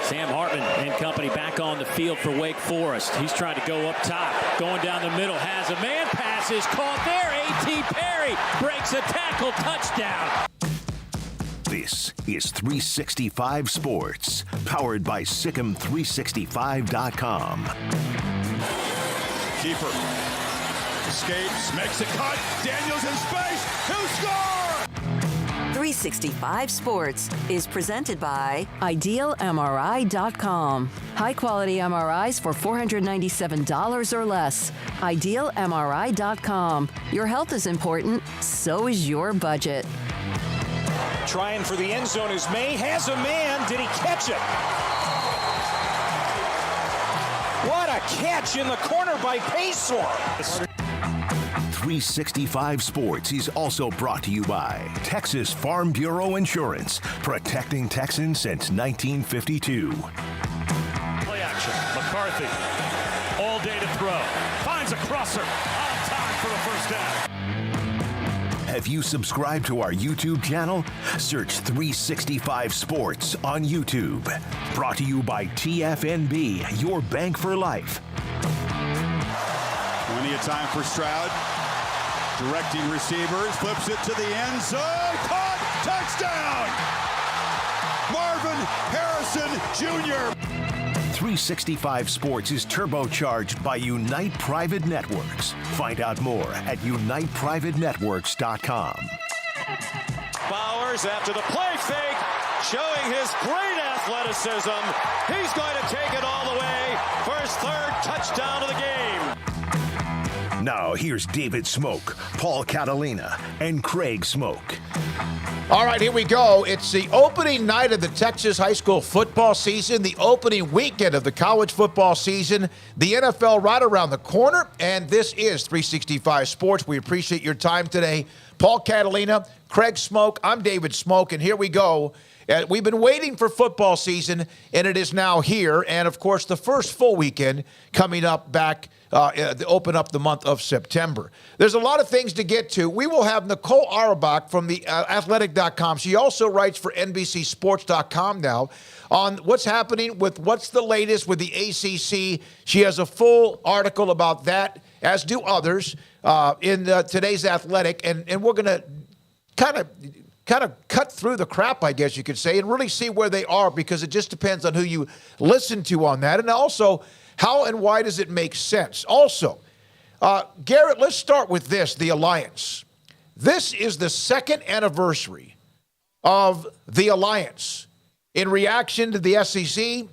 Sam Hartman and company back on the field for Wake Forest. He's trying to go up top. Going down the middle. Has a man. Pass is caught there. A.T. Perry breaks a tackle. Touchdown. This is 365 Sports, powered by Sikkim365.com. Keeper escapes, makes a cut. Daniels in space. Who scored? 365 Sports is presented by IdealMRI.com. High-quality MRIs for $497 or less. IdealMRI.com. Your health is important, so is your budget. Trying for the end zone is May. Has a man. Did he catch it? What a catch in the corner by Paysour. 365 Sports is also brought to you by Texas Farm Bureau Insurance, protecting Texans since 1952. Play action. McCarthy. All day to throw. Finds a crosser. On time for the first down. Have you subscribed to our YouTube channel? Search 365 Sports on YouTube. Brought to you by TFNB, your bank for life. Plenty of time for Stroud. Directing receivers, flips it to the end zone. Caught! Touchdown! Marvin Harrison Jr. 365 Sports is turbocharged by Unite Private Networks. Find out more at uniteprivatenetworks.com. Bowers after the play fake, showing his great athleticism. He's going to take it all the way for his third touchdown of the game. Now here's David Smoak, Paul Catalina, and Craig Smoak. All right, here we go. It's the opening night of the Texas high school football season, the opening weekend of the college football season, the NFL right around the corner, and this is 365 Sports. We appreciate your time today. Paul Catalina, Craig Smoak, I'm David Smoak, and here we go. We've been waiting for football season, and it is now here. And, of course, the first full weekend coming up back to open up the month of September. There's a lot of things to get to. We will have Nicole Auerbach from the athletic.com. She also writes for NBCsports.com now on what's happening with what's the latest with the ACC. She has a full article about that, as do others, in today's Athletic. And we're going to kind of cut through the crap, I guess you could say, and really see where they are, because it just depends on who you listen to on that. And also, how and why does it make sense? Also, Garrett, let's start with this, the Alliance. This is the second anniversary of the Alliance in reaction to the SEC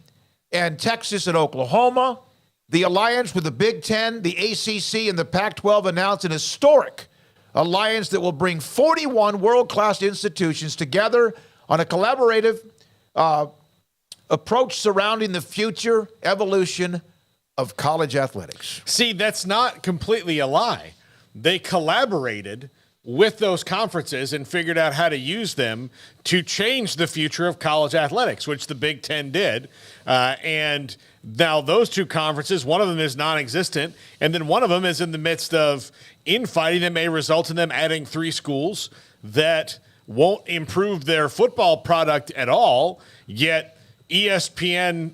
and Texas and Oklahoma. The Alliance with the Big Ten, the ACC, and the Pac-12 announced an historic alliance that will bring 41 world-class institutions together on a collaborative approach surrounding the future evolution of college athletics. See, that's not completely a lie. They collaborated with those conferences and figured out how to use them to change the future of college athletics, which the Big Ten did. And now those two conferences, one of them is non-existent, and then one of them is in the midst of infighting that may result in them adding 3 schools that won't improve their football product at all, yet ESPN,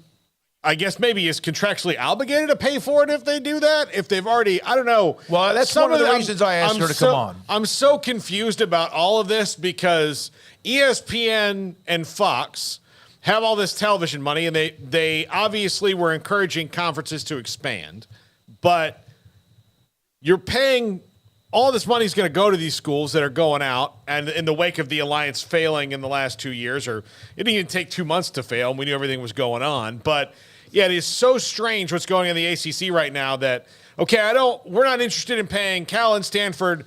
I guess, maybe is contractually obligated to pay for it if they do that, if they've already, I don't know. Well, that's one of the reasons I asked her to come on. I'm so confused about all of this because ESPN and Fox have all this television money, and they obviously were encouraging conferences to expand, but you're paying all this money is going to go to these schools that are going out, and in the wake of the Alliance failing in the last 2 years, or it didn't even take 2 months to fail, and we knew everything was going on. But yeah, it is so strange what's going on in the ACC right now that, okay, we're not interested in paying Cal and Stanford,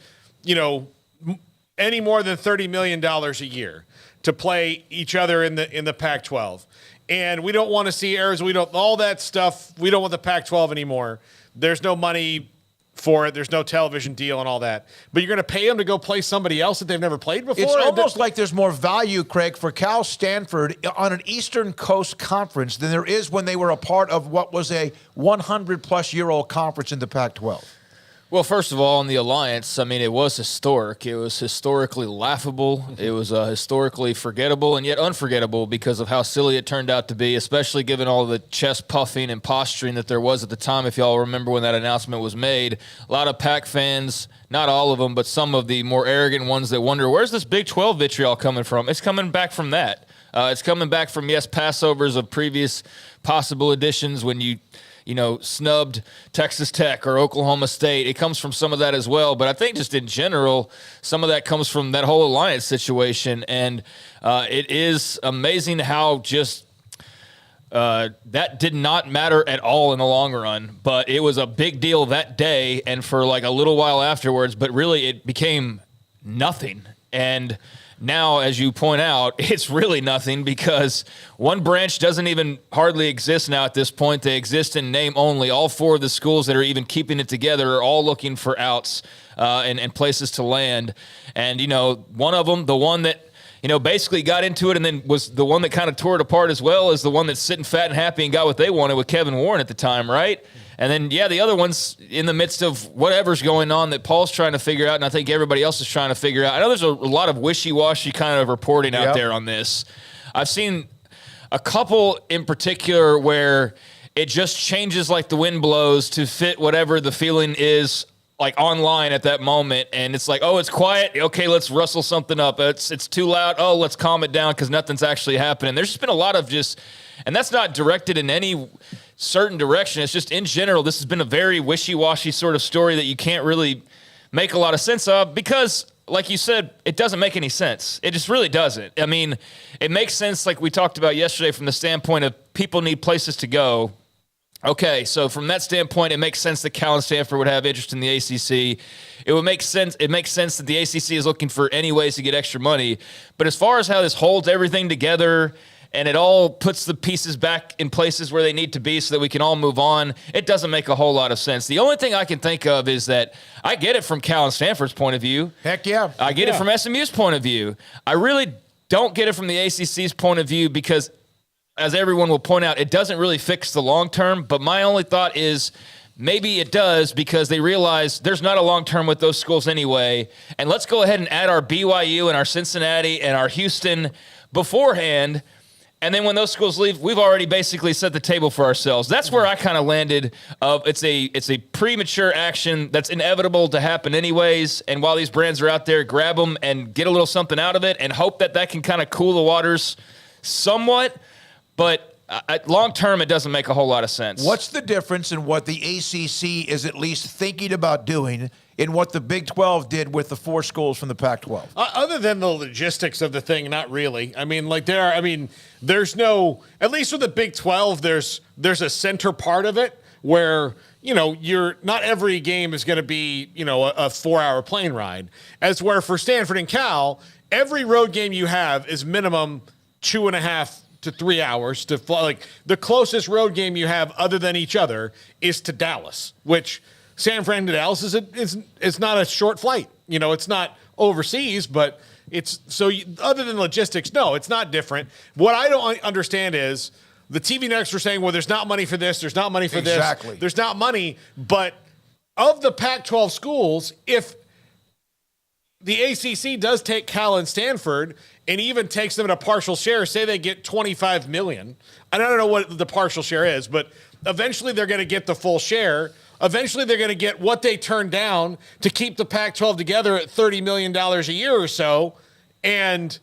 any more than $30 million a year to play each other in the Pac-12. And we don't want to see Arizona, all that stuff. We don't want the Pac-12 anymore. There's no money for it. There's no television deal and all that. But you're going to pay them to go play somebody else that they've never played before? It's almost like there's more value, Craig, for Cal Stanford on an Eastern Coast conference than there is when they were a part of what was a 100-plus-year-old conference in the Pac-12. Well, first of all, in the alliance, I mean, it was historic. It was historically laughable. It was historically forgettable and yet unforgettable because of how silly it turned out to be, especially given all the chest puffing and posturing that there was at the time. If y'all remember when that announcement was made, a lot of Pac fans, not all of them, but some of the more arrogant ones that wonder, where's this Big 12 vitriol coming from? It's coming back from that. It's coming back from, yes, Passovers of previous possible editions when you snubbed Texas Tech or Oklahoma State. It comes from some of that as well. But I think just in general, some of that comes from that whole alliance situation. And it is amazing how just that did not matter at all in the long run. But it was a big deal that day and for like a little while afterwards. But really, it became nothing. And now, as you point out, it's really nothing because one branch doesn't even hardly exist now at this point. They exist in name only. All four of the schools that are even keeping it together are all looking for outs and places to land. And, one of them, the one that, basically got into it and then was the one that kind of tore it apart as well, is the one that's sitting fat and happy and got what they wanted with Kevin Warren at the time, right? And then, the other one's in the midst of whatever's going on that Paul's trying to figure out, and I think everybody else is trying to figure out. I know there's a lot of wishy-washy kind of reporting out there on this. I've seen a couple in particular where it just changes like the wind blows to fit whatever the feeling is like online at that moment. And it's like, oh, it's quiet. Okay, let's rustle something up. It's too loud. Oh, let's calm it down because nothing's actually happening. There's just been a lot of and that's not directed in any certain direction. It's just in general, this has been a very wishy-washy sort of story that you can't really make a lot of sense of because, like you said, it doesn't make any sense. It just really doesn't. I mean, it makes sense like we talked about yesterday from the standpoint of people need places to go. Okay, so from that standpoint, it makes sense that Cal and Stanford would have interest in the ACC. It would make sense. It makes sense that the ACC is looking for any ways to get extra money. But as far as how this holds everything together and it all puts the pieces back in places where they need to be so that we can all move on, it doesn't make a whole lot of sense. The only thing I can think of is that I get it from Cal and Stanford's point of view. Heck yeah. I get it from SMU's point of view. I really don't get it from the ACC's point of view because, as everyone will point out, it doesn't really fix the long term. But my only thought is maybe it does because they realize there's not a long term with those schools anyway. And let's go ahead and add our BYU and our Cincinnati and our Houston beforehand. And then when those schools leave, we've already basically set the table for ourselves. That's where I kind of landed. It's a premature action that's inevitable to happen anyways. And while these brands are out there, grab them and get a little something out of it and hope that can kind of cool the waters somewhat. But long term, it doesn't make a whole lot of sense. What's the difference in what the ACC is at least thinking about doing in what the Big 12 did with the four schools from the Pac-12? Other than the logistics of the thing, not really. I mean, there's no, at least with the Big 12, there's a center part of it where, you're not every game is going to be, a 4-hour plane ride. As where for Stanford and Cal, every road game you have is minimum 2.5 to 3 hours to fly. Like the closest road game you have other than each other is to Dallas, which San Fran to Dallas is not a short flight. It's not overseas, but it's other than logistics, no, it's not different. What I don't understand is the TV networks are saying, well, there's not money for this. There's not money for this. There's not money. But of the Pac-12 schools, if the ACC does take Cal and Stanford and even takes them at a partial share, say they get $25 million. I don't know what the partial share is, but eventually they're going to get the full share. Eventually they're going to get what they turned down to keep the Pac-12 together at $30 million a year or so. And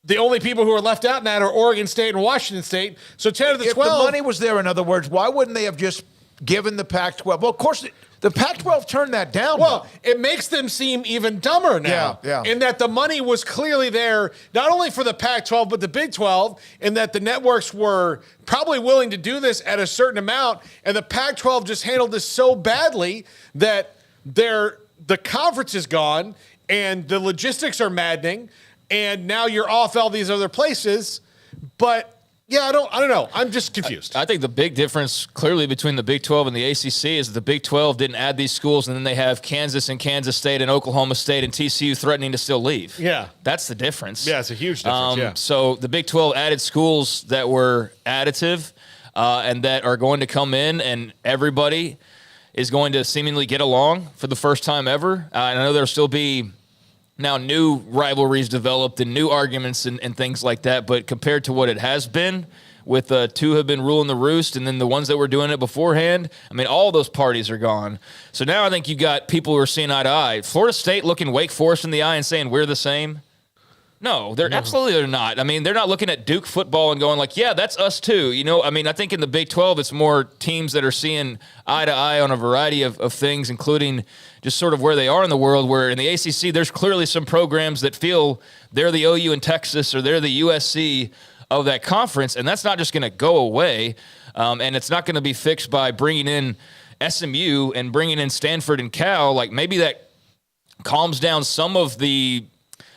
the only people who are left out in that are Oregon State and Washington State. So 10 of the 12. If the money was there, in other words, why wouldn't they have just given the Pac-12? Well, of course, the Pac-12 turned that down. Well, it makes them seem even dumber now. Yeah. In that the money was clearly there, not only for the Pac-12, but the Big 12, and that the networks were probably willing to do this at a certain amount, and the Pac-12 just handled this so badly that the conference is gone, and the logistics are maddening, and now you're off all these other places, but yeah, I don't know. I'm just confused. I think the big difference clearly between the Big 12 and the ACC is that the Big 12 didn't add these schools, and then they have Kansas and Kansas State and Oklahoma State and TCU threatening to still leave. Yeah. That's the difference. Yeah, it's a huge difference, So the Big 12 added schools that were additive and that are going to come in, and everybody is going to seemingly get along for the first time ever. I know there'll still be now new rivalries developed and new arguments and things like that, but compared to what it has been, with two have been ruling the roost, and then the ones that were doing it beforehand, I mean, all those parties are gone. So now I think you got people who are seeing eye to eye. Florida State looking Wake Forest in the eye and saying we're the same. No, they're not. I mean, they're not looking at Duke football and going like, yeah, that's us too. You know, I mean, I think in the Big 12, it's more teams that are seeing eye to eye on a variety of things, including just sort of where they are in the world, where in the ACC, there's clearly some programs that feel they're the OU in Texas or they're the USC of that conference, and that's not just going to go away, and it's not going to be fixed by bringing in SMU and bringing in Stanford and Cal. Like, maybe that calms down some of the,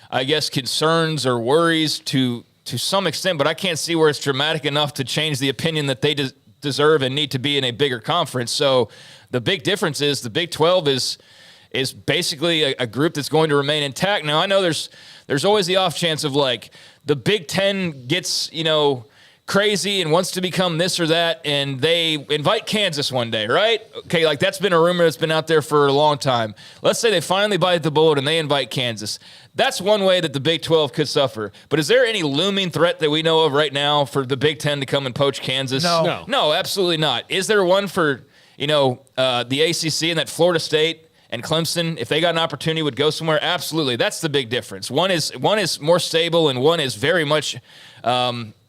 I guess, concerns or worries to some extent, but I can't see where it's dramatic enough to change the opinion that they deserve and need to be in a bigger conference. So the big difference is the Big 12 is basically a group that's going to remain intact. Now, I know there's always the off chance of, like, the Big 10 gets, crazy and wants to become this or that, and they invite Kansas one day, right? Okay, like, that's been a rumor that's been out there for a long time. Let's say they finally bite the bullet and they invite Kansas. That's one way that the Big 12 could suffer. But is there any looming threat that we know of right now for the Big 10 to come and poach Kansas? No, absolutely not. Is there one for, the ACC and that Florida State and Clemson, if they got an opportunity, would go somewhere? Absolutely. That's the big difference. One is more stable, and one is very much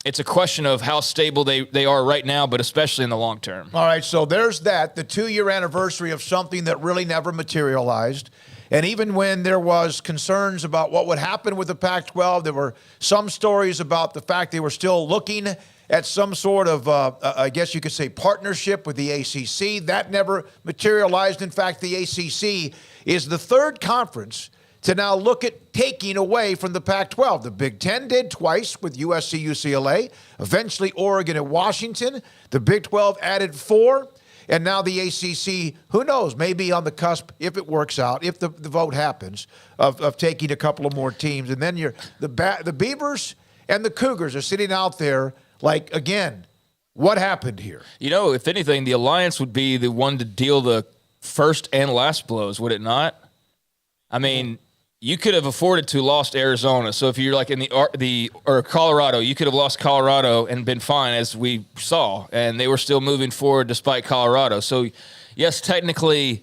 it's a question of how stable they are right now, but especially in the long term. All right, so there's that, the 2-year anniversary of something that really never materialized. And even when there was concerns about what would happen with the Pac-12, there were some stories about the fact they were still looking at some sort of, I guess you could say, partnership with the ACC. That never materialized. In fact, the ACC is the third conference to now look at taking away from the Pac-12. The Big Ten did twice with USC, UCLA, eventually Oregon and Washington. The Big 12 added 4. And now the ACC, who knows, maybe on the cusp, if it works out, if the vote happens, of taking a couple of more teams. And then the Beavers and the Cougars are sitting out there like, again, what happened here? If anything, the Alliance would be the one to deal the first and last blows, would it not? I mean, you could have afforded to lost Arizona. So if you're like in or Colorado, you could have lost Colorado and been fine, as we saw, and they were still moving forward despite Colorado. So yes, technically,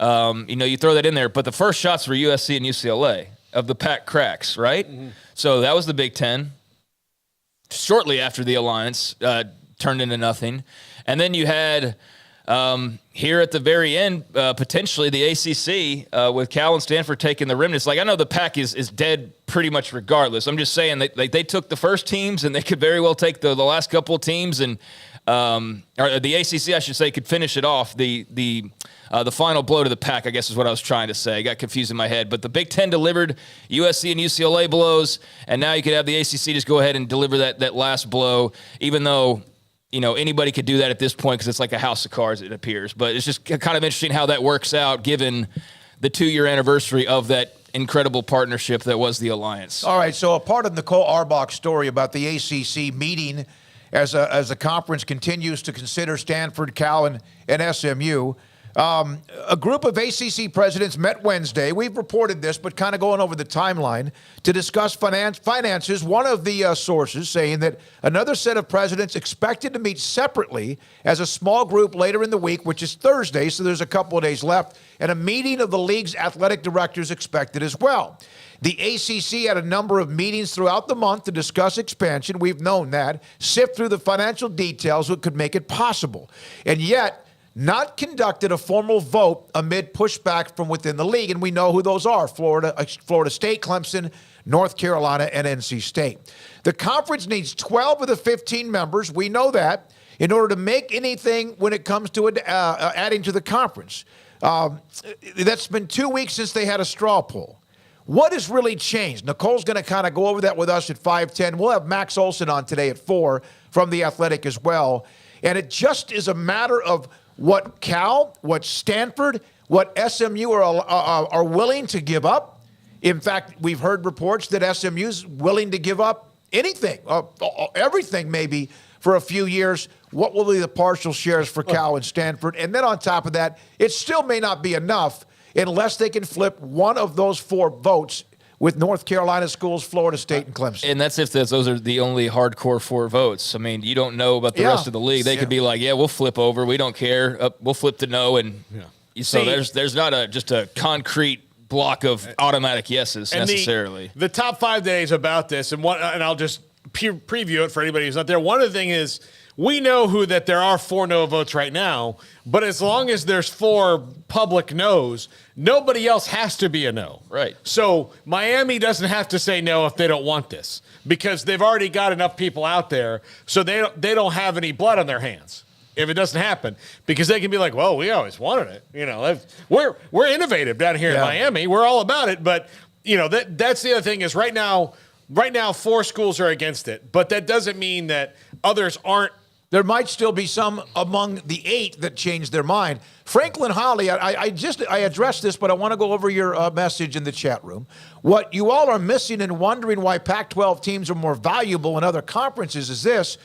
you throw that in there, but the first shots were USC and UCLA of the Pac cracks, right? Mm-hmm. So that was the Big Ten. Shortly after the Alliance turned into nothing, and then you had here at the very end, potentially the ACC with Cal and Stanford taking the remnants. Like, I know the Pac is dead pretty much regardless. I'm just saying that they took the first teams, and they could very well take the last couple of teams, and or the ACC, I should say, could finish it off. The final blow to the Pac, I guess, is what I was trying to say. I got confused in my head. But the Big Ten delivered USC and UCLA blows, and now you could have the ACC just go ahead and deliver that last blow, even though anybody could do that at this point because it's like a house of cards, it appears. But it's just kind of interesting how that works out given the 2-year anniversary of that incredible partnership that was the Alliance. All right, so a part of Nicole Auerbach's story about the ACC meeting as a conference continues to consider Stanford, Cal, and SMU. A group of ACC presidents met Wednesday. We've reported this, but kind of going over the timeline to discuss finances. One of the sources saying that another set of presidents expected to meet separately as a small group later in the week, which is Thursday, so there's a couple of days left, and a meeting of the league's athletic directors expected as well. The ACC had a number of meetings throughout the month to discuss expansion. We've known that. Sift through the financial details that could make it possible. And yet, not conducted a formal vote amid pushback from within the league. And we know who those are: Florida State, Clemson, North Carolina, and NC State. The conference needs 12 of the 15 members. We know that in order to make anything when it comes to adding to the conference. That's been 2 weeks since they had a straw poll. What has really changed? Nicole's going to kind of go over that with us at 5:10. We'll have Max Olson on today at 4 from The Athletic as well. And it just is a matter of what Cal, what Stanford, what SMU are willing to give up. In fact, we've heard reports that SMU's willing to give up anything, everything maybe, for a few years What will be the partial shares for Cal and Stanford? And then on top of that, it still may not be enough unless they can flip one of those 4 votes with North Carolina schools, Florida State, and Clemson. And that's if those are the only hardcore 4 votes. I mean, you don't know about the rest of the league. They could be like, we'll flip over. We don't care. We'll flip to no. And so there's not just a concrete block of automatic yeses necessarily. The top 5 days about this, and I'll just preview it for anybody who's not there. One of the things is we know that there are 4 no votes right now, but as long as there's 4 public no's, nobody else has to be a no. Right. So Miami doesn't have to say no if they don't want this because they've already got enough people out there, so they don't have any blood on their hands if it doesn't happen, because they can be like, well, we always wanted it. You know, we're innovative down here in Miami. We're all about it. But, you know, that's the other thing is right now 4 schools are against it, but that doesn't mean that others aren't. There might still be some among the 8 that changed their mind. Franklin Holly, I addressed this, but I want to go over your message in the chat room. What you all are missing and wondering why Pac-12 teams are more valuable in other conferences is this.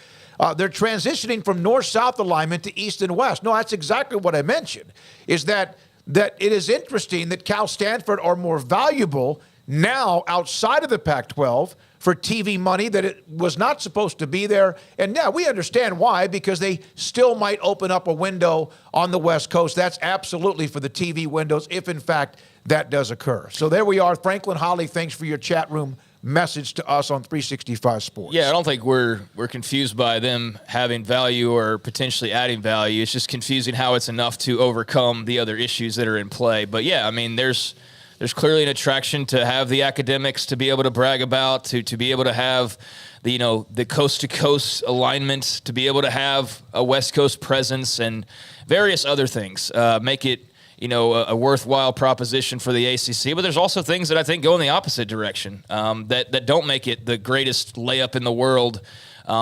They're transitioning from north-south alignment to east and west. No, that's exactly what I mentioned, is that it is interesting that Cal Stanford are more valuable now outside of the Pac-12 for TV money, that it was not supposed to be there. And yeah, we understand why, because they still might open up a window on the West Coast. That's absolutely for the TV windows, if in fact that does occur. So there we are. Franklin Holly, thanks for your chat room message to us on 365 Sports. Yeah, I don't think we're confused by them having value or potentially adding value. It's just confusing how it's enough to overcome the other issues that are in play. But yeah, I mean, there's clearly an attraction to have the academics to be able to brag about, to be able to have the coast to coast alignment, to be able to have a West Coast presence and various other things, make it a worthwhile proposition for the ACC. But there's also things that I think go in the opposite direction, that don't make it the greatest layup in the world.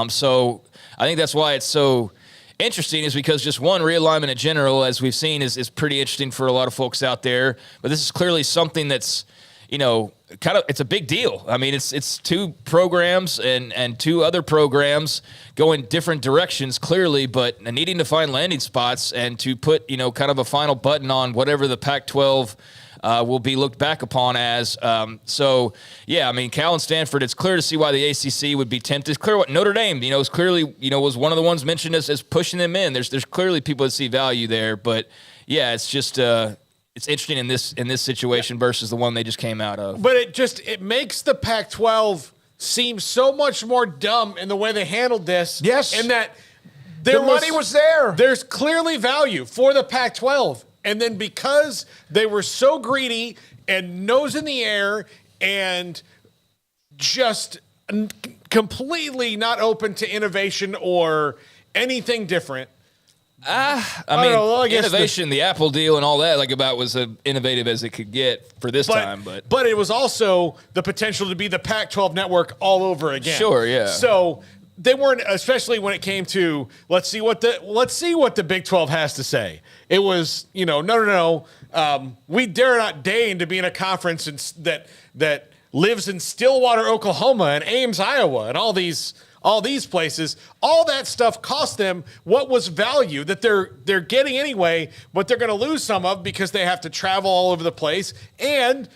So I think that's why it's so interesting, is because just one, realignment in general, as we've seen, is pretty interesting for a lot of folks out there. But this is clearly something that's, it's a big deal. I mean, it's 2 programs and 2 other programs going different directions, clearly, but needing to find landing spots and to put, kind of a final button on whatever the Pac-12 will be looked back upon as. So, yeah, I mean, Cal and Stanford, it's clear to see why the ACC would be tempted. It's clear what Notre Dame, is clearly, was one of the ones mentioned as pushing them in. There's clearly people that see value there. But, yeah, it's just it's interesting in this situation versus the one they just came out of. But it makes the Pac-12 seem so much more dumb in the way they handled this. Yes. And that the money was there. There's clearly value for the Pac-12. And then because they were so greedy and nose in the air and just completely not open to innovation or anything different. I guess innovation, the Apple deal and all that, about was as innovative as it could get for this time. But it was also the potential to be the Pac-12 network all over again. Sure, yeah. So they weren't, especially when it came to let's see what the Big 12 has to say. It was, no. We dare not deign to be in a conference that lives in Stillwater, Oklahoma, and Ames, Iowa, and all these places. All that stuff cost them what was value that they're getting anyway, but they're going to lose some of because they have to travel all over the place. And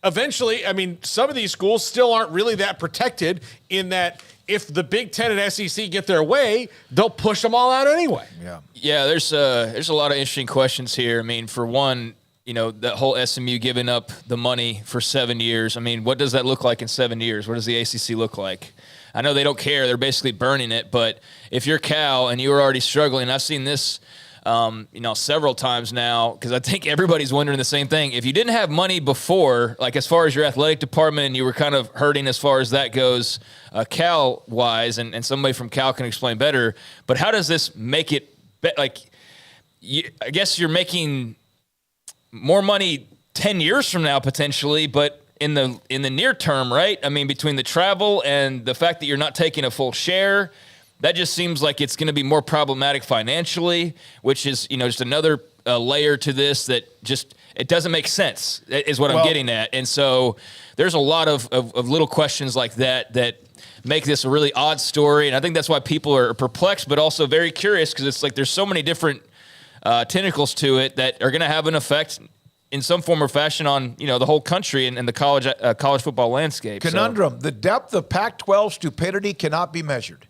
eventually, I mean, some of these schools still aren't really that protected in that if the Big Ten and SEC get their way, they'll push them all out anyway. Yeah. There's a lot of interesting questions here. I mean, for one, that whole SMU giving up the money for 7 years. I mean, what does that look like in 7 years? What does the ACC look like? I know they don't care. They're basically burning it. But if you're Cal and you were already struggling, I've seen this, several times now, because I think everybody's wondering the same thing. If you didn't have money before, as far as your athletic department, and you were kind of hurting as far as that goes, Cal-wise, and somebody from Cal can explain better, but how does this make it, I guess you're making more money 10 years from now, potentially, but in the near term, right? I mean, between the travel and the fact that you're not taking a full share, that just seems like it's going to be more problematic financially, which is, just another layer to this that just, it doesn't make sense, is what I'm getting at. And so there's a lot of little questions like that make this a really odd story. And I think that's why people are perplexed, but also very curious, because it's like there's so many different tentacles to it that are going to have an effect in some form or fashion on, the whole country and the college football landscape. Conundrum. So, the depth of Pac-12 stupidity cannot be measured.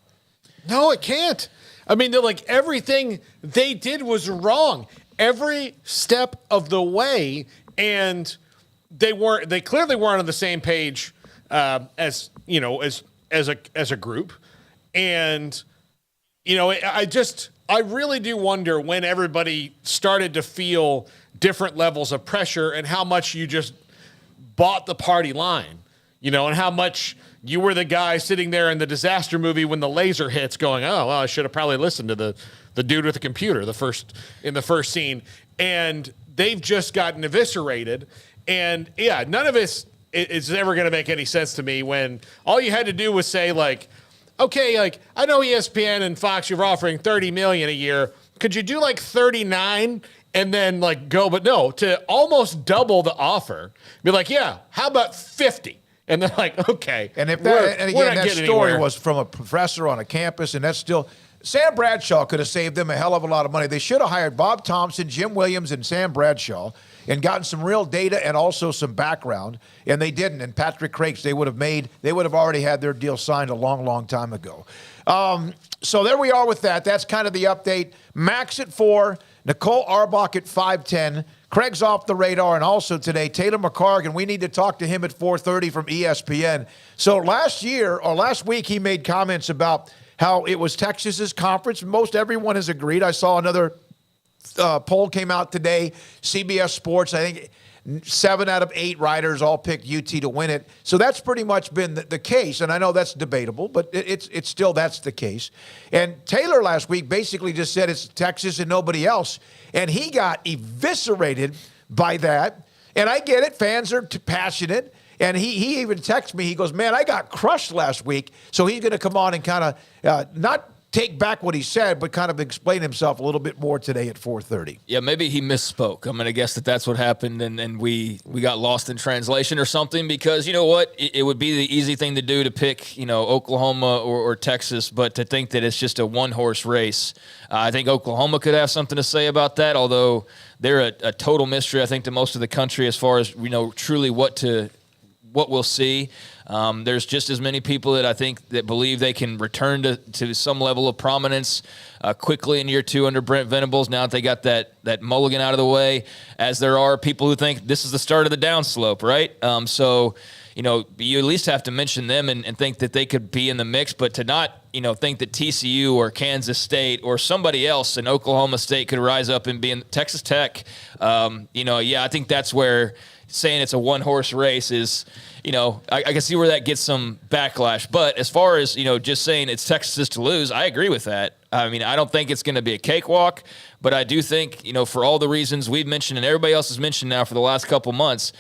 No, it can't. I mean, they're like, everything they did was wrong every step of the way, and they clearly weren't on the same page as a group. And I really do wonder when everybody started to feel different levels of pressure and how much you just bought the party line, and how much you were the guy sitting there in the disaster movie when the laser hits going, oh, well, I should have probably listened to the dude with the computer in the first scene. And they've just gotten eviscerated. And yeah, none of this is ever going to make any sense to me when all you had to do was say, like, okay, like, I know ESPN and Fox, you're offering $30 million a year. Could you do like 39 and then like go? But no, to almost double the offer, be like, yeah, how about 50? And they're like, okay. And if that story was from a professor on a campus, and that's still, Sam Bradshaw could have saved them a hell of a lot of money. They should have hired Bob Thompson, Jim Williams, and Sam Bradshaw and gotten some real data and also some background, and they didn't. And Patrick Crakes, they would have already had their deal signed a long, long time ago. So there we are with that. That's kind of the update. Max at 4, Nicole Arbach at 5:10. Craig's off the radar, and also today, Taylor McCargan. We need to talk to him at 4:30 from ESPN. So last week, he made comments about how it was Texas's conference. Most everyone has agreed. I saw another poll came out today, CBS Sports. I think 7 out of 8 writers all picked UT to win it. So that's pretty much been the case. And I know that's debatable, but it's still that's the case. And Taylor last week basically just said it's Texas and nobody else. And he got eviscerated by that. And I get it. Fans are passionate. And he even texted me. He goes, man, I got crushed last week. So he's going to come on and kind of not take back what he said, but kind of explain himself a little bit more today at 4:30. Yeah, maybe he misspoke. I'm going to guess that's what happened, and we got lost in translation or something, because you know what? It would be the easy thing to do to pick, Oklahoma or Texas, but to think that it's just a one-horse race. I think Oklahoma could have something to say about that, although they're a total mystery, I think, to most of the country as far as, truly what we'll see. There's just as many people that I think that believe they can return to some level of prominence quickly in year 2 under Brent Venables, now that they got that mulligan out of the way, as there are people who think this is the start of the downslope, right? So, you at least have to mention them and think that they could be in the mix, but to not, think that TCU or Kansas State or somebody else in Oklahoma State could rise up and be in Texas Tech, I think that's where saying it's a one-horse race is, I can see where that gets some backlash. But as far as, just saying it's Texas to lose, I agree with that. I mean, I don't think it's going to be a cakewalk, but I do think, for all the reasons we've mentioned and everybody else has mentioned now for the last couple months,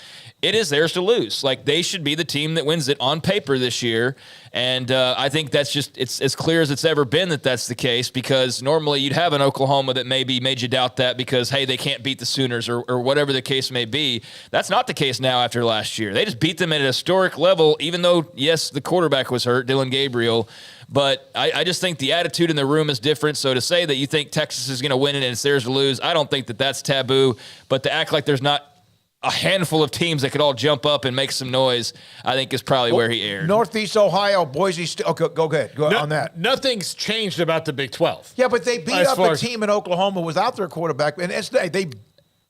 it is theirs to lose. Like, they should be the team that wins it on paper this year. And I think that's just, it's as clear as it's ever been that that's the case, because normally you'd have an Oklahoma that maybe made you doubt that because, hey, they can't beat the Sooners or whatever the case may be. That's not the case now after last year. They just beat them at a historic level, even though, yes, the quarterback was hurt, Dylan Gabriel. But I just think the attitude in the room is different. So to say that you think Texas is going to win it and it's theirs to lose, I don't think that that's taboo. But to act like there's not a handful of teams that could all jump up and make some noise, I think is probably where he erred. Northeast Ohio, Boise State. Okay, go ahead. Go on that. Nothing's changed about the Big 12. Yeah, but they beat up a team in Oklahoma without their quarterback, and they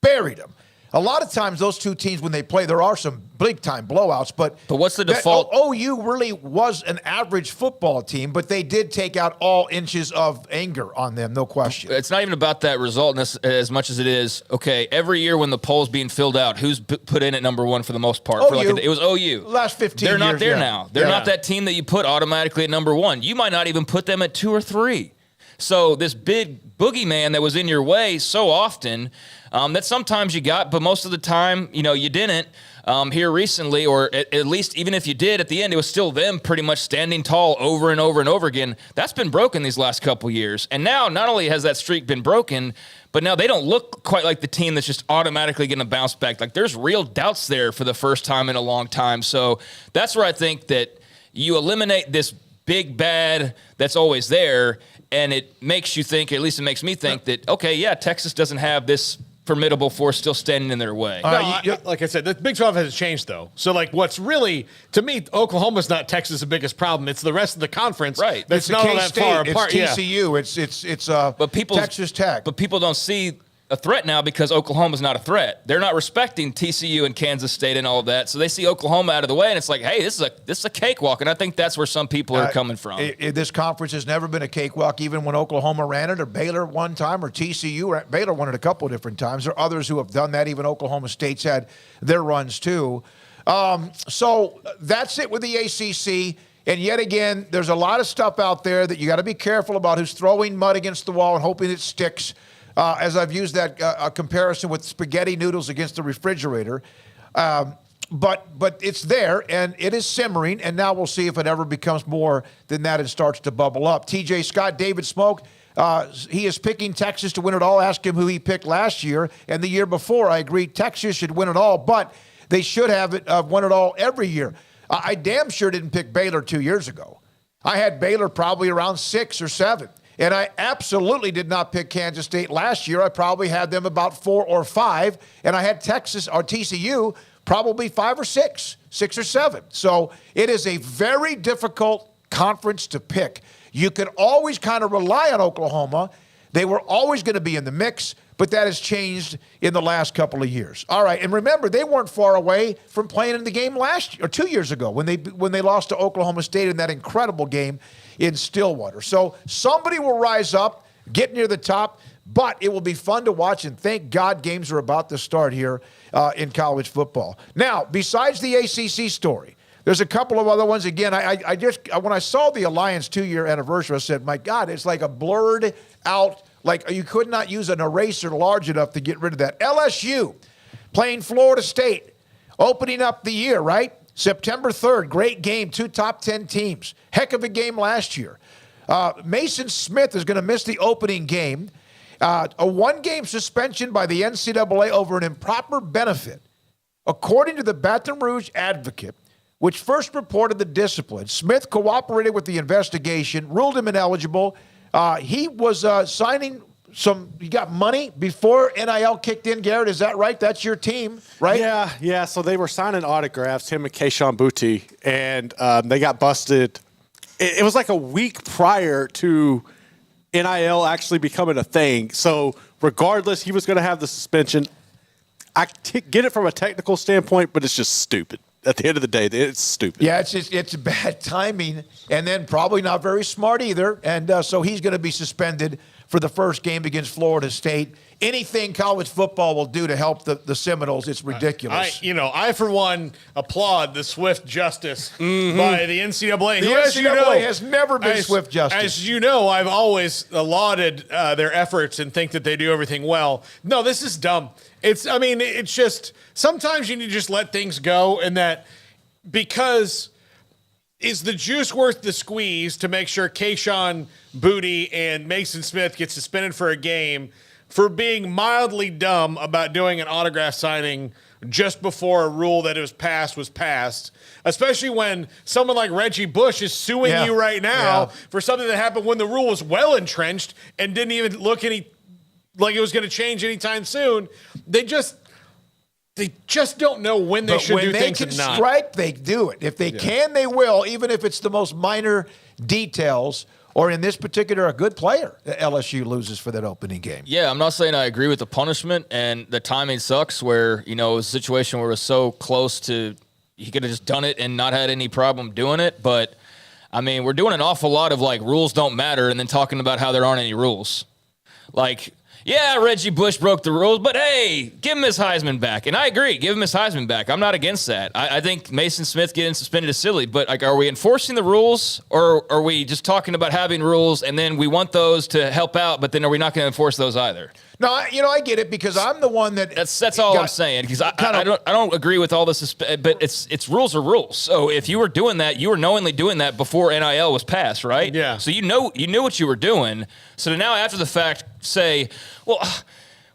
buried them. A lot of times those two teams, when they play, there are some big-time blowouts. But what's the default? OU really was an average football team, but they did take out all inches of anger on them, no question. It's not even about that result as much as it is, okay, every year when the poll's being filled out, who's put in at number 1 for the most part? OU. It was OU. Last 15 They're years. not there now. They're not that team that you put automatically at number 1. You might not even put them at 2 or 3. So this big boogeyman that was in your way so often that sometimes you got, but most of the time, you didn't here recently, or at least even if you did, at the end, it was still them pretty much standing tall over and over and over again. That's been broken these last couple years. And now not only has that streak been broken, but now they don't look quite like the team that's just automatically going to bounce back. Like, there's real doubts there for the first time in a long time. So that's where I think that, you eliminate this big bad that's always there, and it makes you think, at least it makes me think that, okay, yeah, Texas doesn't have this formidable force still standing in their way. Like I said, the Big 12 hasn't changed, though. So, like, what's really, to me, Oklahoma's not Texas' biggest problem. It's the rest of the conference. Right. That's not all that far apart. It's TCU. It's Texas Tech. But people don't see a threat now because Oklahoma's not a threat. They're not respecting TCU and Kansas State and all of that. So they see Oklahoma out of the way, and it's like, hey, this is a cakewalk. And I think that's where some people are coming from. This conference has never been a cakewalk, even when Oklahoma ran it, or Baylor one time, or TCU. Baylor won it a couple of different times. There are others who have done that. Even Oklahoma State's had their runs too. So that's it with the ACC. And yet again, there's a lot of stuff out there that you got to be careful about, who's throwing mud against the wall and hoping it sticks. As I've used that comparison with spaghetti noodles against the refrigerator. But it's there, and it is simmering, and now we'll see if it ever becomes more than that and starts to bubble up. TJ Scott, David Smoak, he is picking Texas to win it all. Ask him who he picked last year and the year before. I agree Texas should win it all, but they should have won it all every year. I damn sure didn't pick Baylor 2 years ago. I had Baylor probably around 6 or 7. And I absolutely did not pick Kansas State last year. I probably had them about 4 or 5. And I had Texas or TCU probably 5 or 6 or 7. So it is a very difficult conference to pick. You could always kind of rely on Oklahoma. They were always going to be in the mix, but that has changed in the last couple of years. All right, and remember, they weren't far away from playing in the game last year, or 2 years ago, when they lost to Oklahoma State in that incredible game in Stillwater. So somebody will rise up, get near the top, but it will be fun to watch, and thank God games are about to start here in college football. Now, besides the ACC story, there's a couple of other ones. Again, I just when I saw the Alliance 2-year anniversary, I said, my God, it's like a blurred out, like you could not use an eraser large enough to get rid of that. LSU playing Florida State, opening up the year, right? September 3rd, great game, 2 top 10 teams. Heck of a game last year. Mason Smith is going to miss the opening game. A 1-game suspension by the NCAA over an improper benefit. According to the Baton Rouge Advocate, which first reported the discipline, Smith cooperated with the investigation, ruled him ineligible. He was signing he got money before NIL kicked in, Garrett. Is that right? That's your team, right? Yeah. So they were signing autographs, him and Keishon Boutte, and they got busted. It was like a week prior to NIL actually becoming a thing. So regardless, he was going to have the suspension. I get it from a technical standpoint, but it's just stupid. At the end of the day, it's stupid. Yeah, it's bad timing, and then probably not very smart either. And so he's going to be suspended for the first game against Florida State. Anything college football will do to help the Seminoles, it's ridiculous. I for one applaud the swift justice by the NCAA. The NCAA has never been swift justice. As you know, I've always lauded their efforts and think that they do everything well. No, this is dumb. It's just sometimes you need to just let things go, and that because is the juice worth the squeeze to make sure Keishon Boutte and Mason Smith get suspended for a game for being mildly dumb about doing an autograph signing just before a rule that was passed, especially when someone like Reggie Bush is suing you right now for something that happened when the rule was well entrenched and didn't even look like it was going to change anytime soon. They just don't know when they should do things and not. When they can strike, they do it. If they can, they will, even if it's the most minor details. Or in this particular, a good player that LSU loses for that opening game. Yeah, I'm not saying I agree with the punishment, and the timing sucks where, it was a situation where it was so close to he could have just done it and not had any problem doing it. But, we're doing an awful lot of, rules don't matter and then talking about how there aren't any rules. Yeah, Reggie Bush broke the rules, but hey, give him his Heisman back. And I agree, give him his Heisman back. I'm not against that. I think Mason Smith getting suspended is silly, but are we enforcing the rules, or are we just talking about having rules and then we want those to help out, but then are we not going to enforce those either? No, I get it because I'm the one that's all I'm saying, because I don't agree with all this, but it's rules are rules. So if you were doing that, you were knowingly doing that before NIL was passed, right? Yeah. So you knew what you were doing. So to now after the fact say, well,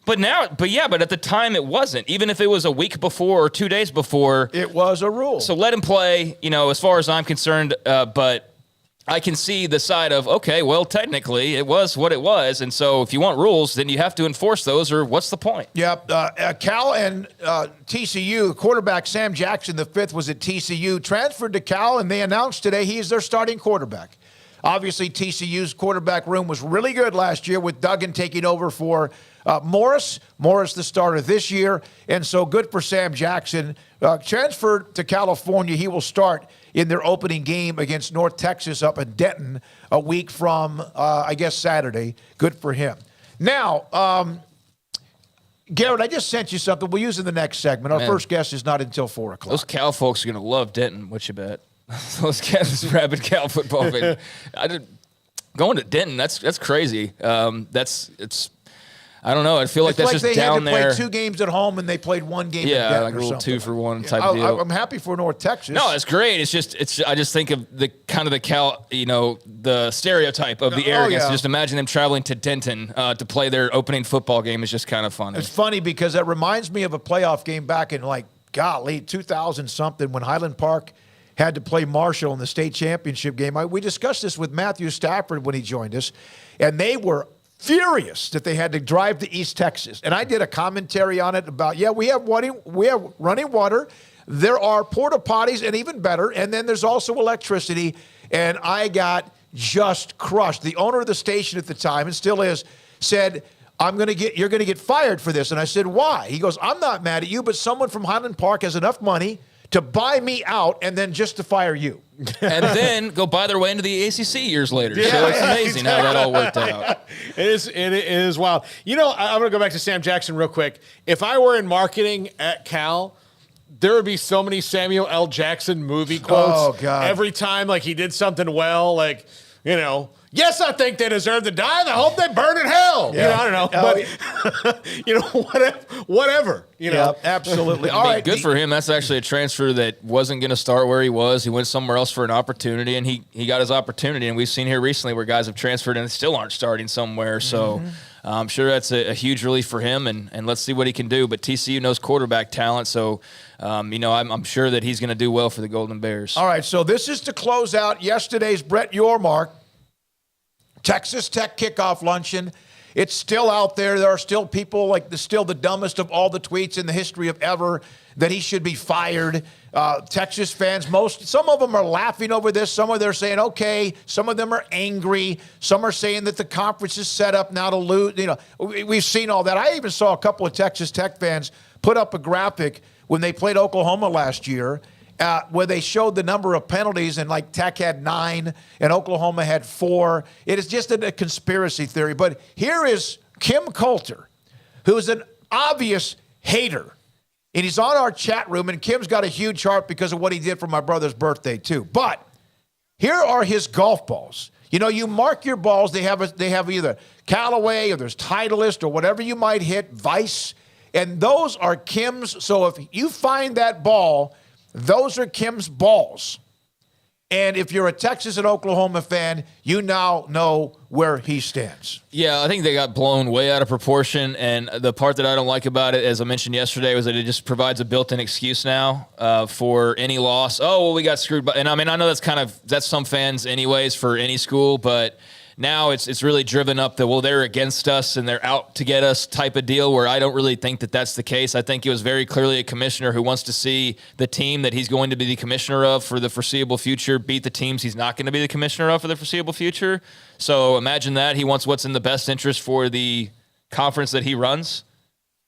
But at the time it wasn't. Even if it was a week before or 2 days before, it was a rule. So let him play. As far as I'm concerned. But I can see the side of, okay, well, technically it was what it was. And so if you want rules, then you have to enforce those, or what's the point? Yep. Cal and TCU, quarterback Sam Jackson, the fifth, was at TCU, transferred to Cal, and they announced today he is their starting quarterback. Obviously, TCU's quarterback room was really good last year with Duggan taking over for Morris. Morris, the starter this year. And so good for Sam Jackson. Transferred to California. He will start in their opening game against North Texas up in Denton a week from, I guess, Saturday. Good for him. Now, Garrett, I just sent you something. We'll use in the next segment. Our first guest is not until 4 o'clock. Those Cal folks are going to love Denton. What you bet? Those rabid Cal football fans. Going to Denton, that's crazy. I don't know. I feel like that's just down there. They had to play 2 games at home, and they played 1 game. Yeah, like a little 2-for-1 type deal. I'm happy for North Texas. No, it's great. I just think of the kind of the Cal, the stereotype of the arrogance. Just imagine them traveling to Denton to play their opening football game is just kind of funny. It's funny because that reminds me of a playoff game back in 2000 something when Highland Park had to play Marshall in the state championship game. We discussed this with Matthew Stafford when he joined us, and they were furious that they had to drive to East Texas. And I did a commentary on it about, we have running water. There are porta potties, and even better. And then there's also electricity. And I got just crushed. The owner of the station at the time, and still is, said, you're going to get fired for this. And I said, why? He goes, I'm not mad at you, but someone from Highland Park has enough money to buy me out and then just to fire you. And then go buy their way into the ACC years later. Yeah, so it's amazing how that all worked out. It is wild. I'm going to go back to Sam Jackson real quick. If I were in marketing at Cal, there would be so many Samuel L. Jackson movie quotes. Oh, God. Every time, he did something well, yes, I think they deserve to die. I hope they burn in hell. Yeah. I don't know. But, whatever. Yeah, absolutely. All right. Good for him. That's actually a transfer that wasn't going to start where he was. He went somewhere else for an opportunity, and he got his opportunity. And we've seen here recently where guys have transferred and still aren't starting somewhere. So I'm sure that's a huge relief for him, and let's see what he can do. But TCU knows quarterback talent, so I'm sure that he's going to do well for the Golden Bears. All right, so this is to close out yesterday's Brett Yormark Texas Tech kickoff luncheon. It's still out there. There are still people still the dumbest of all the tweets in the history of ever that he should be fired. Texas fans, some of them are laughing over this. Some of them are saying, okay. Some of them are angry. Some are saying that the conference is set up now to lose. We've seen all that. I even saw a couple of Texas Tech fans put up a graphic when they played Oklahoma last year, where they showed the number of penalties, and Tech had 9 and Oklahoma had 4. It is just a conspiracy theory. But here is Kim Coulter, who's an obvious hater. And he's on our chat room, and Kim's got a huge heart because of what he did for my brother's birthday, too. But here are his golf balls. You mark your balls. They have either Callaway or there's Titleist or whatever you might hit, Vice. And those are Kim's. So if you find that ball, those are Kim's balls. And if you're a Texas and Oklahoma fan, you now know where he stands. Yeah, I think they got blown way out of proportion. And the part that I don't like about it, as I mentioned yesterday, was that it just provides a built-in excuse now for any loss. Oh, well, we got screwed. And I know that's some fans anyways for any school, but now it's really driven up they're against us and they're out to get us type of deal, where I don't really think that that's the case. I think it was very clearly a commissioner who wants to see the team that he's going to be the commissioner of for the foreseeable future beat the teams he's not going to be the commissioner of for the foreseeable future. So imagine that. He wants what's in the best interest for the conference that he runs.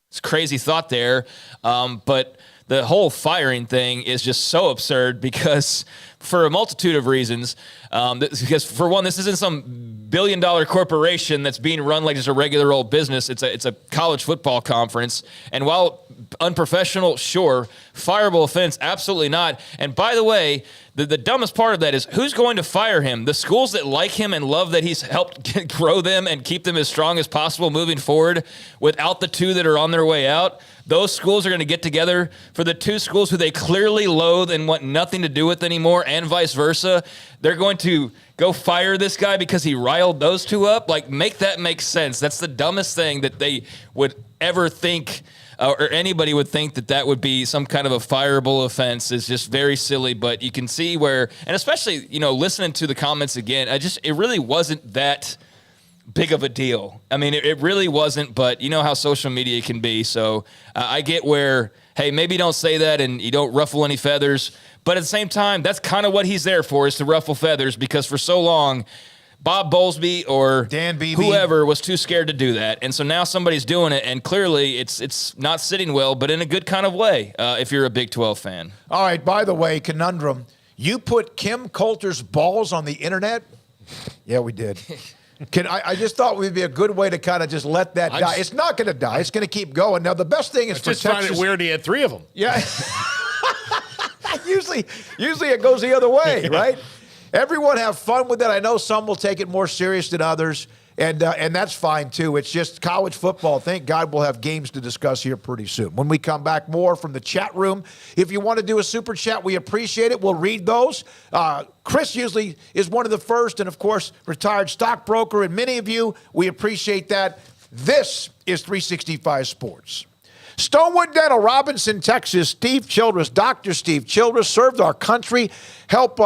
It's a crazy thought there. But the whole firing thing is just so absurd because for a multitude of reasons. Because for one, this isn't some billion-dollar corporation that's being run like just a regular old business. It's a college football conference. And while unprofessional, sure. Fireable offense, absolutely not. And by the way, the dumbest part of that is who's going to fire him? The schools that like him and love that he's helped grow them and keep them as strong as possible moving forward without the 2 that are on their way out. Those schools are going to get together for the 2 schools who they clearly loathe and want nothing to do with anymore and vice versa, they're going to go fire this guy because he riled those two up. Like, make that make sense. That's the dumbest thing that they would ever think, or anybody would think that would be some kind of a fireable offense. Is just very silly. But you can see where, and especially, listening to the comments again, it really wasn't that big of a deal. I mean, it really wasn't, but you know how social media can be. So I get where, hey, maybe don't say that and you don't ruffle any feathers. But at the same time, that's kind of what he's there for, is to ruffle feathers, because for so long, Bob Bowlesby or Dan Beebe, whoever was too scared to do that. And so now somebody's doing it, and clearly it's not sitting well, but in a good kind of way if you're a Big 12 fan. All right, by the way, conundrum, you put Kim Coulter's balls on the internet? Yeah, we did. I just thought it would be a good way to kind of just let that die. It's not going to die. It's going to keep going. Now, the best thing is for just Texas. Find it weird he had 3 of them. Yeah. Usually it goes the other way, right? Everyone have fun with it. I know some will take it more serious than others, and that's fine too. It's just college football. Thank God we'll have games to discuss here pretty soon. When we come back, more from the chat room. If you want to do a super chat, we appreciate it. We'll read those. Chris usually is one of the first, and of course, retired stockbroker, and many of you, we appreciate that. This is 365 Sports. Stonewood Dental, Robinson, Texas. Dr. Steve Childress served our country, help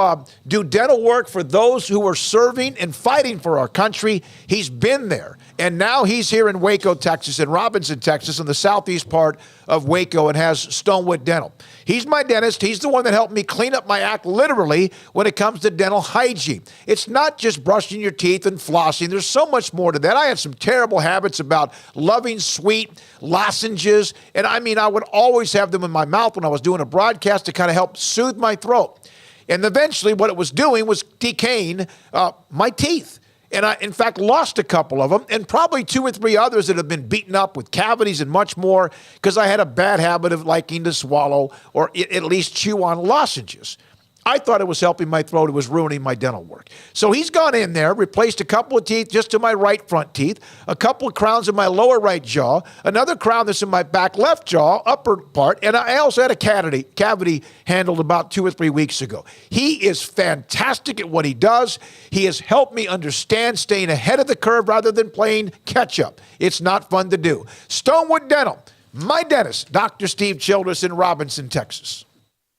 do dental work for those who are serving and fighting for our country. He's been there, and now he's here in Waco, Texas, in Robinson, Texas, in the southeast part of Waco, and has Stonewood Dental. He's my dentist. He's the one that helped me clean up my act, literally, when it comes to dental hygiene. It's not just brushing your teeth and flossing. There's so much more to that. I had some terrible habits about loving sweet lozenges, and I would always have them in my mouth when I was doing a broadcast to kind of help soothe my throat. And eventually what it was doing was decaying my teeth. And I, in fact, lost a couple of them, and probably 2 or 3 others that have been beaten up with cavities and much more, because I had a bad habit of liking to swallow or at least chew on lozenges. I thought it was helping my throat. It was ruining my dental work. So he's gone in there, replaced a couple of teeth just to my right front teeth, a couple of crowns in my lower right jaw, another crown that's in my back left jaw, upper part, and I also had a cavity handled about 2 or 3 weeks ago. He is fantastic at what he does. He has helped me understand staying ahead of the curve rather than playing catch up. It's not fun to do. Stonewood Dental, my dentist, Dr. Steve Childress in Robinson, Texas.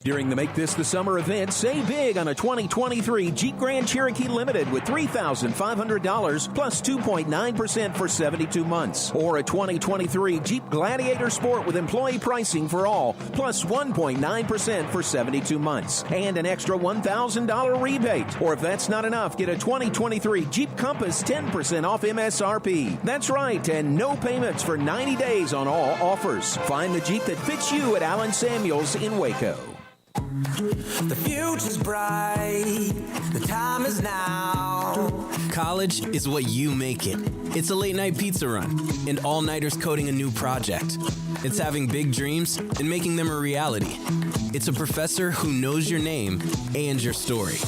During the Make This the Summer event, save big on a 2023 Jeep Grand Cherokee Limited with $3,500 plus 2.9% for 72 months. Or a 2023 Jeep Gladiator Sport with employee pricing for all plus 1.9% for 72 months. And an extra $1,000 rebate. Or if that's not enough, get a 2023 Jeep Compass 10% off MSRP. That's right, and no payments for 90 days on all offers. Find the Jeep that fits you at Allen Samuels in Waco. The future's bright, the time is now. College is what you make it. It's a late night pizza run and all-nighters coding a new project. It's having big dreams and making them a reality. It's a professor who knows your name and your story.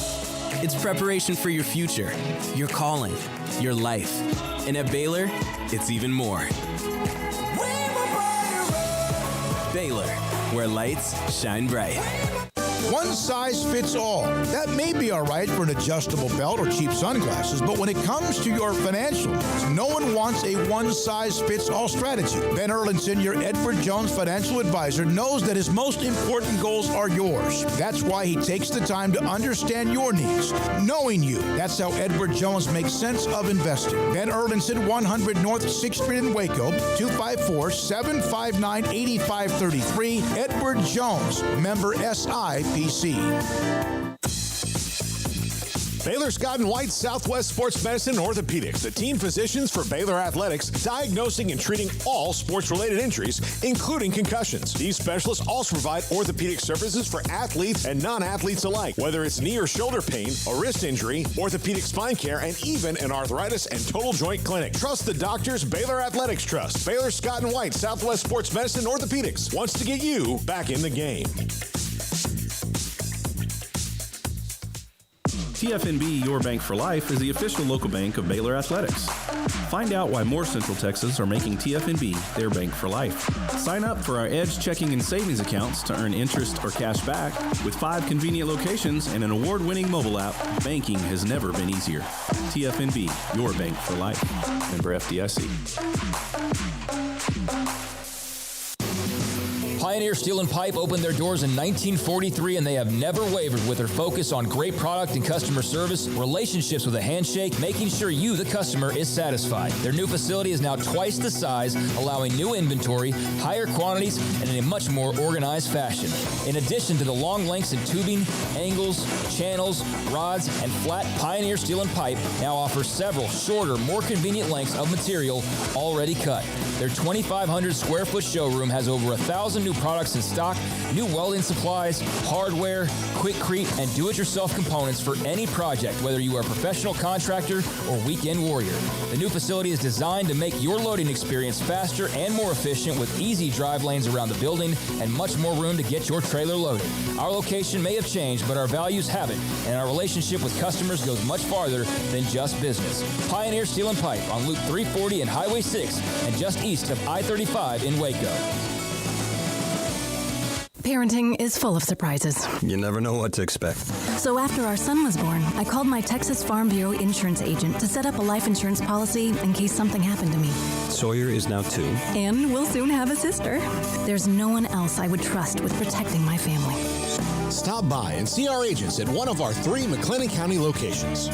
It's preparation for your future, your calling, your life. And at Baylor, it's even more. Baylor, where lights shine bright. One size fits all. That may be all right for an adjustable belt or cheap sunglasses, but when it comes to your financial needs, no one wants a one-size-fits-all strategy. Ben Erlinson, your Edward Jones financial advisor, knows that his most important goals are yours. That's why he takes the time to understand your needs, knowing you. That's how Edward Jones makes sense of investing. Ben Erlinson, 100 North 6th Street in Waco, 254-759-8533. Edward Jones, member SIPC. Baylor Scott & White Southwest Sports Medicine and Orthopedics, the team physicians for Baylor Athletics, diagnosing and treating all sports-related injuries, including concussions. These specialists also provide orthopedic services for athletes and non-athletes alike, whether it's knee or shoulder pain, a wrist injury, orthopedic spine care, and even an arthritis and total joint clinic. Trust the doctors Baylor Athletics trust. Baylor Scott & White Southwest Sports Medicine and Orthopedics wants to get you back in the game. TFNB Your Bank for Life is the official local bank of Baylor Athletics. Find out why more Central Texans are making TFNB their bank for life. Sign up for our Edge checking and savings accounts to earn interest or cash back. With 5 convenient locations and an award-winning mobile app, banking has never been easier. TFNB, your bank for life. Member FDIC. Pioneer Steel and Pipe opened their doors in 1943, and they have never wavered with their focus on great product and customer service, relationships with a handshake, making sure you, the customer, is satisfied. Their new facility is now twice the size, allowing new inventory, higher quantities, and in a much more organized fashion. In addition to the long lengths in tubing, angles, channels, rods, and flat, Pioneer Steel and Pipe now offers several shorter, more convenient lengths of material already cut. Their 2,500 square foot showroom has over 1,000 new products in stock, new welding supplies, hardware, quickcrete, and do-it-yourself components for any project, whether you are a professional contractor or weekend warrior. The new facility is designed to make your loading experience faster and more efficient with easy drive lanes around the building and much more room to get your trailer loaded. Our location may have changed, but our values haven't, and our relationship with customers goes much farther than just business. Pioneer Steel and Pipe on Loop 340 and Highway 6 and just east of I-35 in Waco. Parenting is full of surprises. You never know what to expect. So after our son was born, I called my Texas Farm Bureau insurance agent to set up a life insurance policy in case something happened to me. Sawyer is now 2. And we'll soon have a sister. There's no one else I would trust with protecting my family. Stop by and see our agents at one of our 3 McLennan County locations.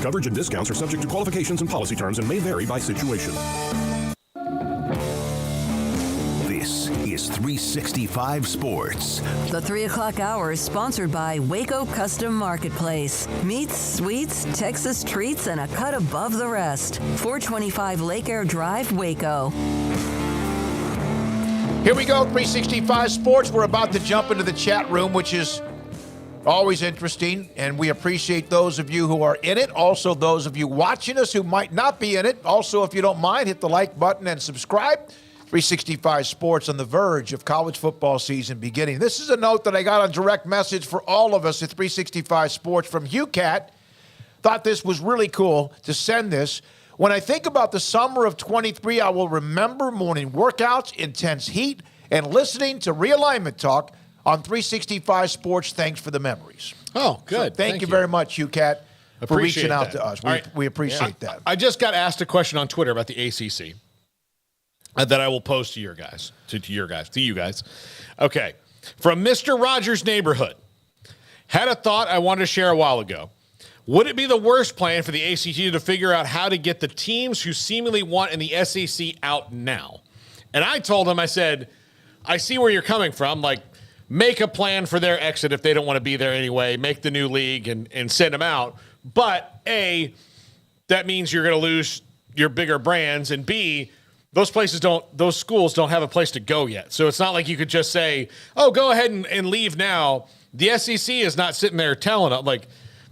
Coverage and discounts are subject to qualifications and policy terms and may vary by situation. This is 365 Sports. The 3 o'clock hour is sponsored by Waco Custom Marketplace. Meats, sweets, Texas treats, and a cut above the rest. 425 Lake Air Drive, Waco. Here we go, 365 Sports. We're about to jump into the chat room, which is always interesting, and we appreciate those of you who are in it. Also, those of you watching us who might not be in it. Also, if you don't mind, hit the like button and subscribe. 365 Sports on the verge of college football season beginning. This is a note that I got on direct message for all of us at 365 Sports from HughCat. Thought this was really cool to send this. When I think about the summer of 23, I will remember morning workouts, intense heat, and listening to realignment talk on 365 Sports. Thanks for the memories. Oh, good. So thank you very much, HughCat, for reaching out to us. We appreciate that. I just got asked a question on Twitter about the ACC that I will post to your guys, to you guys. Okay. From Mr. Rogers' Neighborhood. Had a thought I wanted to share a while ago. Would it be the worst plan for the ACC to figure out how to get the teams who seemingly want in the SEC out now? And I told him, I said, I see where you're coming from. Like, make a plan for their exit if they don't want to be there anyway. Make the new league and send them out. But A, that means you're going to lose your bigger brands. And B, those schools don't have a place to go yet. So it's not like you could just say, oh, go ahead and leave now. The SEC is not sitting there telling them, like,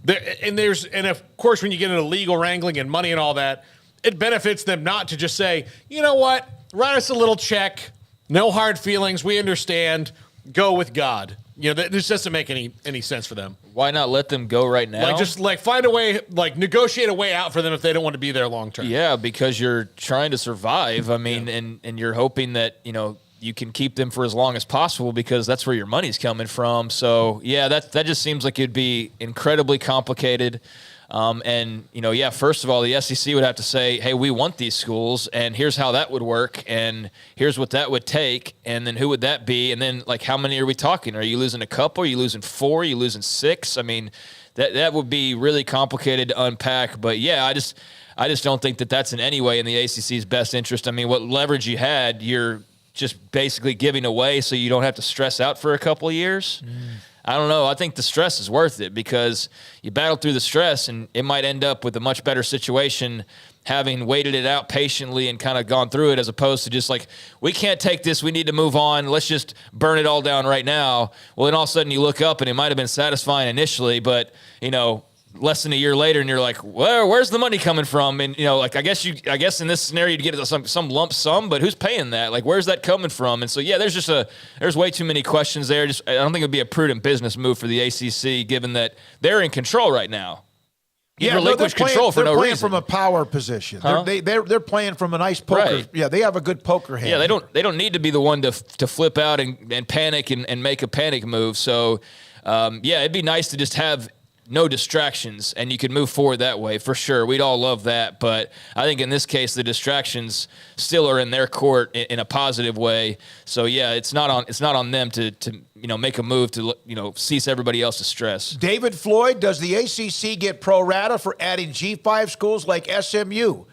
and of course, when you get into legal wrangling and money and all that, it benefits them not to just say, you know what, write us a little check, no hard feelings, we understand, go with God. You know, this doesn't make any sense for them. Why not let them go right now? Like, just like find a way, like negotiate a way out for them if they don't want to be there long term. Yeah, because you're trying to survive. I mean, and you're hoping that, you know, you can keep them for as long as possible because that's where your money's coming from. So, yeah, that just seems like it'd be incredibly complicated. And, you know, yeah, first of all, the SEC would have to say, hey, we want these schools, and here's how that would work, and here's what that would take, and then who would that be? And then, like, how many are we talking? Are you losing a couple? Are you losing 4? Are you losing 6? I mean, that would be really complicated to unpack. But, yeah, I just don't think that that's in any way in the ACC's best interest. I mean, what leverage you had, you're just basically giving away so you don't have to stress out for a couple of years. I don't know. I think the stress is worth it because you battle through the stress and it might end up with a much better situation having waited it out patiently and kind of gone through it as opposed to just like, we can't take this, we need to move on, let's just burn it all down right now. Well, then all of a sudden you look up and it might have been satisfying initially, but, you know, less than a year later, and you're like, well, where's the money coming from? And like I guess in this scenario you'd get some lump sum, but who's paying that? Like, where's that coming from? And so there's way too many questions there. I don't think it'd be a prudent business move for the ACC, given that they're in control right now. Relinquish control for no reason. They're playing from a power position. Huh? They're playing from a nice poker. Right. Yeah, they have a good poker hand. Yeah, they don't need to be the one to flip out and panic and make a panic move. So, it'd be nice to just have no distractions, and you could move forward that way for sure. We'd all love that, but I think in this case the distractions still are in their court in a positive way. So it's not on them to make a move to cease everybody else's stress. David Floyd, does the ACC get pro rata for adding G5 schools like SMU?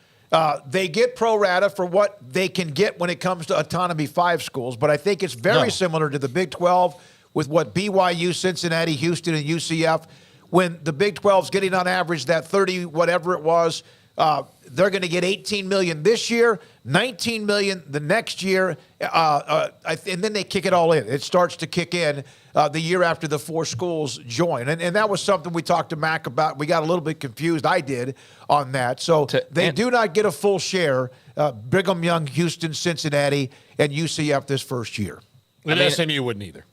They get pro rata for what they can get when it comes to Autonomy 5 schools, but I think it's very similar to the Big 12 with what BYU, Cincinnati, Houston, and UCF. When the Big 12's getting on average that 30 whatever it was, they're going to get $18 million this year, $19 million the next year, and then they kick it all in. It starts to kick in the year after the 4 schools join. And that was something we talked to Mac about. We got a little bit confused. I did on that. So they do not get a full share, Brigham Young, Houston, Cincinnati, and UCF this first year. And SMU wouldn't either.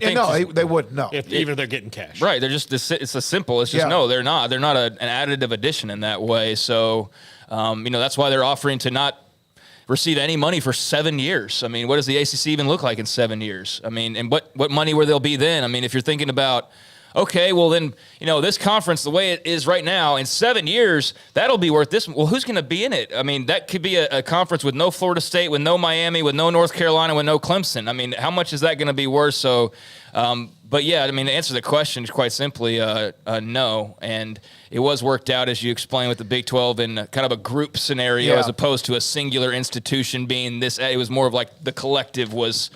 They wouldn't. No, even if they're getting cash, right? They're just it's a simple. It's just no, they're not. They're not an additive addition in that way. So, that's why they're offering to not receive any money for 7 years. I mean, what does the ACC even look like in 7 years? I mean, and what money will they'll be then? I mean, if you're thinking about, okay, well then, this conference, the way it is right now, in 7 years, that'll be worth this. Well, who's going to be in it? I mean, that could be a conference with no Florida State, with no Miami, with no North Carolina, with no Clemson. I mean, how much is that going to be worth? So, but yeah, I mean, to answer the question is quite simply no. And it was worked out, as you explained, with the Big 12 in kind of a group scenario as opposed to a singular institution being this. It was more of like the collective was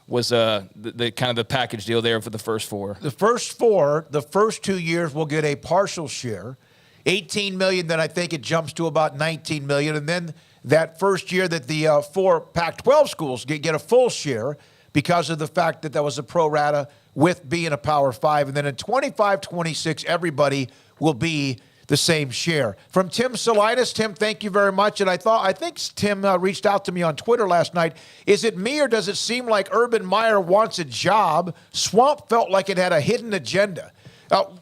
the kind of the package deal there for the first 4. The first 4, the first 2 years will get a partial share, $18 million. Then I think it jumps to about $19 million, and then that first year that the 4 Pac-12 schools get a full share because of the fact that was a pro rata with being a Power 5, and then in 25-26 everybody will be the same share. From Tim Salinas. Tim, thank you very much. And I think Tim reached out to me on Twitter last night. Is it me, or does it seem like Urban Meyer wants a job? Swamp felt like it had a hidden agenda.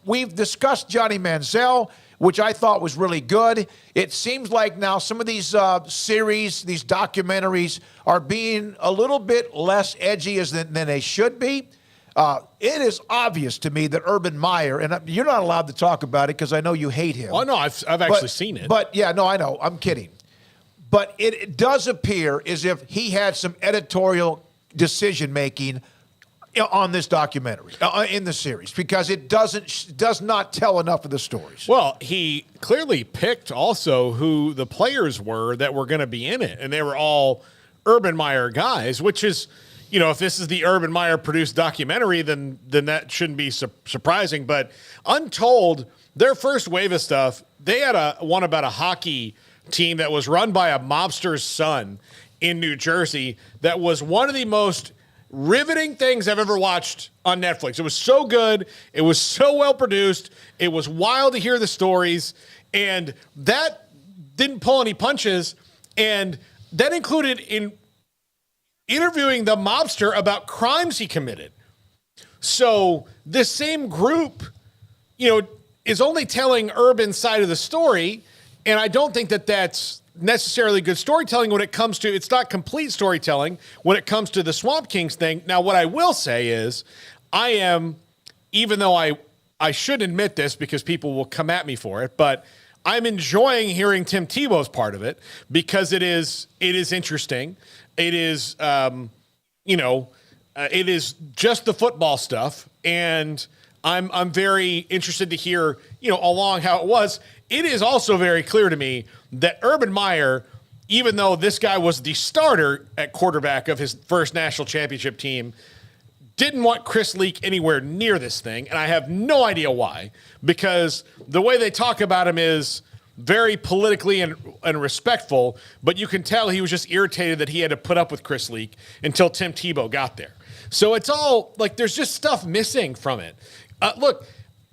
We've discussed Johnny Manziel, which I thought was really good. It seems like now some of these series, these documentaries, are being a little bit less edgy than they should be. It is obvious to me that Urban Meyer, and you're not allowed to talk about it because I know you hate him. Oh, no, I've actually seen it. But, yeah, no, I know. I'm kidding. But it does appear as if he had some editorial decision-making on this documentary, in the series, because it does not tell enough of the stories. Well, he clearly picked also who the players were that were going to be in it, and they were all Urban Meyer guys, which is, if this is the Urban Meyer produced documentary, then that shouldn't be surprising. But Untold, their first wave of stuff, they had one about a hockey team that was run by a mobster's son in New Jersey that was one of the most riveting things I've ever watched on Netflix. It was so good. It was so well produced. It was wild to hear the stories. And that didn't pull any punches. And that included interviewing the mobster about crimes he committed. So this same group, is only telling Urban's side of the story. And I don't think that that's necessarily good storytelling when it comes to, it's not complete storytelling when it comes to the Swamp Kings thing. Now, what I will say is even though I should admit this because people will come at me for it, but I'm enjoying hearing Tim Tebow's part of it because it is interesting. It is, it is just the football stuff, and I'm very interested to hear, along how it was. It is also very clear to me that Urban Meyer, even though this guy was the starter at quarterback of his first national championship team, didn't want Chris Leak anywhere near this thing, and I have no idea why, because the way they talk about him is very politically and respectful, but you can tell he was just irritated that he had to put up with Chris Leak until Tim Tebow got there. So it's all like there's just stuff missing from it. Look,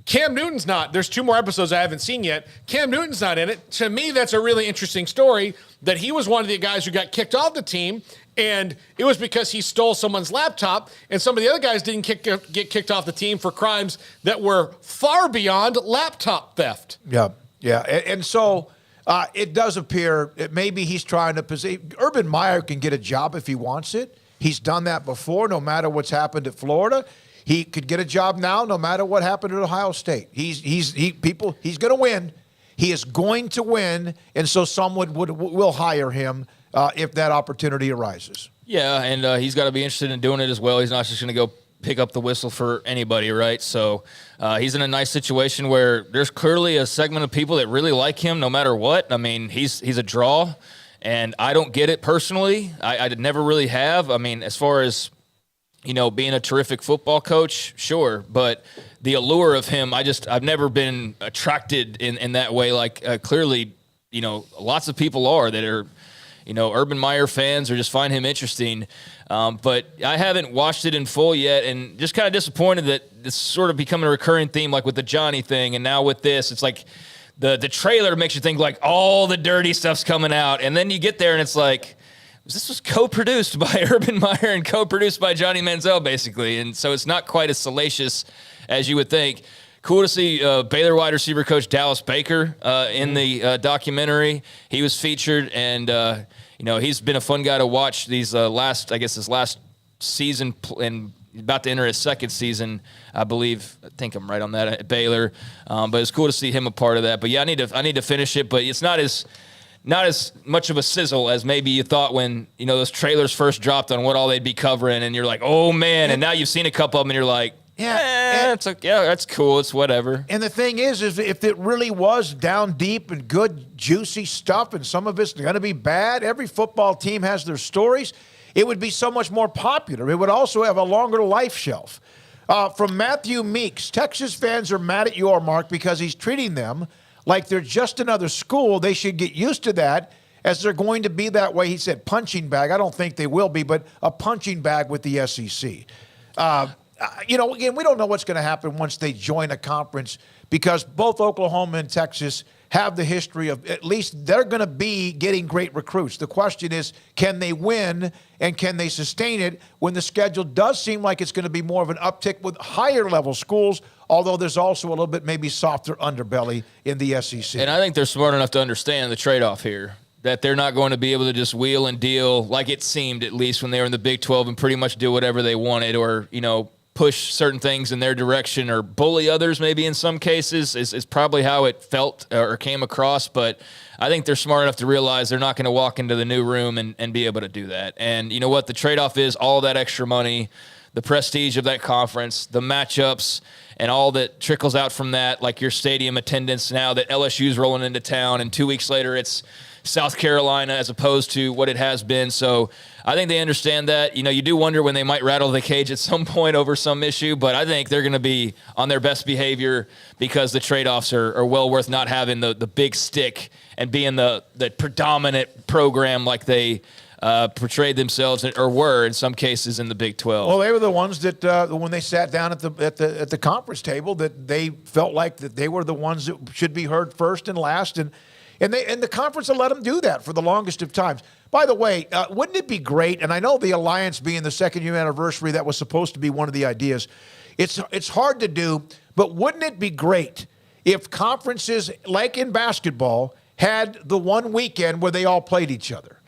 Cam Newton's not. There's 2 more episodes I haven't seen yet. Cam Newton's not in it. To me, that's a really interesting story that he was one of the guys who got kicked off the team, and it was because he stole someone's laptop, and some of the other guys didn't get kicked off the team for crimes that were far beyond laptop theft. Yeah. And so it does appear that maybe he's trying to position. Urban Meyer can get a job if he wants it. He's done that before, no matter what's happened at Florida. He could get a job now, no matter what happened at Ohio State. He's going to win. He is going to win, and so someone will hire him if that opportunity arises. Yeah, and he's got to be interested in doing it as well. He's not just going to go pick up the whistle for anybody, right? So he's in a nice situation where there's clearly a segment of people that really like him no matter what. I mean, he's a draw, and I don't get it personally. I never really have. I mean, as far as being a terrific football coach, sure, but the allure of him, I've never been attracted in that way. Like clearly, lots of people are that are, Urban Meyer fans or just find him interesting. But I haven't watched it in full yet, and just kind of disappointed that it's sort of becoming a recurring theme, like with the Johnny thing, and now with this, it's like the trailer makes you think like all the dirty stuff's coming out, and then you get there and it's like, this was co-produced by Urban Meyer and co-produced by Johnny Manziel, basically. And so it's not quite as salacious as you would think. Cool to see Baylor wide receiver coach Dallas Baker in the documentary. He was featured, and, he's been a fun guy to watch these his last season and about to enter his second season, I believe. I think I'm right on that at Baylor. But it's cool to see him a part of that. But, yeah, I need to finish it, but it's not as much of a sizzle as maybe you thought when, those trailers first dropped on what all they'd be covering, and you're like, oh, man, and now you've seen a couple of them, and you're like, that's cool, it's whatever. And the thing is if it really was down deep and good, juicy stuff, and some of it's going to be bad, every football team has their stories, it would be so much more popular. It would also have a longer life shelf. From Matthew Meeks, Texas fans are mad at Yormark because he's treating them like they're just another school. They should get used to that, as they're going to be that way. He said punching bag. I don't think they will be, but a punching bag with the SEC. Again, we don't know what's going to happen once they join a conference, because both Oklahoma and Texas have the history of, at least they're going to be getting great recruits. The question is, can they win and can they sustain it when the schedule does seem like it's going to be more of an uptick with higher level schools, although there's also a little bit maybe softer underbelly in the SEC. And I think they're smart enough to understand the trade-off here, that they're not going to be able to just wheel and deal like it seemed, at least when they were in the Big 12, and pretty much do whatever they wanted, or, push certain things in their direction or bully others maybe in some cases is probably how it felt or came across. But I think they're smart enough to realize they're not going to walk into the new room and be able to do that. And you know what? The trade-off is all that extra money, the prestige of that conference, the matchups, and all that trickles out from that, like your stadium attendance now that LSU's rolling into town, and 2 weeks later it's South Carolina as opposed to what it has been. So I think they understand that. You do wonder when they might rattle the cage at some point over some issue, but I think they're going to be on their best behavior because the trade-offs are well worth not having the big stick and being the predominant program like they portrayed themselves, or were in some cases, in the Big 12. Well, they were the ones that when they sat down at the conference table, that they felt like that they were the ones that should be heard first and last, and the conference will let them do that for the longest of times. By the way, wouldn't it be great? And I know the alliance being the second-year anniversary, that was supposed to be one of the ideas. It's hard to do, but wouldn't it be great if conferences, like in basketball, had the one weekend where they all played each other?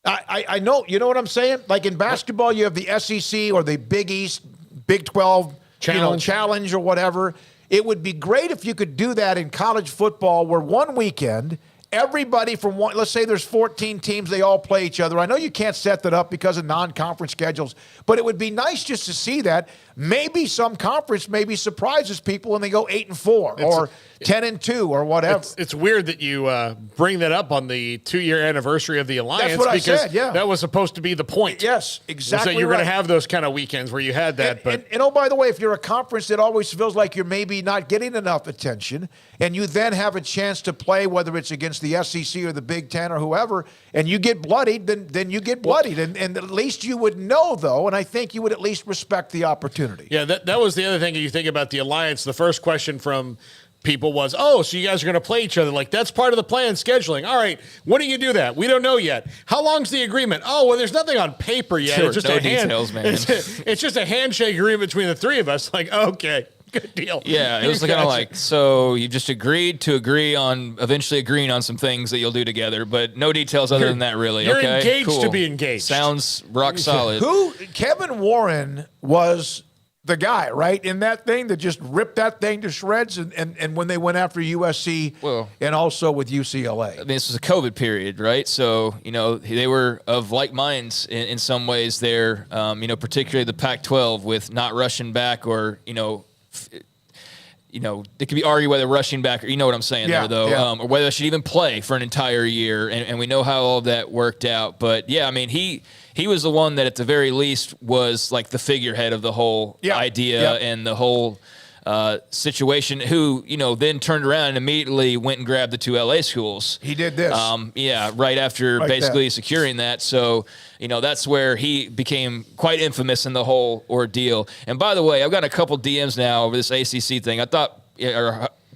I know, you know what I'm saying? Like in basketball, you have the SEC or the Big East, Big 12 challenge or whatever. It would be great if you could do that in college football, where one weekend, everybody from one, let's say there's 14 teams, they all play each other. I know you can't set that up because of non-conference schedules, but it would be nice just to see that. Maybe some conference maybe surprises people and they go 8-4 or 10-2 or whatever. It's weird that you bring that up on the 2-year anniversary of the alliance. That's what I said, yeah. That was supposed to be the point. Yes, exactly. So you're going to have those kind of weekends where you had that. And oh, by the way, if you're a conference that always feels like you're maybe not getting enough attention, and you then have a chance to play, whether it's against the SEC or the Big Ten or whoever, and you get bloodied, then you get bloodied. And at least you would know, though, and I think you would at least respect the opportunity. opportunity. Yeah, that was the other thing you think about the alliance. The first question from people was, oh, so you guys are going to play each other. Like, that's part of the plan, scheduling. All right, when do you do that? We don't know yet. How long's the agreement? Oh, well, there's nothing on paper yet. Sure, it's just no details, man. It's just a handshake agreement between the three of us. Like, okay, good deal. Yeah, it was kind of like, so you just agreed to eventually agreeing on some things that you'll do together, but no details other than that, really. You're okay, engaged cool. to be engaged. Sounds rock solid. Kevin Warren was the guy, right, in that thing that just ripped that thing to shreds, and when they went after USC and also with UCLA. I mean, this was a COVID period, right? So, they were of like minds in some ways there, particularly the Pac-12 with not rushing back or, it could be argued whether rushing back, or you know what I'm saying there, though, or whether they should even play for an entire year, and we know how all of that worked out. But, yeah, I mean, he was the one that at the very least was like the figurehead of the whole idea and the whole situation, who, then turned around and immediately went and grabbed the 2 LA schools. He did this. Right after basically securing that. So, that's where he became quite infamous in the whole ordeal. And by the way, I've got a couple DMs now over this ACC thing. I thought,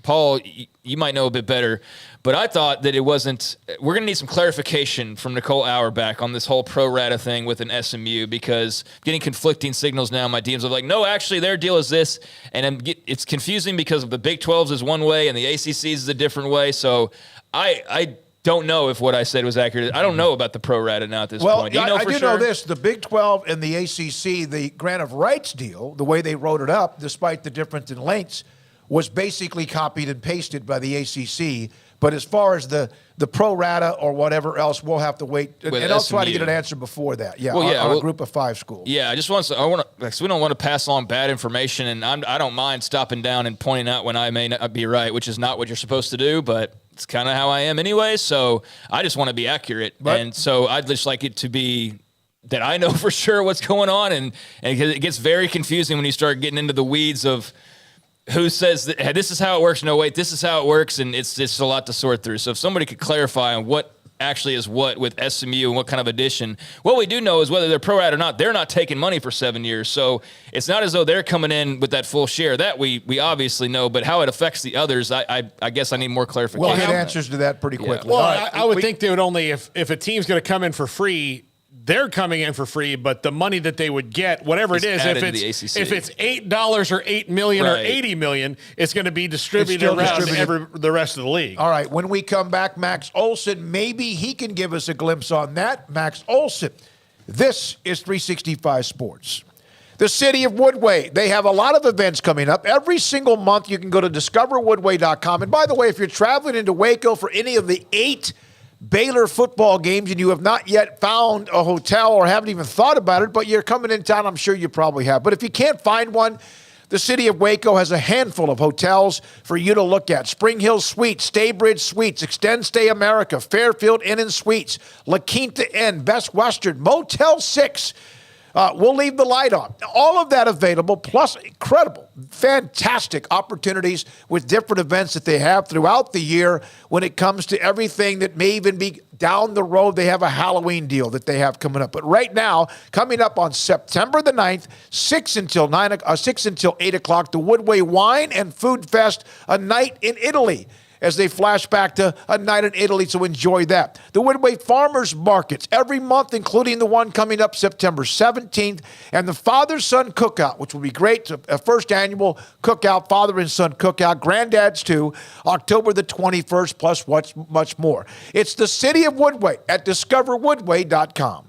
Paul, you might know a bit better, but I thought that it wasn't. We're going to need some clarification from Nicole Auerbach on this whole pro rata thing with an SMU, because I'm getting conflicting signals now. My DMs are like, no, actually, their deal is this, and it's confusing because of the Big 12s is one way and the ACCs is a different way. So I don't know if what I said was accurate. I don't know about the pro rata now at this point. Do you know I for do sure? know this. The Big 12 and the ACC, the grant of rights deal, the way they wrote it up, despite the difference in lengths, was basically copied and pasted by the ACC. But as far as the pro rata or whatever else, we'll have to wait. And I'll try to get an answer before that. Yeah, on a group of 5 schools. Yeah, I want to. We don't want to pass along bad information, and I don't mind stopping down and pointing out when I may not be right, which is not what you're supposed to do, but it's kind of how I am anyway. So I just want to be accurate, and so I'd just like it to be that I know for sure what's going on, and it gets very confusing when you start getting into the weeds of who says that, hey, this is how it works. No, wait, this is how it works, and it's just a lot to sort through. So if somebody could clarify on what actually is what with SMU and what kind of addition. What we do know is whether they're pro rata or not, they're not taking money for 7 years. So it's not as though they're coming in with that full share. That we obviously know, but how it affects the others, I guess I need more clarification. We'll get answers to that pretty quickly. Well, I would think they would only, if a team's going to come in for free, they're coming in for free, but the money that they would get, whatever it is, if it's $8 or $8 million or $80 million, it's going to be distributed around the rest of the league. All right, when we come back, Max Olson, maybe he can give us a glimpse on that. Max Olson. This is 365 Sports. The city of Woodway, they have a lot of events coming up. Every single month, you can go to discoverwoodway.com. And by the way, if you're traveling into Waco for any of the 8 Baylor football games and you have not yet found a hotel or haven't even thought about it, but you're coming in town, I'm sure you probably have. But if you can't find one, the city of Waco has a handful of hotels for you to look at. Spring Hill Suites, Staybridge Suites, Extend Stay America, Fairfield Inn and Suites, La Quinta Inn, Best Western, Motel 6. We'll leave the light on. All of that available, plus incredible, fantastic opportunities with different events that they have throughout the year when it comes to everything that may even be down the road. They have a Halloween deal that they have coming up. But right now, coming up on September the 9th, 6 until 8 o'clock, the Woodway Wine and Food Fest, a night in Italy, as they flash back to a night in Italy, so enjoy that. The Woodway Farmers Markets every month, including the one coming up September 17th, and the Father-Son Cookout, which will be great. A first annual cookout, father and son cookout, granddads too, October the 21st, plus much more. It's the city of Woodway at discoverwoodway.com.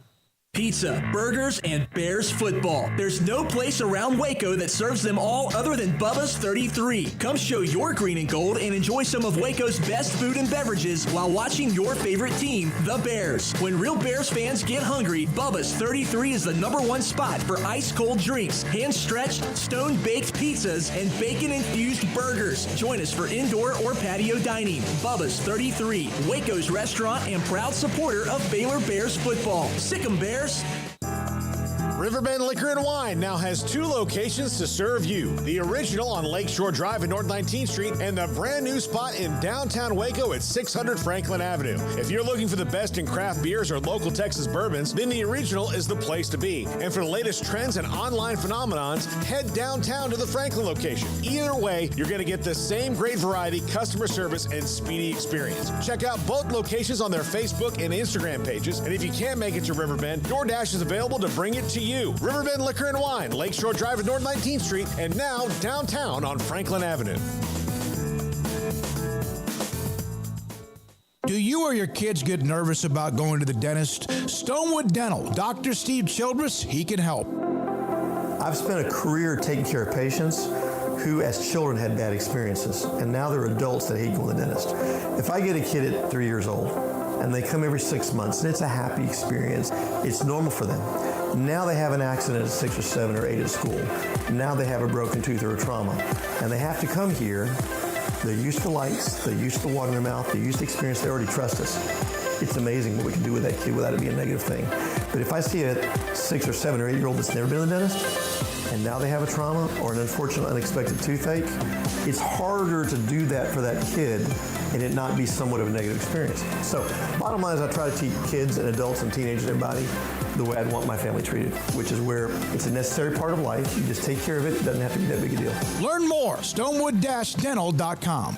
Pizza, burgers, and Bears football. There's no place around Waco that serves them all other than Bubba's 33. Come show your green and gold and enjoy some of Waco's best food and beverages while watching your favorite team, the Bears. When real Bears fans get hungry, Bubba's 33 is the #1 spot for ice-cold drinks, hand-stretched, stone-baked pizzas, and bacon-infused burgers. Join us for indoor or patio dining. Bubba's 33, Waco's restaurant and proud supporter of Baylor Bears football. Sick 'em, Bears. Riverbend Liquor and Wine now has 2 locations to serve you. The original on Lakeshore Drive at North 19th Street and the brand new spot in downtown Waco at 600 Franklin Avenue. If you're looking for the best in craft beers or local Texas bourbons, then the original is the place to be. And for the latest trends and online phenomenons, head downtown to the Franklin location. Either way, you're going to get the same great variety, customer service, and speedy experience. Check out both locations on their Facebook and Instagram pages. And if you can't make it to Riverbend, DoorDash is available to bring it to you. Riverbend Liquor and Wine, Lakeshore Drive at North 19th Street, and now downtown on Franklin Avenue. Do you or your kids get nervous about going to the dentist? Stonewood Dental, Dr. Steve Childress, he can help. I've spent a career taking care of patients who as children had bad experiences, and now they're adults that hate going to the dentist. If I get a kid at 3 years old and they come every 6 months and it's a happy experience, it's normal for them. Now they have an accident at 6 or 7 or 8 at school. Now they have a broken tooth or a trauma, and they have to come here. They're used to lights, they're used to water in their mouth, they're used to experience, they already trust us. It's amazing what we can do with that kid without it being a negative thing. But if I see a 6 or 7 or 8 year old that's never been to the dentist, and now they have a trauma or an unfortunate unexpected toothache, it's harder to do that for that kid and it not be somewhat of a negative experience. So bottom line is I try to teach kids and adults and teenagers and everybody the way I'd want my family treated, which is where it's a necessary part of life. You just take care of it. It doesn't have to be that big a deal. Learn more, stonewood-dental.com.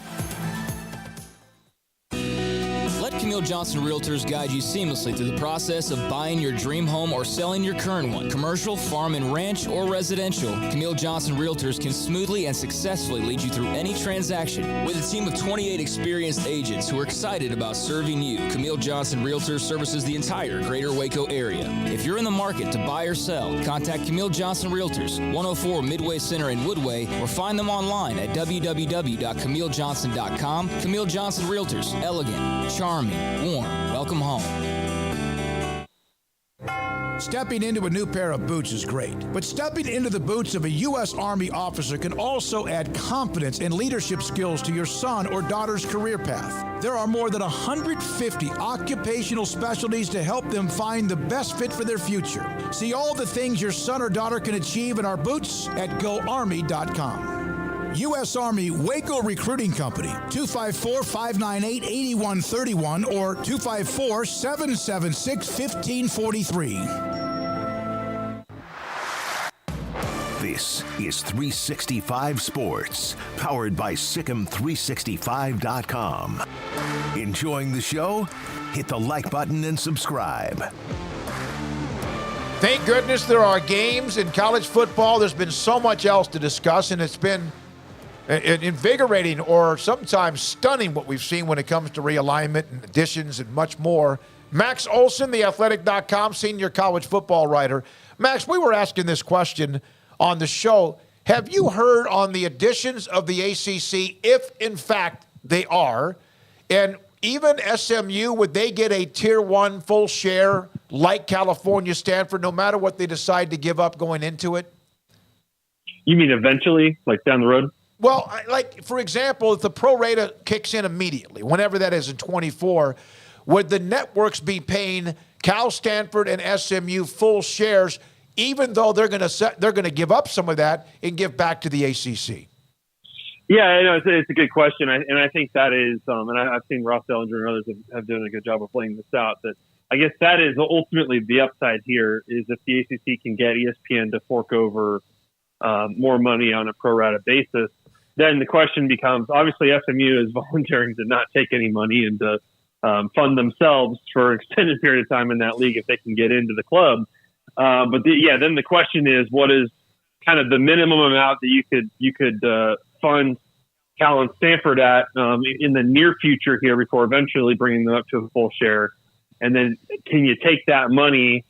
Let Camille Johnson Realtors guide you seamlessly through the process of buying your dream home or selling your current one. Commercial, farm and ranch, or residential, Camille Johnson Realtors can smoothly and successfully lead you through any transaction. With a team of 28 experienced agents who are excited about serving you, Camille Johnson Realtors services the entire greater Waco area. If you're in the market to buy or sell, contact Camille Johnson Realtors, 104 Midway Center in Woodway, or find them online at www.camillejohnson.com. Camille Johnson Realtors, elegant, charming, warm. Welcome home. Stepping into a new pair of boots is great, but stepping into the boots of a U.S. Army officer can also add confidence and leadership skills to your son or daughter's career path. There are more than 150 occupational specialties to help them find the best fit for their future. See all the things your son or daughter can achieve in our boots at GoArmy.com. U.S. Army Waco Recruiting Company, 254-598-8131 or 254-776-1543. This is 365 Sports, powered by Sikkim365.com. Enjoying the show? Hit the like button and subscribe. Thank goodness there are games in college football. There's been so much else to discuss, and it's been invigorating or sometimes stunning what we've seen when it comes to realignment and additions and much more. Max Olson, theathletic.com senior college football writer. Max, we were asking this question on the show. Have you heard on the additions of the ACC, if in fact they are, and even SMU, would they get a tier 1 full share like California, Stanford, no matter what they decide to give up going into it? You mean eventually, like down the road? Well, like, for example, if the pro rata kicks in immediately, whenever that is in 24, would the networks be paying Cal, Stanford, and SMU full shares, even though they're going to give up some of that and give back to the ACC? Yeah, I know it's a good question, and I think that is, and I've seen Ross Dellinger and others have done a good job of laying this out. That I guess that is ultimately the upside here is if the ACC can get ESPN to fork over more money on a pro rata basis. Then the question becomes, obviously SMU is volunteering to not take any money and to fund themselves for an extended period of time in that league if they can get into the club. Then the question is, what is kind of the minimum amount that you could fund Cal and Stanford at in the near future here before eventually bringing them up to a full share? And then can you take that money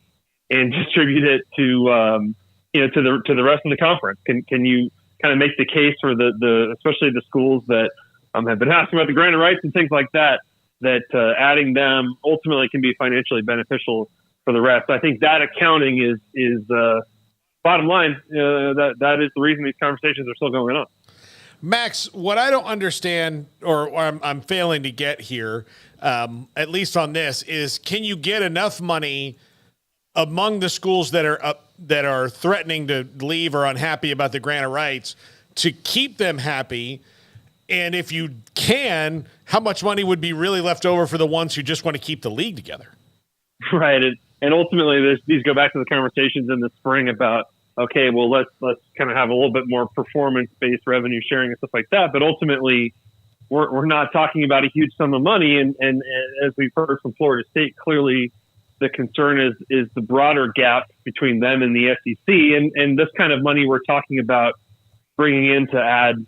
and distribute it to the rest of the conference? Can you kind of make the case for the especially the schools that have been asking about the grant of rights and things like that adding them ultimately can be financially beneficial for the rest. I think that accounting is bottom line. That is the reason these conversations are still going on. Max, what I don't understand, or I'm failing to get here, at least on this, is can you get enough money among the schools that are threatening to leave or unhappy about the grant of rights to keep them happy? And if you can, how much money would be really left over for the ones who just want to keep the league together? Right. And ultimately, these go back to the conversations in the spring about, okay, well, let's kind of have a little bit more performance-based revenue sharing and stuff like that. But ultimately, we're not talking about a huge sum of money. And as we've heard from Florida State, clearly the concern is the broader gap between them and the SEC. And this kind of money we're talking about bringing in to add,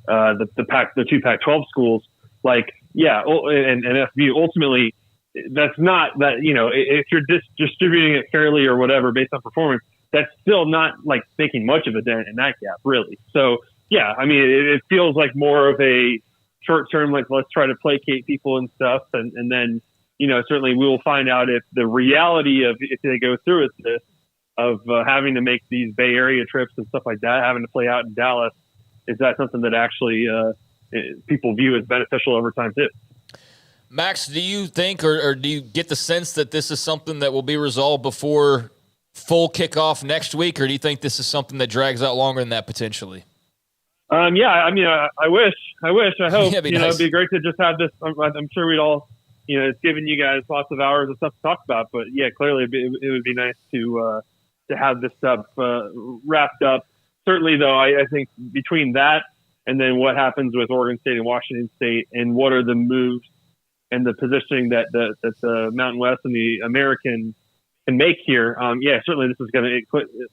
the two Pac-12 schools, like, yeah, and FBU, ultimately, that's not that, if you're distributing it fairly or whatever based on performance, that's still not like making much of a dent in that gap, really. So, yeah, I mean, it feels like more of a short term, like, let's try to placate people and stuff. And then, certainly we will find out if the reality of, if they go through with this, of having to make these Bay Area trips and stuff like that, having to play out in Dallas, is that something that actually people view as beneficial over time too? Max, do you think or do you get the sense that this is something that will be resolved before full kickoff next week, or do you think this is something that drags out longer than that potentially? Yeah, I mean, I wish, I hope, Yeah, it'd be great to just have this. I'm sure we'd all, it's giving you guys lots of hours of stuff to talk about, but yeah, clearly it would be nice to have this stuff wrapped up. Certainly, though, I think between that and then what happens with Oregon State and Washington State, and what are the moves and the positioning that the Mountain West and the American can make here. Yeah, certainly this is it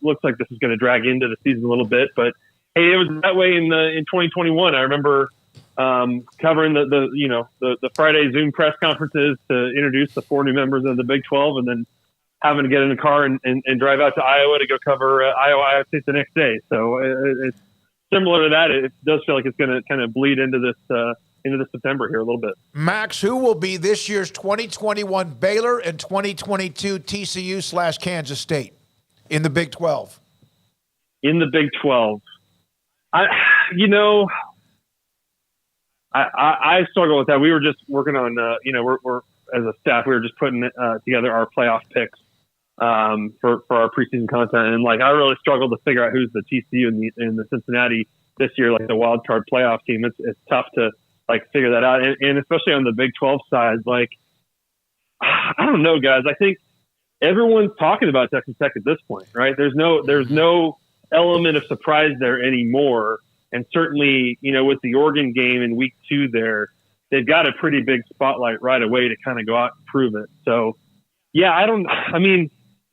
looks like this is going to drag into the season a little bit, but hey, it was that way in 2021. I remember covering the Friday Zoom press conferences to introduce the 4 new members of the Big 12, and then having to get in a car and drive out to Iowa to go cover Iowa State the next day. So it's similar to that. It does feel like it's going to kind of bleed into this September here a little bit. Max, who will be this year's 2021 Baylor and 2022 TCU/Kansas State in the Big 12? In the Big 12, I struggle with that. We were just working on, we're as a staff, we were just putting together our playoff picks for our preseason content, and like I really struggled to figure out who's the TCU and the Cincinnati this year, like the wild card playoff team. It's tough to like figure that out, and especially on the Big 12 side, like I don't know, guys. I think everyone's talking about Texas Tech at this point, right? There's no element of surprise there anymore, and certainly with the Oregon game in week 2 there, they've got a pretty big spotlight right away to kind of go out and prove it. So yeah,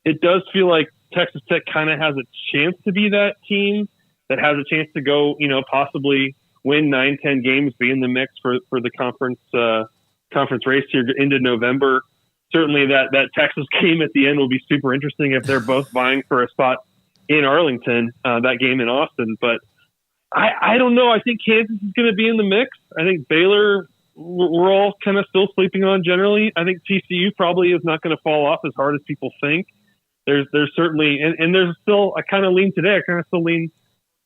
it does feel like Texas Tech kind of has a chance to be that team that has a chance to go, possibly win 9-10 games, be in the mix for the conference race here into November. Certainly that Texas game at the end will be super interesting if they're both vying for a spot in Arlington, that game in Austin. But I don't know. I think Kansas is going to be in the mix. I think Baylor, we're all kind of still sleeping on generally. I think TCU probably is not going to fall off as hard as people think. There's certainly, and there's still, I kind of lean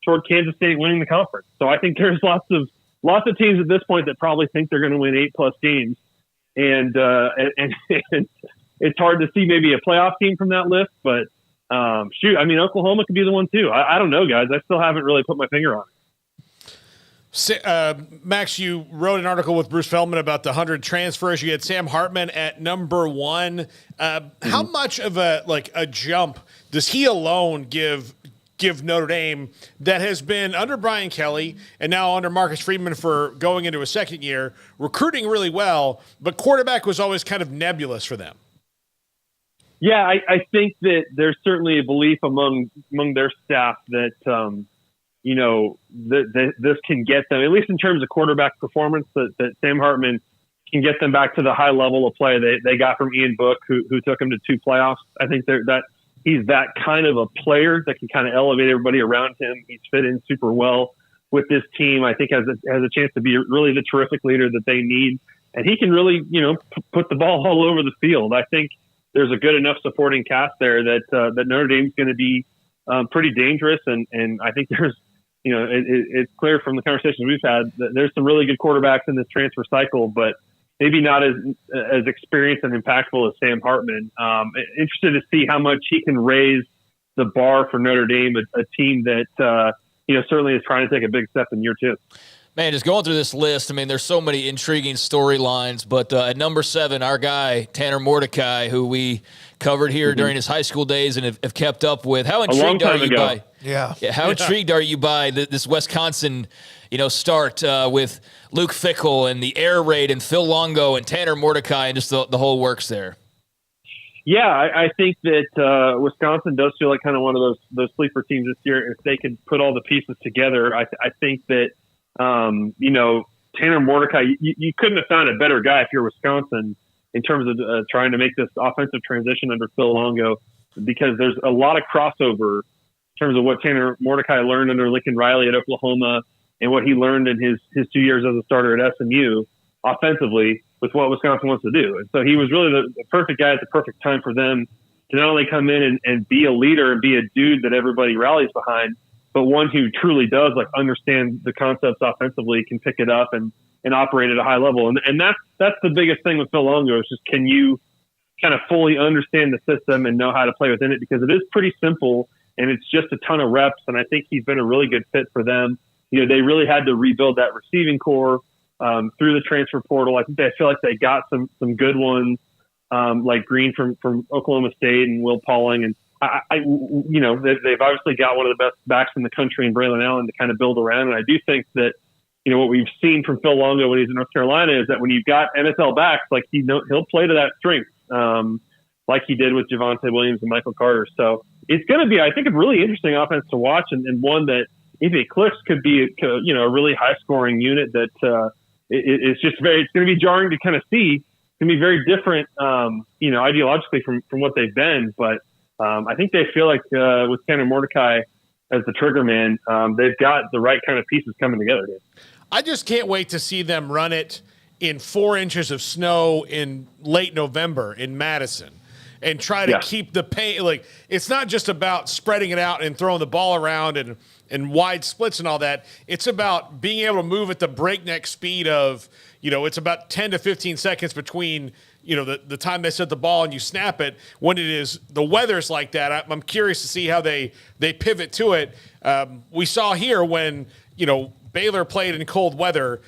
toward Kansas State winning the conference. So I think there's lots of teams at this point that probably think they're going to win 8+ games. And it's hard to see maybe a playoff team from that list, but Oklahoma could be the one too. I don't know, guys. I still haven't really put my finger on it. Max, you wrote an article with Bruce Feldman about the 100 transfers. You had Sam Hartman at number 1. How much of a jump does he alone give Notre Dame that has been under Brian Kelly and now under Marcus Freeman for going into a second year, recruiting really well, but quarterback was always kind of nebulous for them? Yeah, I think that there's certainly a belief among their staff that this can get them, at least in terms of quarterback performance, that Sam Hartman can get them back to the high level of play they got from Ian Book, who took them to 2 playoffs. I think that he's that kind of a player that can kind of elevate everybody around him. He's fit in super well with this team. I think has a chance to be really the terrific leader that they need, and he can really put the ball all over the field. I think there's a good enough supporting cast there that Notre Dame's going to be pretty dangerous, and I think there's it's clear from the conversations we've had that there's some really good quarterbacks in this transfer cycle, but maybe not as experienced and impactful as Sam Hartman. Interested to see how much he can raise the bar for Notre Dame, a team that certainly is trying to take a big step in year 2. Man, just going through this list, I mean, there's so many intriguing storylines. But at number 7, our guy, Tanner Mordecai, who we covered here during his high school days and have kept up with. How intrigued are you by? Yeah. How intrigued are you by this Wisconsin, start with Luke Fickell and the air raid and Phil Longo and Tanner Mordecai and just the whole works there? Yeah, I think that Wisconsin does feel like kind of one of those sleeper teams this year. If they could put all the pieces together, I think that Tanner Mordecai, you couldn't have found a better guy if you're Wisconsin in terms of trying to make this offensive transition under Phil Longo, because there's a lot of crossover in terms of what Tanner Mordecai learned under Lincoln Riley at Oklahoma and what he learned in his 2 years as a starter at SMU offensively with what Wisconsin wants to do. And so he was really the perfect guy at the perfect time for them to not only come in and be a leader and be a dude that everybody rallies behind, but one who truly does understand the concepts offensively, can pick it up and operate at a high level. And that's the biggest thing with Phil Longo, is just, can you kind of fully understand the system and know how to play within it? Because it is pretty simple and it's just a ton of reps. And I think he's been a really good fit for them. They really had to rebuild that receiving core through the transfer portal. I feel like they got some good ones, like Green from Oklahoma State and Will Pauling. And they've obviously got one of the best backs in the country in Braylon Allen to kind of build around. And I do think that, what we've seen from Phil Longo when he's in North Carolina is that when you've got NFL backs, he'll play to that strength, like he did with Javonte Williams and Michael Carter. So it's going to be, I think, a really interesting offense to watch, and one that, if it clicks, could be a really high scoring unit that it's going to be jarring to kind of see. It's going to be very different, ideologically from what they've been. But I think they feel like with Tanner Mordecai as the trigger man, they've got the right kind of pieces coming together. Dude. I just can't wait to see them run it in 4 inches of snow in late November in Madison and try to keep the pace. It's not just about spreading it out and throwing the ball around and wide splits and all that. It's about being able to move at the breakneck speed of, it's about 10 to 15 seconds between, the time they set the ball and you snap it. When it is, the weather's like that, I'm curious to see how they pivot to it. We saw here when, Baylor played in cold weather,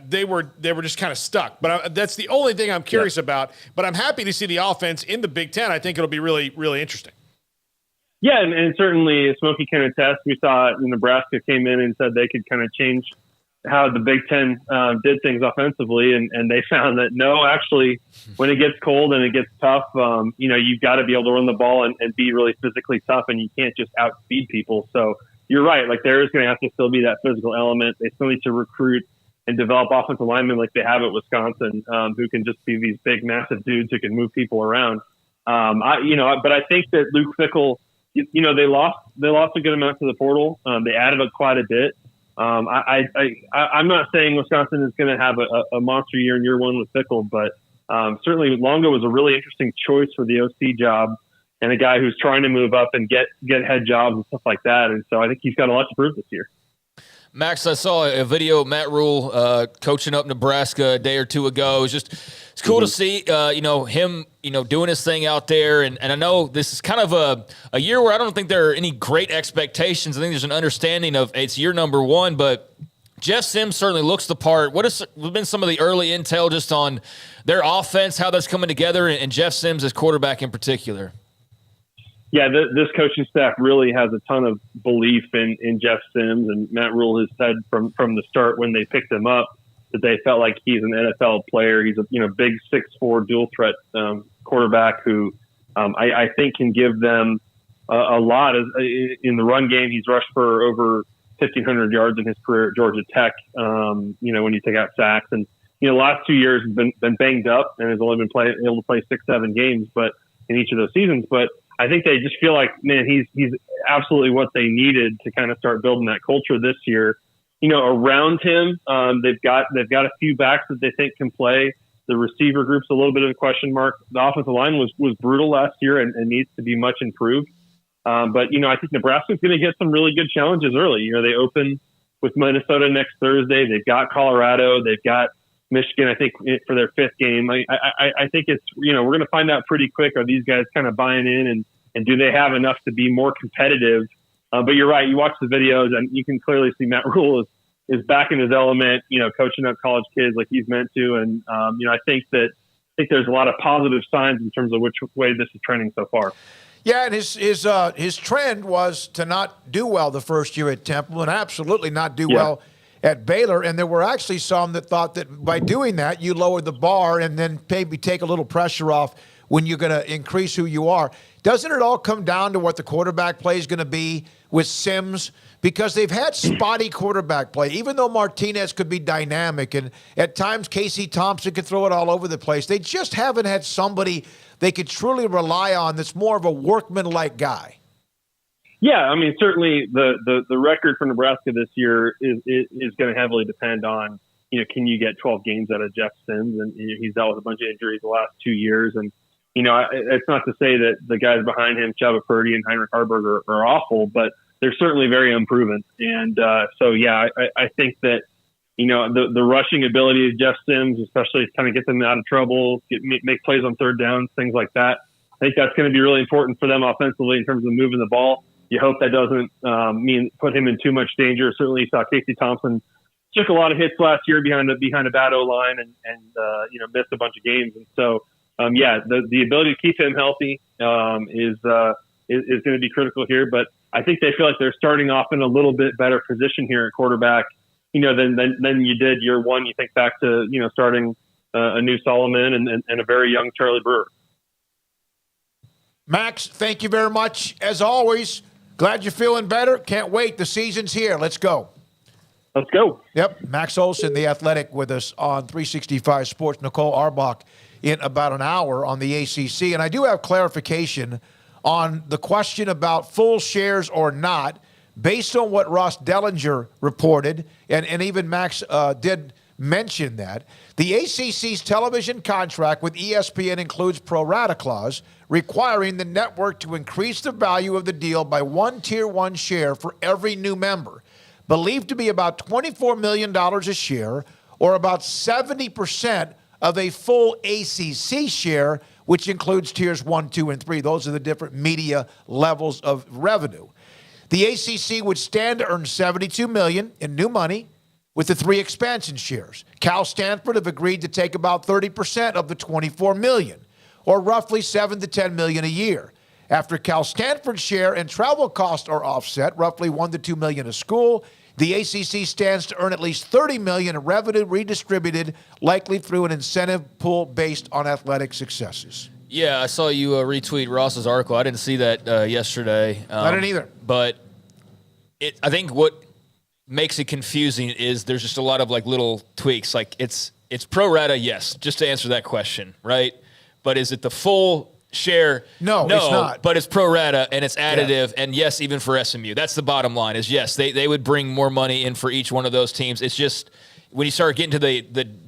they were just kind of stuck. But that's the only thing I'm curious about. But I'm happy to see the offense in the Big Ten. I think it'll be really, really interesting. Yeah, and certainly Smoky can attest. We saw Nebraska came in and said they could kind of change how the Big Ten did things offensively, and they found that no, actually, when it gets cold and it gets tough, you've got to be able to run the ball and be really physically tough, and you can't just outspeed people. So you're right. There is going to have to still be that physical element. They still need to recruit and develop offensive linemen like they have at Wisconsin, who can just be these big, massive dudes who can move people around. But I think that Luke Fickell, they lost a good amount to the portal. They added quite a bit. I'm not saying Wisconsin is going to have a monster year in year 1 with Fickell, but certainly Longo was a really interesting choice for the OC job, and a guy who's trying to move up and get head jobs and stuff like that. And so I think he's got a lot to prove this year. Max, I saw a video of Matt Rule coaching up Nebraska a day or two ago. It's cool to see, him, doing his thing out there. And I know this is kind of a year where I don't think there are any great expectations. I think there's an understanding of it's year number 1, but Jeff Sims certainly looks the part. What has been some of the early intel just on their offense, how that's coming together, and Jeff Sims as quarterback in particular? Yeah, this coaching staff really has a ton of belief in Jeff Sims, and Matt Rule has said from the start when they picked him up that they felt like he's an NFL player. He's a big 6'4" dual threat quarterback who I think can give them a lot. In the run game, he's rushed for over 1,500 yards in his career at Georgia Tech. When you take out sacks, and the last 2 years has been banged up and has only been able to play 6-7 games, but in each of those seasons, but I think they just feel like, man, he's absolutely what they needed to kind of start building that culture this year. Around him, they've got a few backs that they think can play. The receiver group's a little bit of a question mark. The offensive line was brutal last year and needs to be much improved. But I think Nebraska's going to get some really good challenges early. They open with Minnesota next Thursday. They've got Colorado. They've got Michigan, I think, for their 5th game. I think it's, we're going to find out pretty quick. Are these guys kind of buying in, and do they have enough to be more competitive? But you're right. You watch the videos, and you can clearly see Matt Rule is back in his element, coaching up college kids like he's meant to. And, I think there's a lot of positive signs in terms of which way this is trending so far. Yeah, and his trend was to not do well the first year at Temple and absolutely not do well at Baylor. And there were actually some that thought that by doing that, you lower the bar and then maybe take a little pressure off when you're going to increase who you are. Doesn't it all come down to what the quarterback play is going to be with Sims? Because they've had spotty quarterback play, even though Martinez could be dynamic, and at times Casey Thompson could throw it all over the place. They just haven't had somebody they could truly rely on that's more of a workman-like guy. Yeah, I mean, certainly the record for Nebraska this year is going to heavily depend on, can you get 12 games out of Jeff Sims? And he's dealt with a bunch of injuries the last 2 years. And, it's not to say that the guys behind him, Chubba Purdy and Heinrich Harburg, are awful, but they're certainly very unproven. And I think that, the rushing ability of Jeff Sims, especially kind of get them out of trouble, make plays on third downs, things like that. I think that's going to be really important for them offensively in terms of moving the ball. You hope that doesn't mean put him in too much danger. Certainly, you saw Casey Thompson took a lot of hits last year behind a bad O-line and missed a bunch of games. And so, the ability to keep him healthy is going to be critical here. But I think they feel like they're starting off in a little bit better position here at quarterback, than you did year one. You think back to starting a new Solomon and a very young Charlie Brewer. Max, thank you very much as always. Glad you're feeling better. Can't wait. The season's here. Let's go. Let's go. Yep. Max Olson, The Athletic, with us on 365 Sports. Nicole Arbach in about an hour on the ACC. And I do have clarification on the question about full shares or not, based on what Ross Dellinger reported, and even Max did mention that. The ACC's television contract with ESPN includes pro rata clause, requiring the network to increase the value of the deal by one Tier 1 share for every new member, believed to be about $24 million a share, or about 70% of a full ACC share, which includes Tiers 1, 2, and 3. Those are the different media levels of revenue. The ACC would stand to earn $72 million in new money with the 3 expansion shares. Cal Stanford have agreed to take about 30% of the $24 million, or roughly $7 to $10 million a year. After Cal Stanford's share and travel costs are offset, roughly $1 to $2 million a school, the ACC stands to earn at least $30 million in revenue redistributed, likely through an incentive pool based on athletic successes. Yeah, I saw you retweet Ross's article. I didn't see that yesterday. I didn't either. But I think what makes it confusing is there's just a lot of little tweaks. It's pro rata, yes, just to answer that question, right? But is it the full share? No, it's not. But it's pro rata and it's additive, and yes, even for SMU. That's the bottom line. Is yes, they would bring more money in for each one of those teams. It's just when you start getting to the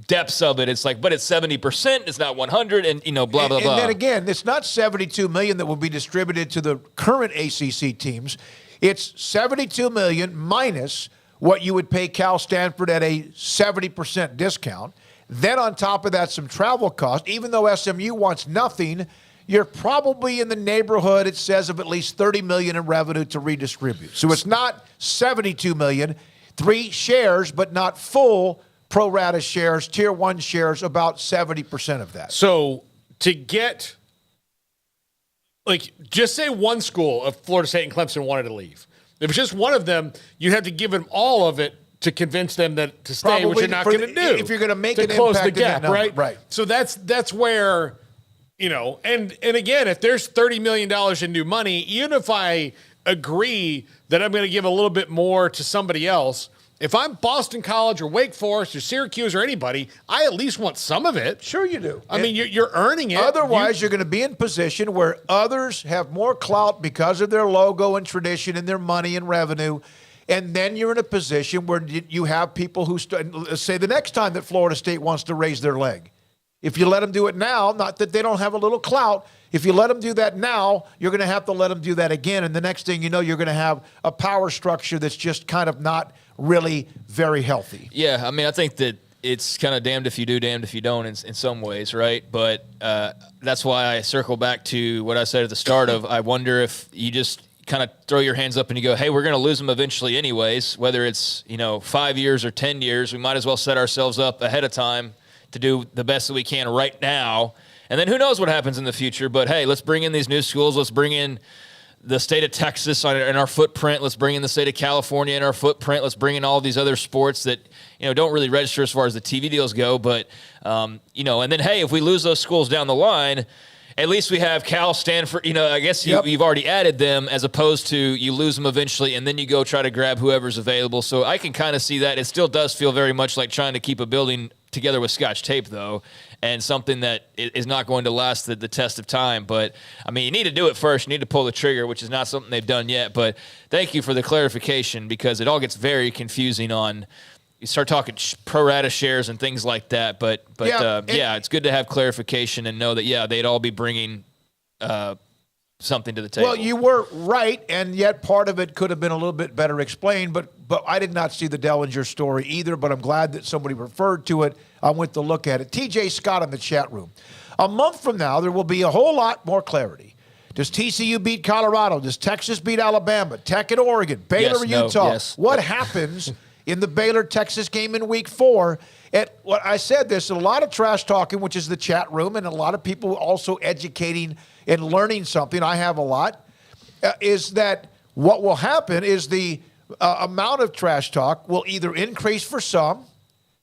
depths of it, it's but it's 70%, it's not 100, and blah blah blah. And then again, it's not $72 million that will be distributed to the current ACC teams. It's $72 million minus what you would pay Cal Stanford at a 70% discount. Then on top of that, some travel costs. Even though SMU wants nothing, you're probably in the neighborhood, it says, of at least $30 million in revenue to redistribute. So it's not $72 million, 3 shares, but not full pro rata shares, Tier 1 shares, about 70% of that. So to get, just say one school of Florida State and Clemson wanted to leave. If it's just one of them, you have to give them all of it to convince them to stay, probably, which you're not going to do. If you're going to make an close impact the gap, in that right? number. Right. So that's where, and again, if there's $30 million in new money, even if I agree that I'm going to give a little bit more to somebody else, if I'm Boston College or Wake Forest or Syracuse or anybody, I at least want some of it. Sure you do. I mean, you're earning it. Otherwise, you're going to be in position where others have more clout because of their logo and tradition and their money and revenue. And then you're in a position where you have people who say the next time that Florida State wants to raise their leg. If you let them do it now, not that they don't have a little clout, if you let them do that now, you're going to have to let them do that again. And the next thing you know, you're going to have a power structure that's just kind of not really very healthy. Yeah, I mean, I think that it's kind of damned if you do, damned if you don't in some ways, right? But that's why I circle back to what I said at the start of I wonder if you just kind of throw your hands up and you go, hey, we're going to lose them eventually anyways, whether it's 5 years or 10 years. We might as well set ourselves up ahead of time to do the best that we can right now. And then who knows what happens in the future. But, hey, let's bring in these new schools. Let's bring in the state of Texas in our footprint. Let's bring in the state of California in our footprint. Let's bring in all these other sports that, don't really register as far as the TV deals go. But, and then, hey, if we lose those schools down the line, at least we have Cal, Stanford. I guess you've already added them as opposed to you lose them eventually and then you go try to grab whoever's available. So I can kind of see that. It still does feel very much like trying to keep a building together with Scotch tape, though, and something that is not going to last the test of time. But, you need to do it first. You need to pull the trigger, which is not something they've done yet. But thank you for the clarification because it all gets very confusing on – you start talking pro rata shares and things like that. But it's good to have clarification and know that, they'd all be bringing something to the table. Well, you were right, and yet part of it could have been a little bit better explained, but I did not see the Dellinger story either, but I'm glad that somebody referred to it. I went to look at it. TJ Scott in the chat room. A month from now, there will be a whole lot more clarity. Does TCU beat Colorado? Does Texas beat Alabama? Tech at Oregon? Baylor, Utah? Yes. What happens in the Baylor-Texas game in Week 4? And what I said, there's a lot of trash talking, which is the chat room, and a lot of people also educating and learning something. I have a lot. Is that what will happen is the amount of trash talk will either increase for some,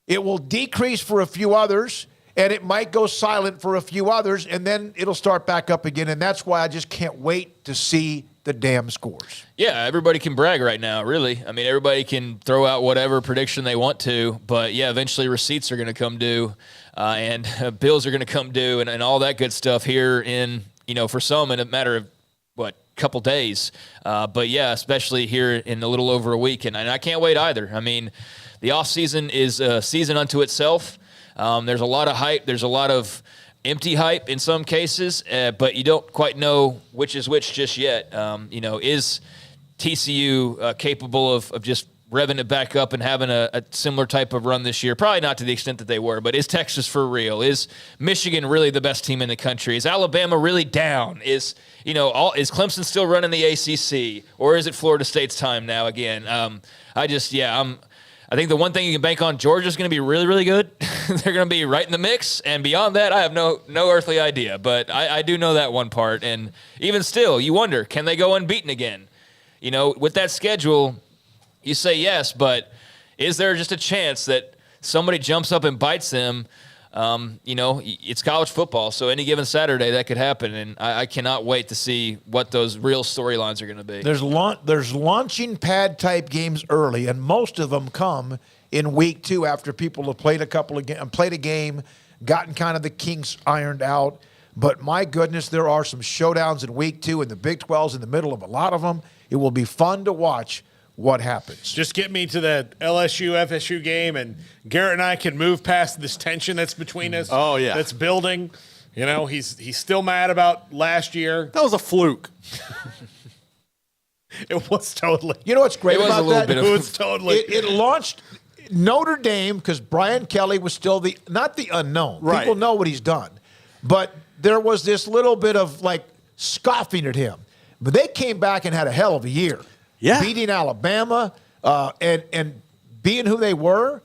it will decrease for a few others, and it might go silent for a few others, and then it'll start back up again. And that's why I just can't wait to see the damn scores. Yeah, everybody can brag right now, really. Everybody can throw out whatever prediction they want to, but eventually receipts are going to come due, and bills are going to come due, and all that good stuff here in, for some in a matter of, couple days. But especially here in a little over a week, and I can't wait either. The offseason is a season unto itself. There's a lot of hype. There's a lot of empty hype in some cases, but you don't quite know which is which just yet. Is TCU capable of just revving it back up and having a similar type of run this year? Probably not to the extent that they were, but is Texas for real? Is Michigan really the best team in the country? Is Alabama really down? Is Clemson still running the ACC, or is it Florida State's time now again? I think the one thing you can bank on, Georgia's going to be really, really good. They're going to be right in the mix. And beyond that, I have no earthly idea. But I do know that one part. And even still, you wonder, can they go unbeaten again? With that schedule, you say yes, but is there just a chance that somebody jumps up and bites them? It's college football, so any given Saturday that could happen, and I cannot wait to see what those real storylines are going to be. There's launching pad type games early, and most of them come in Week 2 after people have played a game, gotten kind of the kinks ironed out. But my goodness, there are some showdowns in Week 2, and the Big 12's in the middle of a lot of them. It will be fun to watch what happens. Just get me to the LSU-FSU game, and Garrett and I can move past this tension that's between us. Oh, yeah. That's building. He's still mad about last year. That was a fluke. It was totally. You know what's great about that? It was totally. It launched Notre Dame because Brian Kelly was still not the unknown. Right. People know what he's done. But there was this little bit of scoffing at him. But they came back and had a hell of a year. Yeah. Beating Alabama and being who they were.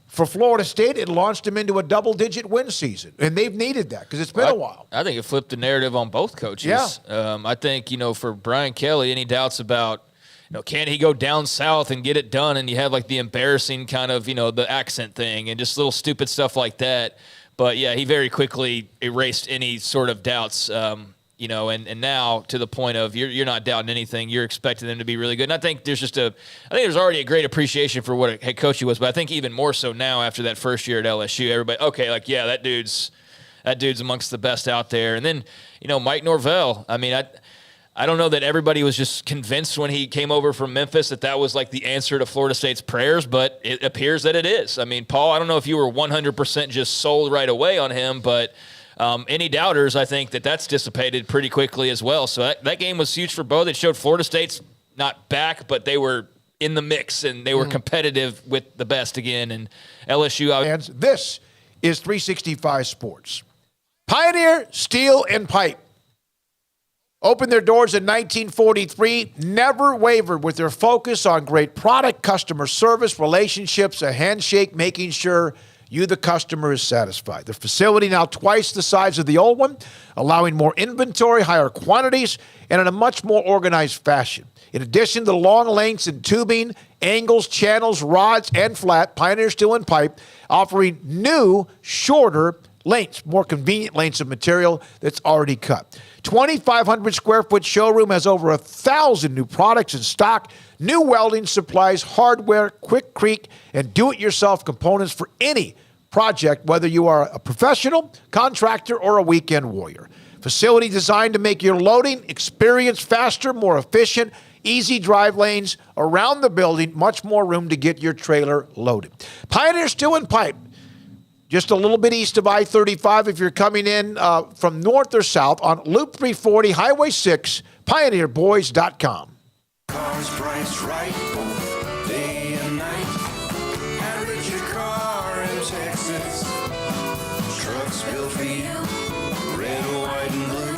For Florida State, it launched them into a double-digit win season, and they've needed that because it's been a while. I think it flipped the narrative on both coaches. Yeah. I think, for Brian Kelly, any doubts about, can he go down south and get it done? And you have the embarrassing kind of, the accent thing and just little stupid stuff like that. But, he very quickly erased any sort of doubts. And now to the point of you're not doubting anything. You're expecting them to be really good. And I think there's there's already a great appreciation for what a head coach he was, but I think even more so now after that first year at LSU, everybody, that dude's amongst the best out there. And then, Mike Norvell, I don't know that everybody was just convinced when he came over from Memphis that was the answer to Florida State's prayers, but it appears that it is. Paul, I don't know if you were 100% just sold right away on him, but any doubters, I think that's dissipated pretty quickly as well. So that game was huge for both. It showed Florida State's not back, but they were in the mix, and they were competitive with the best again. And LSU, this is 365 Sports. Pioneer Steel and Pipe opened their doors in 1943, never wavered with their focus on great product, customer service, relationships, a handshake, making sure you, the customer, is satisfied. The facility now twice the size of the old one, allowing more inventory, higher quantities, and in a much more organized fashion. In addition to the long lengths in tubing, angles, channels, rods, and flat, Pioneer Steel and Pipe offering new, shorter lengths, more convenient lengths of material that's already cut. 2,500 square foot showroom has over 1,000 new products in stock, new welding supplies, hardware, quick creek, and do-it-yourself components for any project, whether you are a professional, contractor, or a weekend warrior. Facility designed to make your loading experience faster, more efficient, easy drive lanes around the building, much more room to get your trailer loaded. Pioneer Steel and Pipe, just a little bit east of I-35 if you're coming in from north or south on Loop 340, Highway 6, pioneerboys.com. Cars priced right, both day and night. Average your car in Texas. Trucks built for you, red, white, and blue.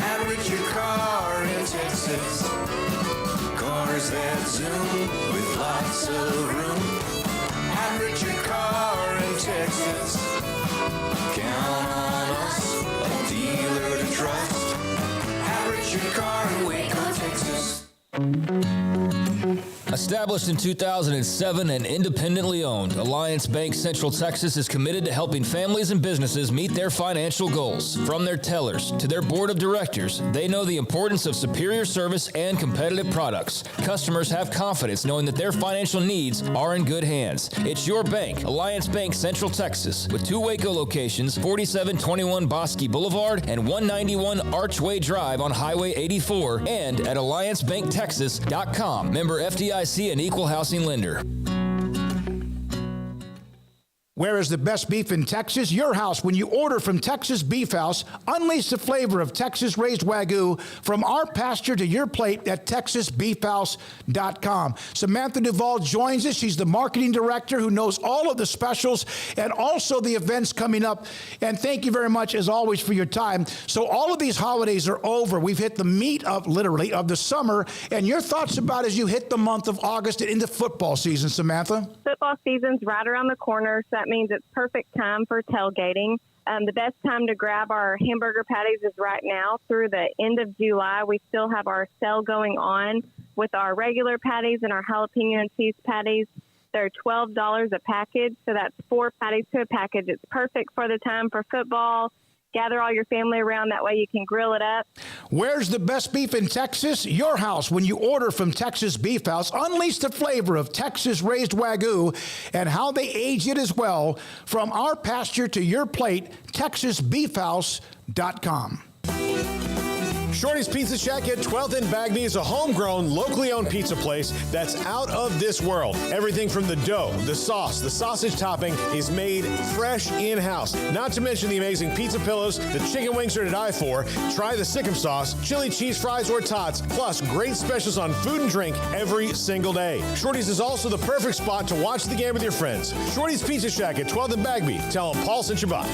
Average your car in Texas. Cars that zoom with lots of room. Average your car in Texas. Count on us, a dealer to trust. Average your car in Waco, Texas. Established in 2007 and independently owned, Alliance Bank Central Texas is committed to helping families and businesses meet their financial goals. From their tellers to their board of directors, they know the importance of superior service and competitive products. Customers have confidence knowing that their financial needs are in good hands. It's your bank, Alliance Bank Central Texas, with 2 Waco locations, 4721 Bosque Boulevard and 191 Archway Drive on Highway 84, and at AllianceBankTexas.com. Member FDIC and equal housing lender. Where is the best beef in Texas? Your house. When you order from Texas Beef House, unleash the flavor of Texas-raised Wagyu from our pasture to your plate at TexasBeefHouse.com. Samantha Duvall joins us. She's the marketing director who knows all of the specials and also the events coming up. And thank you very much, as always, for your time. So all of these holidays are over. We've hit the meat of, literally, of the summer. And your thoughts about as you hit the month of August and into football season, Samantha? Football season's right around the corner, so that means it's perfect time for tailgating. The best time to grab our hamburger patties is right now through the end of July. We still have our sale going on with our regular patties and our jalapeno and cheese patties. They're $12 a package, so that's 4 patties to a package. It's perfect for the time for football. Gather all your family around. That way you can grill it up. Where's the best beef in Texas? Your house. When you order from Texas Beef House, unleash the flavor of Texas-raised Wagyu and how they age it as well. From our pasture to your plate, TexasBeefHouse.com. Shorty's Pizza Shack at 12th and Bagby is a homegrown, locally owned pizza place that's out of this world. Everything from the dough, the sauce, the sausage topping is made fresh in-house. Not to mention the amazing pizza pillows, the chicken wings are to die for. Try the Sikkim sauce, chili cheese fries or tots, plus great specials on food and drink every single day. Shorty's is also the perfect spot to watch the game with your friends. Shorty's Pizza Shack at 12th and Bagby. Tell them Paul sent you by.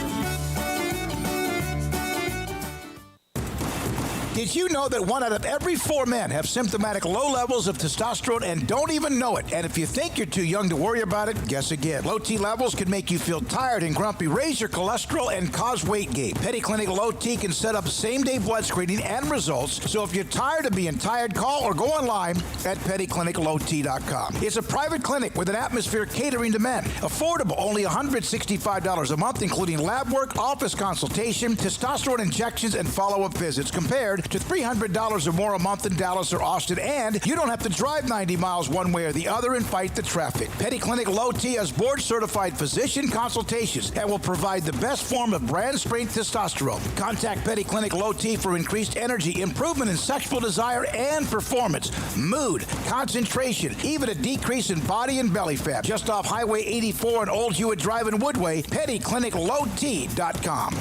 Did you know that 1 out of every 4 men have symptomatic low levels of testosterone and don't even know it? And if you think you're too young to worry about it, guess again. Low T levels can make you feel tired and grumpy, raise your cholesterol, and cause weight gain. Petty Clinic Low T can set up same-day blood screening and results. So if you're tired of being tired, call or go online at pettycliniclowt.com. It's a private clinic with an atmosphere catering to men. Affordable, only $165 a month, including lab work, office consultation, testosterone injections, and follow-up visits, compared to $300 or more a month in Dallas or Austin, and you don't have to drive 90 miles one way or the other and fight the traffic. Petty Clinic Low T has board-certified physician consultations and will provide the best form of brand-strength testosterone. Contact Petty Clinic Low T for increased energy, improvement in sexual desire and performance, mood, concentration, even a decrease in body and belly fat. Just off Highway 84 and Old Hewitt Drive in Woodway, pettycliniclowt.com.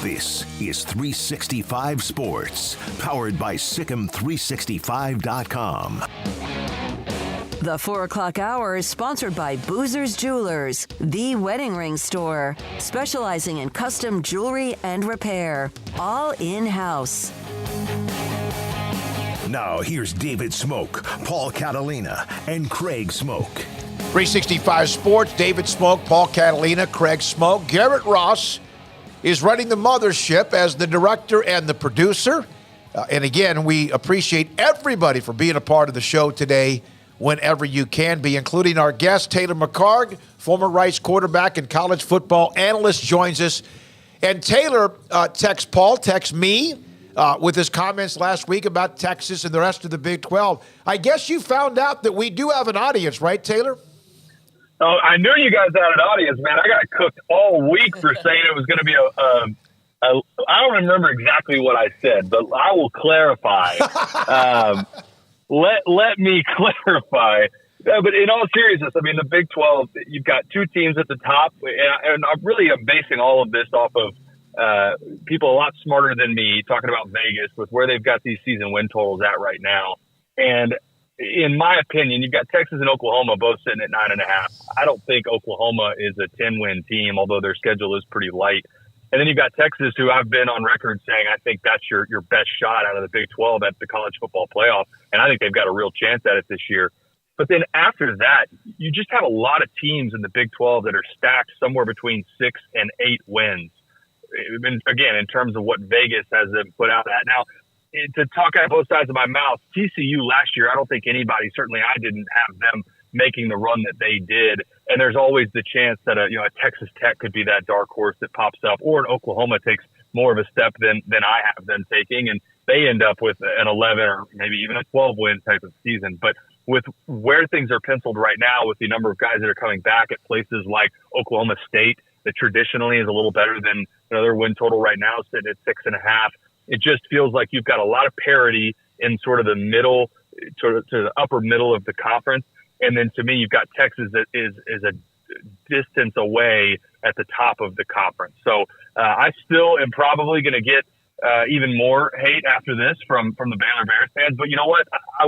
This is 365 Sports, powered by Sikkim365.com. The 4 o'clock hour is sponsored by Boozer's Jewelers, the wedding ring store, specializing in custom jewelry and repair, all in-house. Now here's David Smoak, Paul Catalina, and Craig Smoak. 365 Sports, David Smoak, Paul Catalina, Craig Smoak. Garrett Ross is running the mothership as the director and the producer. And again, we appreciate everybody for being a part of the show today whenever you can be, including our guest, Taylor McCarg, former Rice quarterback and college football analyst, joins us. And Taylor texts me with his comments last week about Texas and the rest of the Big 12. I guess you found out that we do have an audience, right, Taylor? Oh, I knew you guys had an audience, man. I got cooked all week for saying it was going to be I don't remember exactly what I said, but I will clarify. Let me clarify. But in all seriousness, I mean, the Big 12, you've got two teams at the top, and I really am basing all of this off of people a lot smarter than me talking about Vegas with where they've got these season win totals at right now. And in my opinion, you've got Texas and Oklahoma both sitting at 9.5. I don't think Oklahoma is a 10-win team, although their schedule is pretty light. And then you've got Texas, who I've been on record saying I think that's your best shot out of the Big 12 at the college football playoff. And I think they've got a real chance at it this year. But then after that, you just have a lot of teams in the Big 12 that are stacked somewhere between 6 and 8 wins. Again, in terms of what Vegas has them put out at. Now, to talk out both sides of my mouth, TCU last year, I don't think anybody, certainly I didn't have them making the run that they did. And there's always the chance that a Texas Tech could be that dark horse that pops up, or an Oklahoma takes more of a step than I have them taking, and they end up with an 11 or maybe even a 12-win type of season. But with where things are penciled right now, with the number of guys that are coming back at places like Oklahoma State, that traditionally is a little better than their win total right now, sitting at 6.5. It just feels like you've got a lot of parity in sort of the middle, to the upper middle of the conference. And then to me, you've got Texas that is a distance away at the top of the conference. So I still am probably going to get even more hate after this from the Baylor Bears fans. But you know what?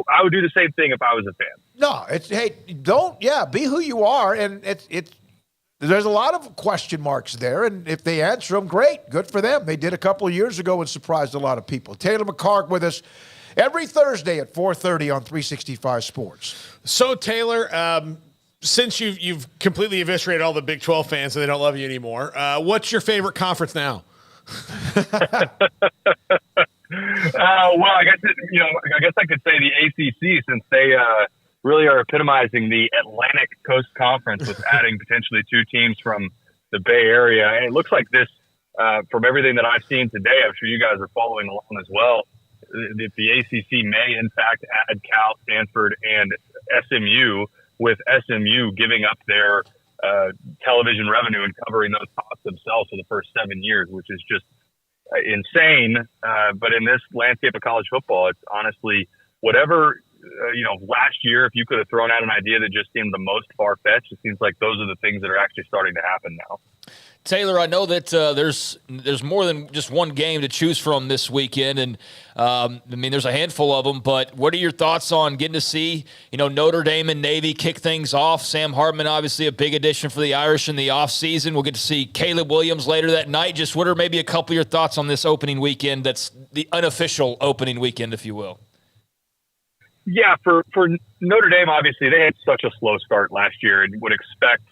I would do the same thing if I was a fan. No, be who you are. And there's a lot of question marks there. And if they answer them, great. Good for them. They did a couple of years ago and surprised a lot of people. Taylor McCarg with us every Thursday at 4:30 on 365 Sports. So, Taylor, since you've completely eviscerated all the Big 12 fans and they don't love you anymore, what's your favorite conference now? Well, I guess I could say the ACC, since they really are epitomizing the Atlantic Coast Conference with adding potentially two teams from the Bay Area. And it looks like this, from everything that I've seen today, I'm sure you guys are following along as well, the ACC may, in fact, add Cal, Stanford, and SMU, with SMU giving up their television revenue and covering those costs themselves for the first 7 years, which is just insane. But in this landscape of college football, it's honestly whatever, last year, if you could have thrown out an idea that just seemed the most far-fetched, it seems like those are the things that are actually starting to happen now. Taylor, I know that there's more than just one game to choose from this weekend, and there's a handful of them. But what are your thoughts on getting to see, Notre Dame and Navy kick things off? Sam Hartman, obviously a big addition for the Irish in the offseason. We'll get to see Caleb Williams later that night. Just what are maybe a couple of your thoughts on this opening weekend? That's the unofficial opening weekend, if you will. Yeah, for Notre Dame, obviously they had such a slow start last year, and would expect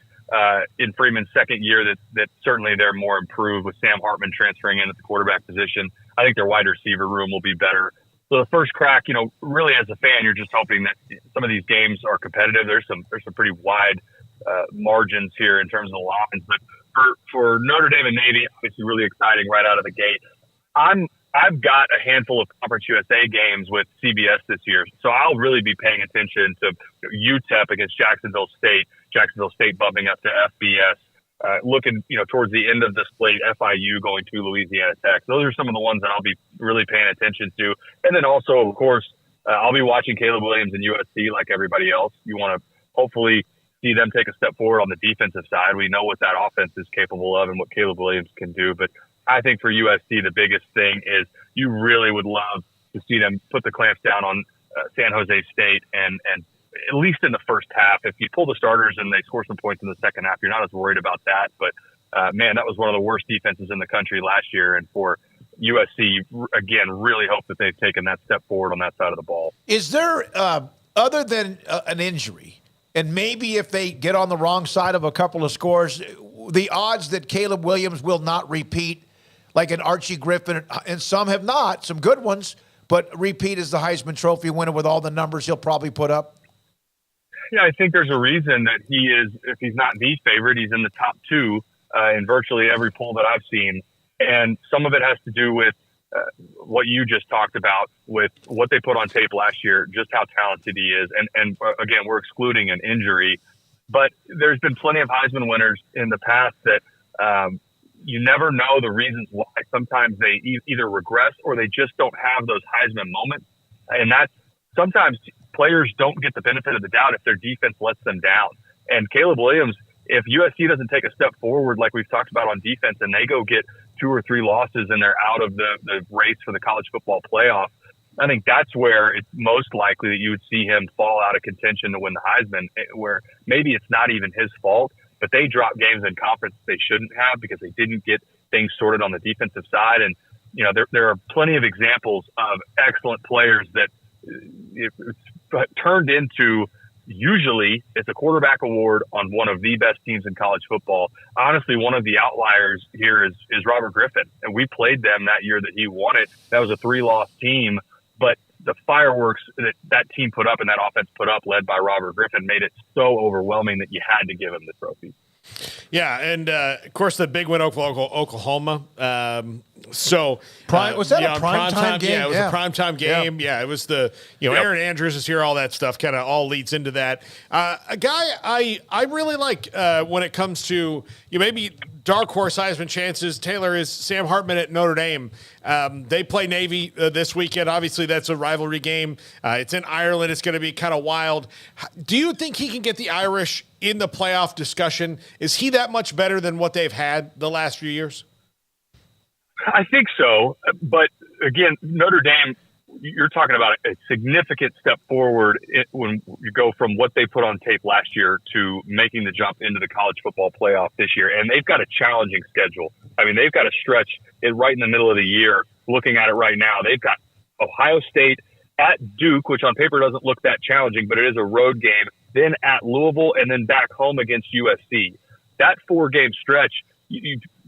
in Freeman's second year that certainly they're more improved with Sam Hartman transferring in at the quarterback position. I think their wide receiver room will be better. So the first crack, really as a fan, you're just hoping that some of these games are competitive. There's some pretty wide margins here in terms of the lines, but for Notre Dame and Navy, obviously really exciting right out of the gate. I've got a handful of Conference USA games with CBS this year, so I'll really be paying attention to UTEP against Jacksonville State bumping up to FBS, looking towards the end of the slate, FIU going to Louisiana Tech. Those are some of the ones that I'll be really paying attention to. And then also, of course, I'll be watching Caleb Williams and USC like everybody else. You want to hopefully see them take a step forward on the defensive side. We know what that offense is capable of and what Caleb Williams can do, but I think for USC, the biggest thing is you really would love to see them put the clamps down on San Jose State and at least in the first half. If you pull the starters and they score some points in the second half, you're not as worried about that. But, man, that was one of the worst defenses in the country last year. And for USC, again, really hope that they've taken that step forward on that side of the ball. Is there, other than an injury, and maybe if they get on the wrong side of a couple of scores, the odds that Caleb Williams will not repeat like an Archie Griffin, and some have not, some good ones, but repeat as the Heisman Trophy winner with all the numbers he'll probably put up? Yeah, I think there's a reason that he is, if he's not the favorite, he's in the top two in virtually every poll that I've seen. And some of it has to do with what you just talked about, with what they put on tape last year, just how talented he is. And again, we're excluding an injury. But there's been plenty of Heisman winners in the past that you never know the reasons why. Sometimes they either regress or they just don't have those Heisman moments. And that's sometimes players don't get the benefit of the doubt if their defense lets them down. And Caleb Williams, if USC doesn't take a step forward like we've talked about on defense and they go get 2 or 3 losses and they're out of the race for the college football playoff, I think that's where it's most likely that you would see him fall out of contention to win the Heisman, where maybe it's not even his fault, but they dropped games in conference they shouldn't have because they didn't get things sorted on the defensive side. And, you know, there are plenty of examples of excellent players that it's turned into, usually it's a quarterback award on one of the best teams in college football. Honestly, one of the outliers here is Robert Griffin. And we played them that year that he won it. That was a 3-loss team, but the fireworks that team put up and that offense put up, led by Robert Griffin, made it so overwhelming that you had to give him the trophy. Yeah, and of course the big win over Oklahoma. Was that a primetime game? Yeah, it was a primetime game. Yeah, it was the Aaron Andrews is here. All that stuff kind of all leads into that. A guy I really like when it comes to maybe dark horse Heisman chances, Taylor, is Sam Hartman at Notre Dame. They play Navy this weekend. Obviously, that's a rivalry game. It's in Ireland. It's going to be kind of wild. Do you think he can get the Irish in the playoff discussion? Is he that much better than what they've had the last few years? I think so. But again, Notre Dame, you're talking about a significant step forward when you go from what they put on tape last year to making the jump into the college football playoff this year. And they've got a challenging schedule. I mean, they've got to stretch it right in the middle of the year. Looking at it right now, they've got Ohio State at Duke, which on paper doesn't look that challenging, but it is a road game, then at Louisville, and then back home against USC. That 4-game stretch,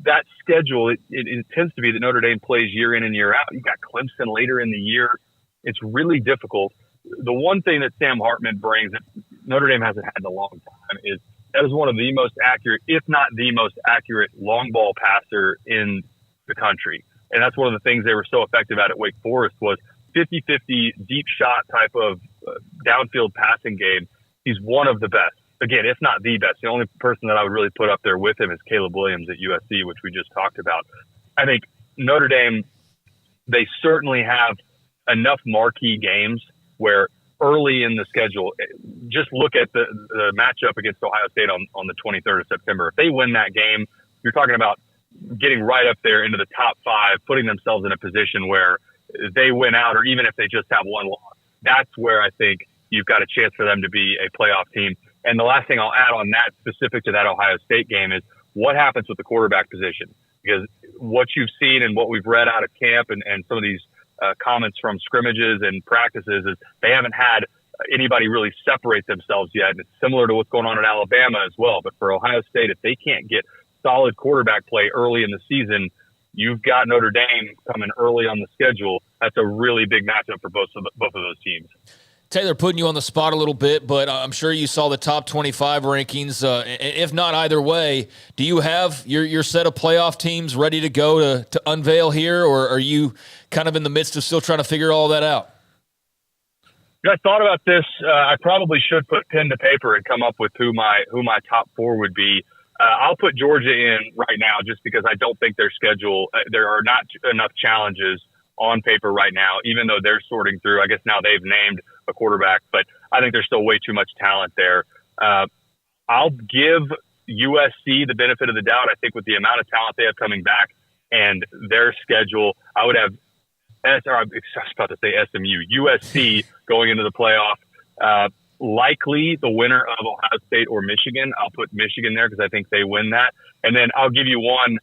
that schedule, it tends to be that Notre Dame plays year in and year out. You've got Clemson later in the year. It's really difficult. The one thing that Sam Hartman brings that Notre Dame hasn't had in a long time is that is one of the most accurate, if not the most accurate, long ball passer in the country. And that's one of the things they were so effective at Wake Forest was 50-50 deep shot type of downfield passing game. He's one of the best. Again, if not the best. The only person that I would really put up there with him is Caleb Williams at USC, which we just talked about. I think Notre Dame, they certainly have enough marquee games where early in the schedule, just look at the matchup against Ohio State on the 23rd of September. If they win that game, you're talking about getting right up there into the top 5, putting themselves in a position where they win out, or even if they just have one loss. That's where I think you've got a chance for them to be a playoff team. And the last thing I'll add on that, specific to that Ohio State game, is what happens with the quarterback position. Because what you've seen and what we've read out of camp and some of these comments from scrimmages and practices is they haven't had anybody really separate themselves yet. And it's similar to what's going on in Alabama as well. But for Ohio State, if they can't get solid quarterback play early in the season, you've got Notre Dame coming early on the schedule. That's a really big matchup for both of those teams. Taylor, putting you on the spot a little bit, but I'm sure you saw the top 25 rankings. If not either way, do you have your set of playoff teams ready to go to unveil here, or are you kind of in the midst of still trying to figure all that out? I thought about this. I probably should put pen to paper and come up with who my top 4 would be. I'll put Georgia in right now just because I don't think their schedule, there are not enough challenges on paper right now, even though they're sorting through. I guess now they've named a quarterback, but I think there's still way too much talent there. I'll give USC the benefit of the doubt. I think with the amount of talent they have coming back, and their schedule. I would have I was about to say SMU, USC going into the playoff. Likely the winner of Ohio State or Michigan. I'll put Michigan there because I think they win that. And then I'll give you one,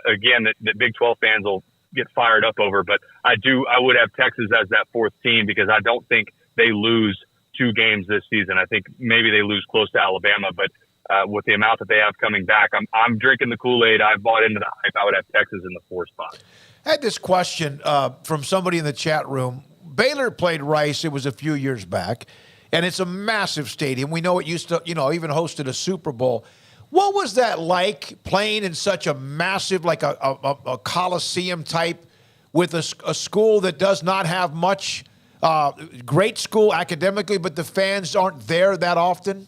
again, that Big 12 fans will get fired up over. But I would have Texas as that fourth team because I don't think they lose 2 games this season. I think maybe they lose close to Alabama. But with the amount that they have coming back, I'm drinking the Kool-Aid. I've bought into the hype. I would have Texas in the 4th spot. I had this question from somebody in the chat room. Baylor played Rice. It was a few years back. And it's a massive stadium. We know it used to, even hosted a Super Bowl. What was that like playing in such a massive, like a Coliseum type with a school that does not have much, great school academically, but the fans aren't there that often?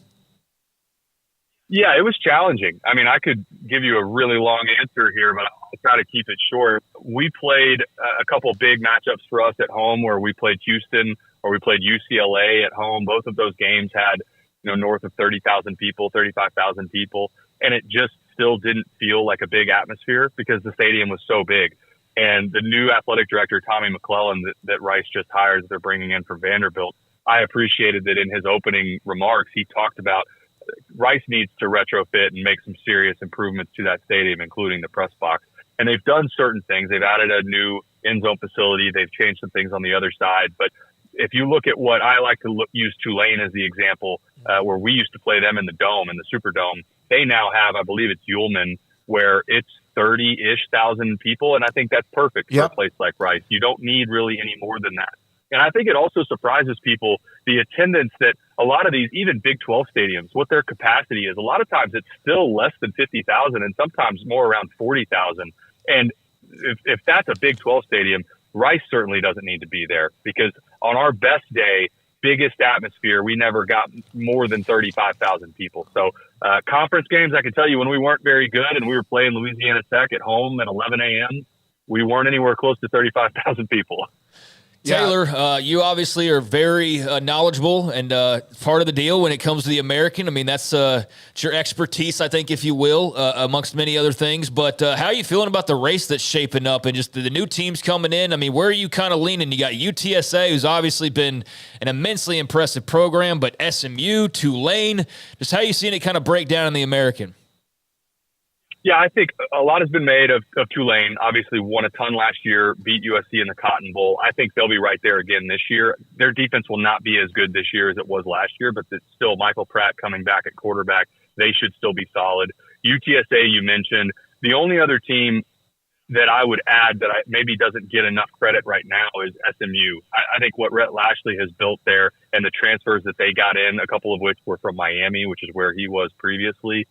Yeah, it was challenging. I mean, I could give you a really long answer here, but I'll try to keep it short. We played a couple big matchups for us at home where we played Houston or we played UCLA at home. Both of those games had, north of 30,000 people, 35,000 people. And it just still didn't feel like a big atmosphere because the stadium was so big. And the new athletic director, Tommy McClellan, that Rice just hired, that they're bringing in from Vanderbilt, I appreciated that in his opening remarks, he talked about Rice needs to retrofit and make some serious improvements to that stadium, including the press box. And they've done certain things. They've added a new end zone facility. They've changed some things on the other side. But if you look at what I like to use Tulane as the example, where we used to play them in the Dome, in the Superdome, they now have, I believe it's Ullman, where it's 30-ish thousand people. And I think that's perfect for a place like Rice. You don't need really any more than that. And I think it also surprises people, the attendance that a lot of these, even Big 12 stadiums, what their capacity is. A lot of times it's still less than 50,000 and sometimes more around 40,000. And if that's a Big 12 stadium, Rice certainly doesn't need to be there because on our best day, biggest atmosphere, we never got more than 35,000 people. So conference games, I can tell you when we weren't very good and we were playing Louisiana Tech at home at 11 a.m., we weren't anywhere close to 35,000 people. Taylor, you obviously are very knowledgeable and part of the deal when it comes to the American. I mean, that's your expertise, I think, if you will, amongst many other things. But how are you feeling about the race that's shaping up and just the new teams coming in? I mean, where are you kind of leaning? You got UTSA, who's obviously been an immensely impressive program, but SMU, Tulane. Just how are you seeing it kind of break down in the American? Yeah, I think a lot has been made of Tulane. Obviously won a ton last year, beat USC in the Cotton Bowl. I think they'll be right there again this year. Their defense will not be as good this year as it was last year, but it's still Michael Pratt coming back at quarterback. They should still be solid. UTSA, you mentioned. The only other team that I would add that maybe doesn't get enough credit right now is SMU. I think what Rhett Lashley has built there and the transfers that they got in, a couple of which were from Miami, which is where he was previously,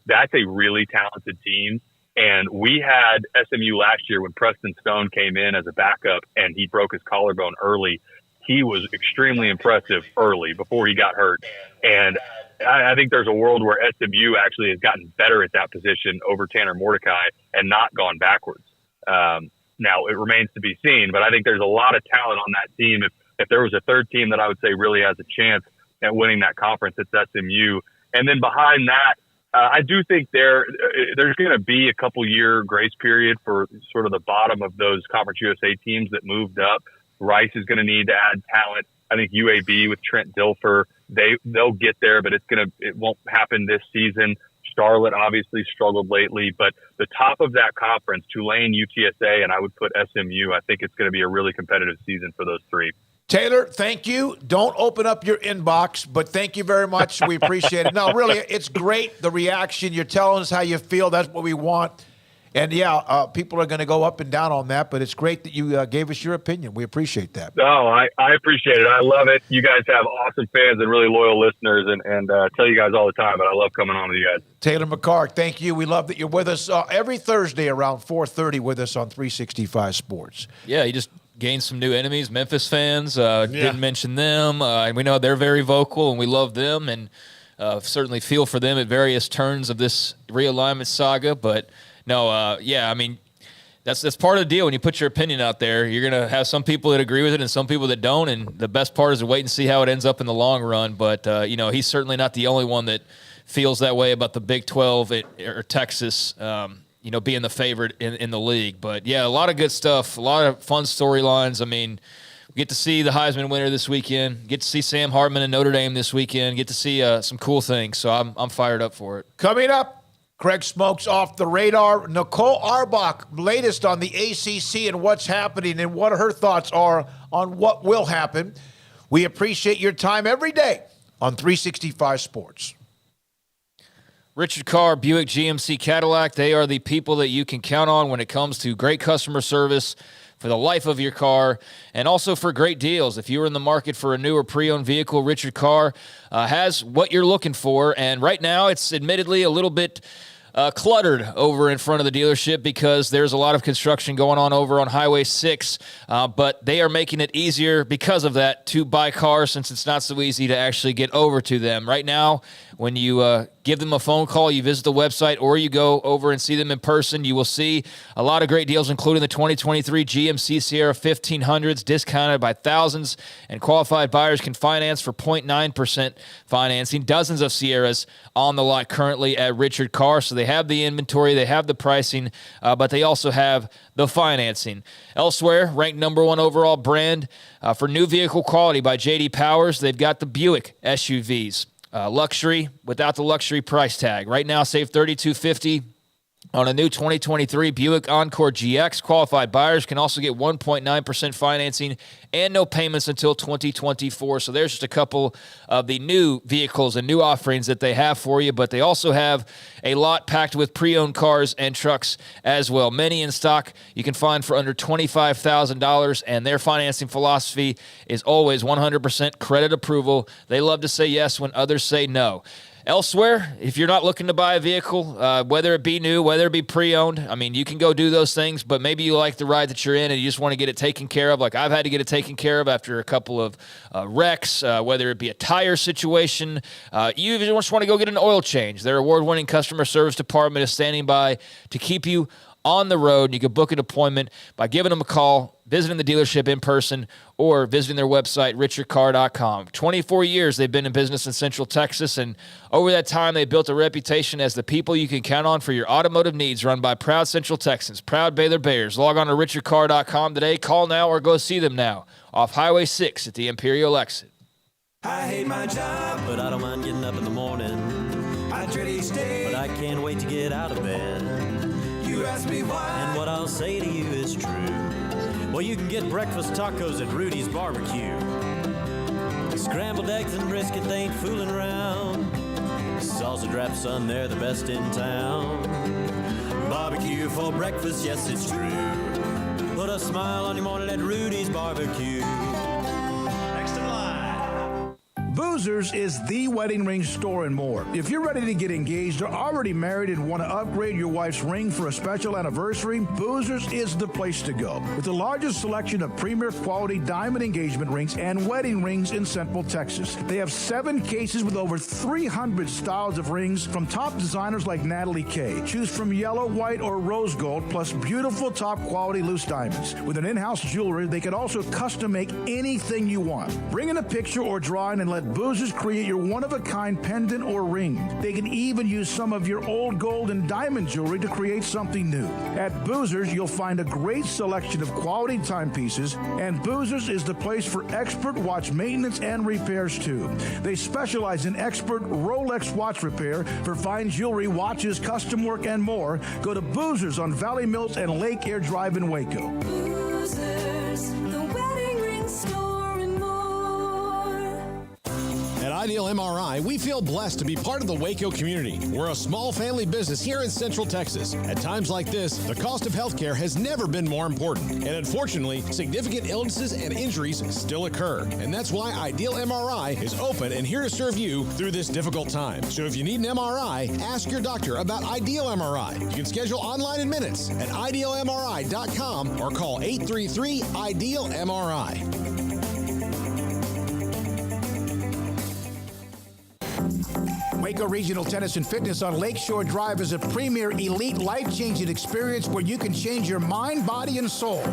that's a really talented team. And we had SMU last year when Preston Stone came in as a backup and he broke his collarbone early. He was extremely impressive early before he got hurt. And I think there's a world where SMU actually has gotten better at that position over Tanner Mordecai and not gone backwards. Now, it remains to be seen, but I think there's a lot of talent on that team. If there was a third team that I would say really has a chance at winning that conference, it's SMU. And then behind that, I do think there's going to be a couple-year grace period for sort of the bottom of those Conference USA teams that moved up. Rice is going to need to add talent. I think UAB with Trent Dilfer, they'll get there, but it won't happen this season. Charlotte obviously struggled lately, but the top of that conference, Tulane, UTSA, and I would put SMU. I think it's going to be a really competitive season for those three. Taylor, thank you. Don't open up your inbox, but thank you very much. We appreciate it. No, really, it's great, the reaction. You're telling us how you feel. That's what we want. And, people are going to go up and down on that, but it's great that you gave us your opinion. We appreciate that. No, I appreciate it. I love it. You guys have awesome fans and really loyal listeners, and tell you guys all the time, but I love coming on with you guys. Taylor McCark, thank you. We love that you're with us every Thursday around 4:30 with us on 365 Sports. Yeah, you just gained some new enemies, Memphis fans. Didn't mention them. And we know they're very vocal, and we love them, and certainly feel for them at various turns of this realignment saga. But no, I mean, that's part of the deal. When you put your opinion out there, you're going to have some people that agree with it and some people that don't. And the best part is to wait and see how it ends up in the long run. But, he's certainly not the only one that feels that way about the Big 12 or Texas. being the favorite in the league. But, yeah, a lot of good stuff, a lot of fun storylines. I mean, we get to see the Heisman winner this weekend, get to see Sam Hartman in Notre Dame this weekend, get to see some cool things. So I'm fired up for it. Coming up, Craig Smoak's Off the Radar. Nicole Arbach, latest on the ACC and what's happening and what her thoughts are on what will happen. We appreciate your time every day on 365 Sports. Richard Carr, Buick GMC Cadillac, they are the people that you can count on when it comes to great customer service for the life of your car and also for great deals. If you're in the market for a new or pre-owned vehicle, Richard Carr has what you're looking for. And right now it's admittedly a little bit cluttered over in front of the dealership because there's a lot of construction going on over on Highway 6, but they are making it easier because of that to buy cars since it's not so easy to actually get over to them. Right now, when you give them a phone call, you visit the website, or you go over and see them in person, you will see a lot of great deals, including the 2023 GMC Sierra 1500s, discounted by thousands, and qualified buyers can finance for 0.9% financing. Dozens of Sierras on the lot currently at Richard Carr, so they have the inventory, they have the pricing, but they also have the financing. Elsewhere, ranked number 1 overall brand for new vehicle quality by J.D. Powers, they've got the Buick SUVs. Luxury without the luxury price tag. Right now, save $3,250 on a new 2023 Buick Encore GX. Qualified buyers can also get 1.9% financing and no payments until 2024. So there's just a couple of the new vehicles and new offerings that they have for you, but they also have a lot packed with pre-owned cars and trucks as well. Many in stock you can find for under $25,000, and their financing philosophy is always 100% credit approval. They love to say yes when others say no. Elsewhere, if you're not looking to buy a vehicle, whether it be new, whether it be pre-owned, I mean, you can go do those things, but maybe you like the ride that you're in and you just want to get it taken care of. Like I've had to get it taken care of after a couple of wrecks, whether it be a tire situation. You even just want to go get an oil change. Their award-winning customer service department is standing by to keep you on the road. You can book an appointment by giving them a call, visiting the dealership in person, or visiting their website, richardcar.com. 24 years they've been in business in Central Texas, and over that time they built a reputation as the people you can count on for your automotive needs, run by proud Central Texans, proud Baylor Bears. Log on to richardcar.com today. Call now or go see them now off Highway 6 at the Imperial exit. I hate my job, but I don't mind getting up in the morning. I dread each day, but I can't wait to get out of bed. You ask me why, and what I'll say to you is true. Well, you can get breakfast tacos at Rudy's Barbecue. Scrambled eggs and brisket, they ain't fooling around. Salsa drap, son, they're the best in town. Barbecue for breakfast, yes, it's true. Put a smile on your morning at Rudy's Barbecue. Next in line. Boozers is the wedding ring store and more. If you're ready to get engaged or already married and want to upgrade your wife's ring for a special anniversary, Boozers is the place to go. With the largest selection of premier quality diamond engagement rings and wedding rings in Central Texas. They have 7 cases with over 300 styles of rings from top designers like Natalie Kay. Choose from yellow, white, or rose gold, plus beautiful top quality loose diamonds. With an in-house jewelry, they can also custom make anything you want. Bring in a picture or drawing and let Boozers create your one-of-a-kind pendant or ring. They can even use some of your old gold and diamond jewelry to create something new. At Boozers, you'll find a great selection of quality timepieces, and Boozers is the place for expert watch maintenance and repairs too. They specialize in expert Rolex watch repair for fine jewelry, watches, custom work, and more. Go to Boozers on Valley Mills and Lake Air Drive in Waco. Boozers, the wedding ring store and more. At Ideal MRI, we feel blessed to be part of the Waco community. We're a small family business here in Central Texas. At times like this, the cost of healthcare has never been more important. And unfortunately, significant illnesses and injuries still occur. And that's why Ideal MRI is open and here to serve you through this difficult time. So if you need an MRI, ask your doctor about Ideal MRI. You can schedule online in minutes at idealmri.com or call 833-IDEAL-MRI. Waco Regional Tennis and Fitness on Lakeshore Drive is a premier elite life-changing experience where you can change your mind, body, and soul.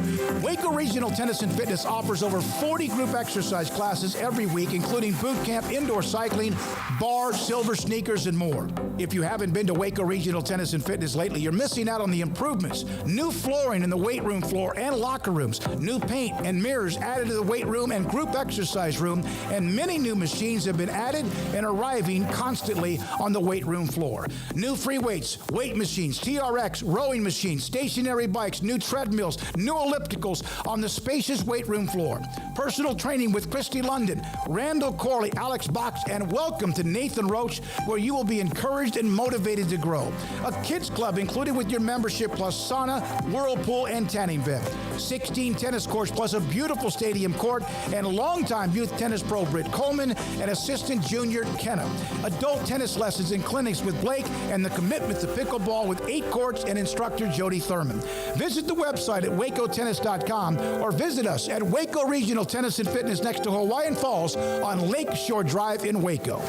Waco Regional Tennis and Fitness offers over 40 group exercise classes every week, including boot camp, indoor cycling, bars, silver sneakers, and more. If you haven't been to Waco Regional Tennis and Fitness lately, you're missing out on the improvements. New flooring in the weight room floor and locker rooms, new paint and mirrors added to the weight room and group exercise room, and many new machines have been added and arriving constantly on the weight room floor. New free weights, weight machines, TRX, rowing machines, stationary bikes, new treadmills, new ellipticals on the spacious weight room floor. Personal training with Christy London, Randall Corley, Alex Box, and welcome to Nathan Roach, where you will be encouraged and motivated to grow. A kids club included with your membership, plus sauna, whirlpool, and tanning vent. 16 tennis courts plus a beautiful stadium court, and longtime youth tennis pro Britt Coleman and assistant junior Kenna. Adult tennis lessons and clinics with Blake, and the commitment to pickleball with 8 courts and instructor Jody Thurman. Visit the website at wacotennis.com or visit us at Waco Regional Tennis and Fitness next to Hawaiian Falls on Lakeshore Drive in Waco.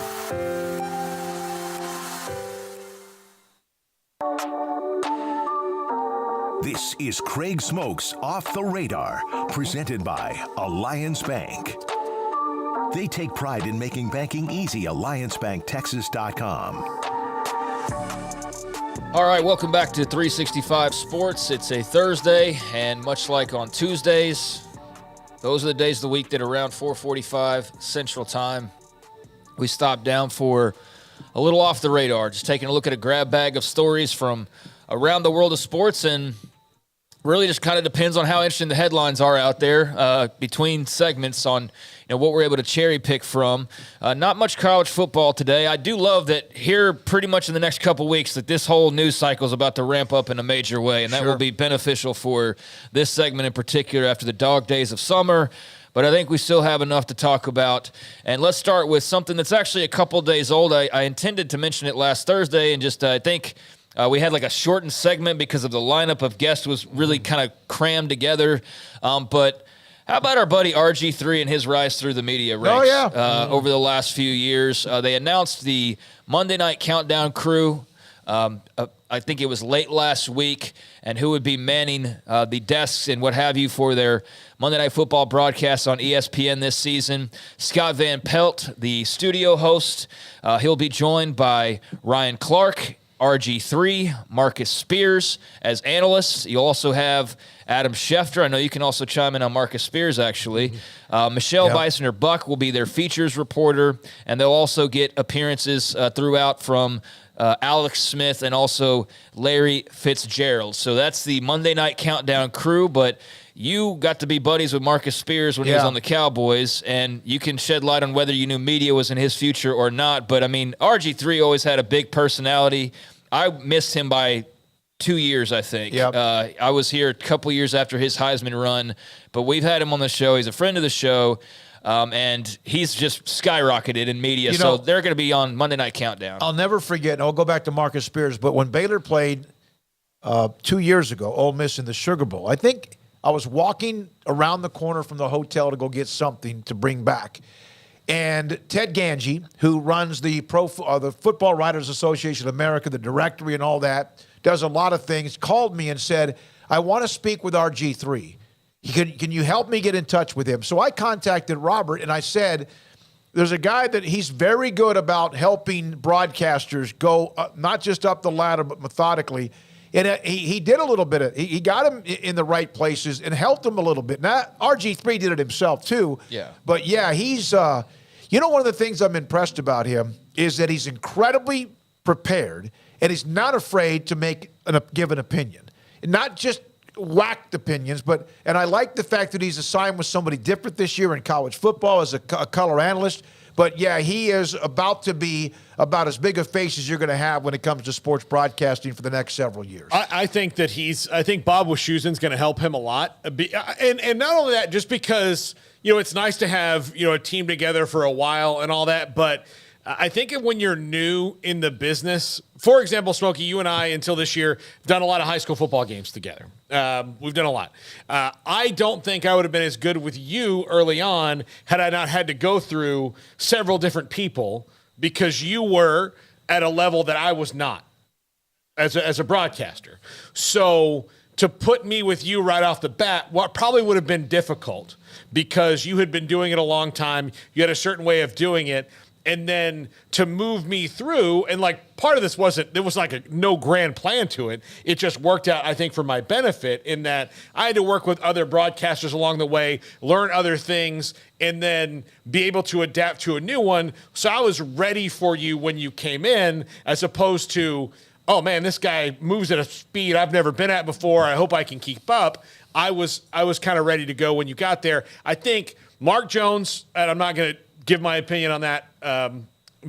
This is Craig Smoak's Off the Radar, presented by Alliance Bank. They take pride in making banking easy. AllianceBankTexas.com. All right, welcome back to 365 Sports. It's a Thursday, and much like on Tuesdays, those are the days of the week that around 4:45 Central Time, we stop down for a little off the radar, just taking a look at a grab bag of stories from around the world of sports, and really just kind of depends on how interesting the headlines are out there between segments on what we're able to cherry pick from. Not much college football today. I do love that here pretty much in the next couple weeks that this whole news cycle is about to ramp up in a major way, and that will be beneficial for this segment in particular after the dog days of summer. But I think we still have enough to talk about. And let's start with something that's actually a couple days old. I intended to mention it last Thursday, and just I think we had like a shortened segment because of the lineup of guests was really kind of crammed together. But how about our buddy RG3 and his rise through the media ranks over the last few years? They announced the Monday Night Countdown crew. I think it was late last week, and who would be manning the desks and what have you for their Monday Night Football broadcast on ESPN this season. Scott Van Pelt, the studio host. He'll be joined by Ryan Clark, RG3, Marcus Spears as analysts. You'll also have Adam Schefter. I know you can also chime in on Marcus Spears, actually. Michelle Beisner-Buck will be their features reporter, and they'll also get appearances throughout from Alex Smith and also Larry Fitzgerald. So that's the Monday Night Countdown crew, but you got to be buddies with Marcus Spears when he was on the Cowboys, and you can shed light on whether you knew media was in his future or not. But, I mean, RG3 always had a big personality. I missed him by 2 years, I think. I was here a couple years after his Heisman run, but we've had him on the show. He's a friend of the show, and he's just skyrocketed in media. So they're going to be on Monday Night Countdown. I'll never forget, and I'll go back to Marcus Spears, but when Baylor played 2 years ago, Ole Miss in the Sugar Bowl, I think I was walking around the corner from the hotel to go get something to bring back. And Ted Ganji, who runs the Football Writers Association of America, the directory and all that, does a lot of things, called me and said, I want to speak with RG3. Can you help me get in touch with him? So I contacted Robert, and I said, there's a guy that he's very good about helping broadcasters go not just up the ladder, but methodically. And he did a little bit of, he got him in the right places and helped him a little bit. Now, RG3 did it himself too. Yeah. But yeah, he's, one of the things I'm impressed about him is that he's incredibly prepared and he's not afraid to give an opinion. Not just whacked opinions, and I like the fact that he's assigned with somebody different this year in college football as a color analyst. But, yeah, he is about to be about as big a face as you're going to have when it comes to sports broadcasting for the next several years. I think that I think Bob Wischusen's going to help him a lot. And not only that, just because, it's nice to have, a team together for a while and all that, but I think when you're new in the business, for example, Smokey, you and I, until this year, have done a lot of high school football games together. We've done a lot. I don't think I would have been as good with you early on had I not had to go through several different people, because you were at a level that I was not as a broadcaster. So to put me with you right off the bat, what probably would have been difficult because you had been doing it a long time. You had a certain way of doing it. And then to move me through, and like part of this there was like no grand plan to it. It just worked out, I think, for my benefit in that I had to work with other broadcasters along the way, learn other things, and then be able to adapt to a new one. So I was ready for you when you came in, as opposed to, oh man, this guy moves at a speed I've never been at before. I hope I can keep up. I was kind of ready to go when you got there. I think Mark Jones, and I'm not going to give my opinion on that,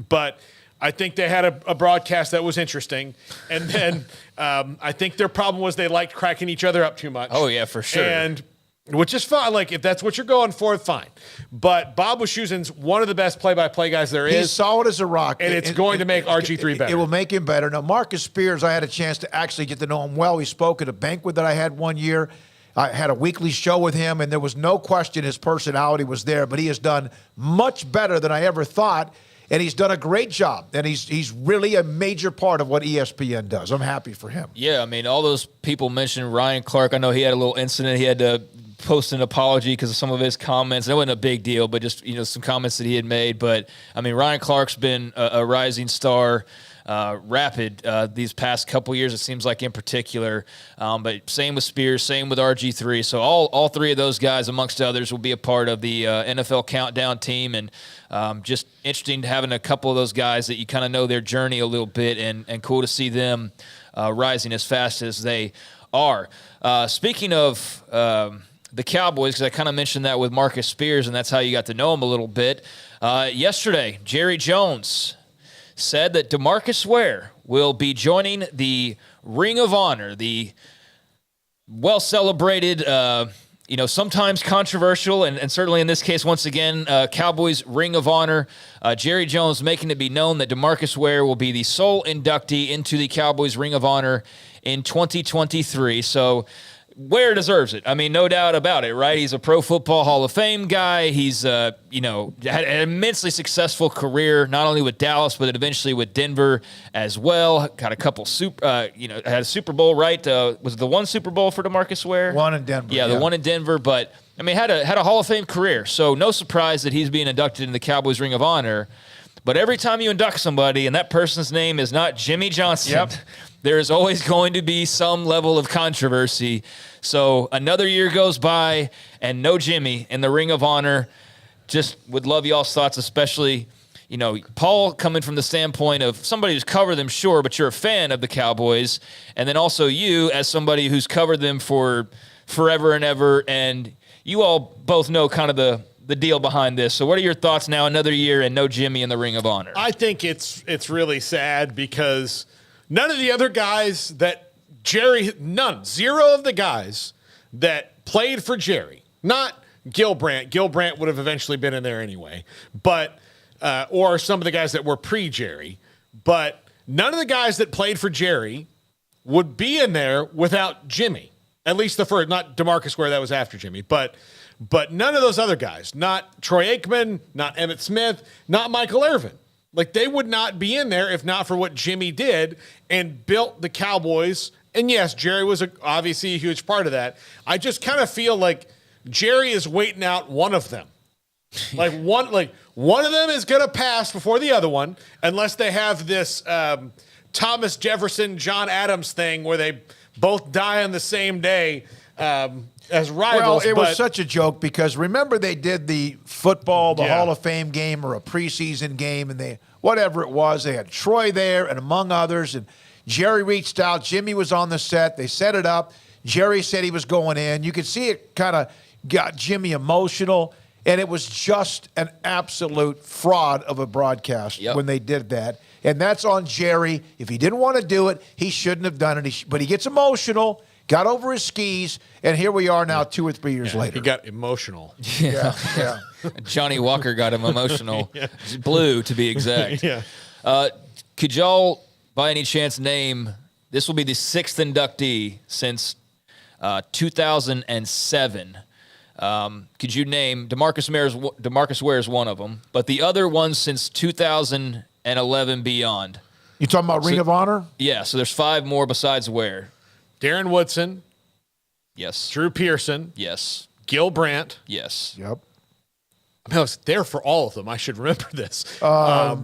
but I think they had a broadcast that was interesting. And then I think their problem was they liked cracking each other up too much. Oh, yeah, for sure. And which is fine. Like, if that's what you're going for, fine. But Bob Wischusen's one of the best play-by-play guys there is. He's solid as a rock. And it's going to make RG3 better. It will make him better. Now, Marcus Spears, I had a chance to actually get to know him well. He spoke at a banquet that I had one year. I had a weekly show with him, and there was no question his personality was there, but he has done much better than I ever thought, and he's done a great job, and he's really a major part of what ESPN does. I'm happy for him. Yeah, I mean, all those people mentioned Ryan Clark. I know he had a little incident. He had to post an apology because of some of his comments. That wasn't a big deal, but just, some comments that he had made. But, I mean, Ryan Clark's been a rising star. Rapid these past couple years, it seems like in particular. But same with Spears, same with RG3. So all three of those guys, amongst others, will be a part of the NFL Countdown team. And just interesting having a couple of those guys that you kind of know their journey a little bit, and cool to see them rising as fast as they are. Speaking of the Cowboys, because I kind of mentioned that with Marcus Spears, and that's how you got to know him a little bit. Yesterday, Jerry Jones said that DeMarcus Ware will be joining the Ring of Honor, the well-celebrated, sometimes controversial, and certainly in this case, once again, Cowboys Ring of Honor. Jerry Jones making it be known that DeMarcus Ware will be the sole inductee into the Cowboys Ring of Honor in 2023. So Ware deserves it. I mean, no doubt about it, right? He's a Pro Football Hall of Fame guy. He's, had an immensely successful career, not only with Dallas, but eventually with Denver as well. Got a couple had a Super Bowl, right? Was it the one Super Bowl for DeMarcus Ware? One in Denver. Yeah, the one in Denver. But, I mean, had a Hall of Fame career. So no surprise that he's being inducted in the Cowboys Ring of Honor. But every time you induct somebody and that person's name is not Jimmy Johnson, there is always going to be some level of controversy. So another year goes by and no Jimmy in the Ring of Honor. Just would love y'all's thoughts, especially, Paul coming from the standpoint of somebody who's covered them, sure, but you're a fan of the Cowboys. And then also you as somebody who's covered them for forever and ever. And you all both know kind of the deal behind this. So what are your thoughts now, another year and no Jimmy in the Ring of Honor? I think it's really sad because none of the other guys zero of the guys that played for Jerry, not Gilbrandt. Gilbrandt would have eventually been in there anyway, but or some of the guys that were pre-Jerry, but none of the guys that played for Jerry would be in there without Jimmy. At least the first, not DeMarcus Ware, that was after Jimmy, but none of those other guys, not Troy Aikman, not Emmitt Smith, not Michael Irvin. Like, they would not be in there if not for what Jimmy did and built the Cowboys. And yes, Jerry was obviously a huge part of that. I just kind of feel like Jerry is waiting out one of them. One of them is going to pass before the other one, unless they have this Thomas Jefferson, John Adams thing where they both die on the same day as rivals. Well, it was such a joke because remember they did the football, the Hall of Fame game or a preseason game, and whatever it was, they had Troy there and among others, and Jerry reached out. Jimmy was on the set. They set it up. Jerry said he was going in. You could see it kind of got Jimmy emotional, and it was just an absolute fraud of a broadcast when they did that. And that's on Jerry. If he didn't want to do it, he shouldn't have done it. But he gets emotional, got over his skis, and here we are now 2 or 3 years later. He got emotional. Yeah. Johnny Walker got him emotional. Blue, to be exact. Could y'all, by any chance, name, this will be the 6th inductee since 2007. Could you name, DeMarcus Ware is one of them, but the other ones since 2011 beyond? You talking about Ring of Honor? Yeah, so there's 5 more besides Ware. Darren Woodson. Yes. Drew Pearson. Yes. Gil Brandt. Yes. Yep. I was there for all of them. I should remember this.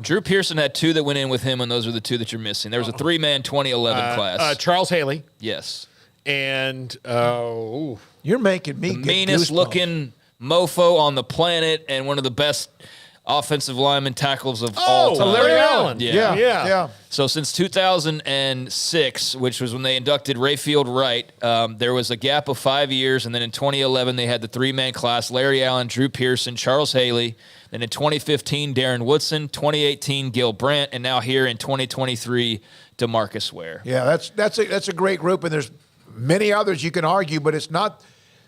Drew Pearson had 2 that went in with him, and those are the 2 that you're missing. There was a 3-man 2011 class. Charles Haley. Yes. And you're making me the get meanest goosebumps. looking mofo on the planet and one of the best offensive lineman tackles of all time. Larry Allen. Yeah. So since 2006, which was when they inducted Rayfield Wright, there was a gap of 5 years, and then in 2011 they had the 3-man class: Larry Allen, Drew Pearson, Charles Haley. Then in 2015, Darren Woodson. 2018, Gil Brandt, and now here in 2023, DeMarcus Ware. Yeah, that's a great group, and there's many others you can argue, but it's not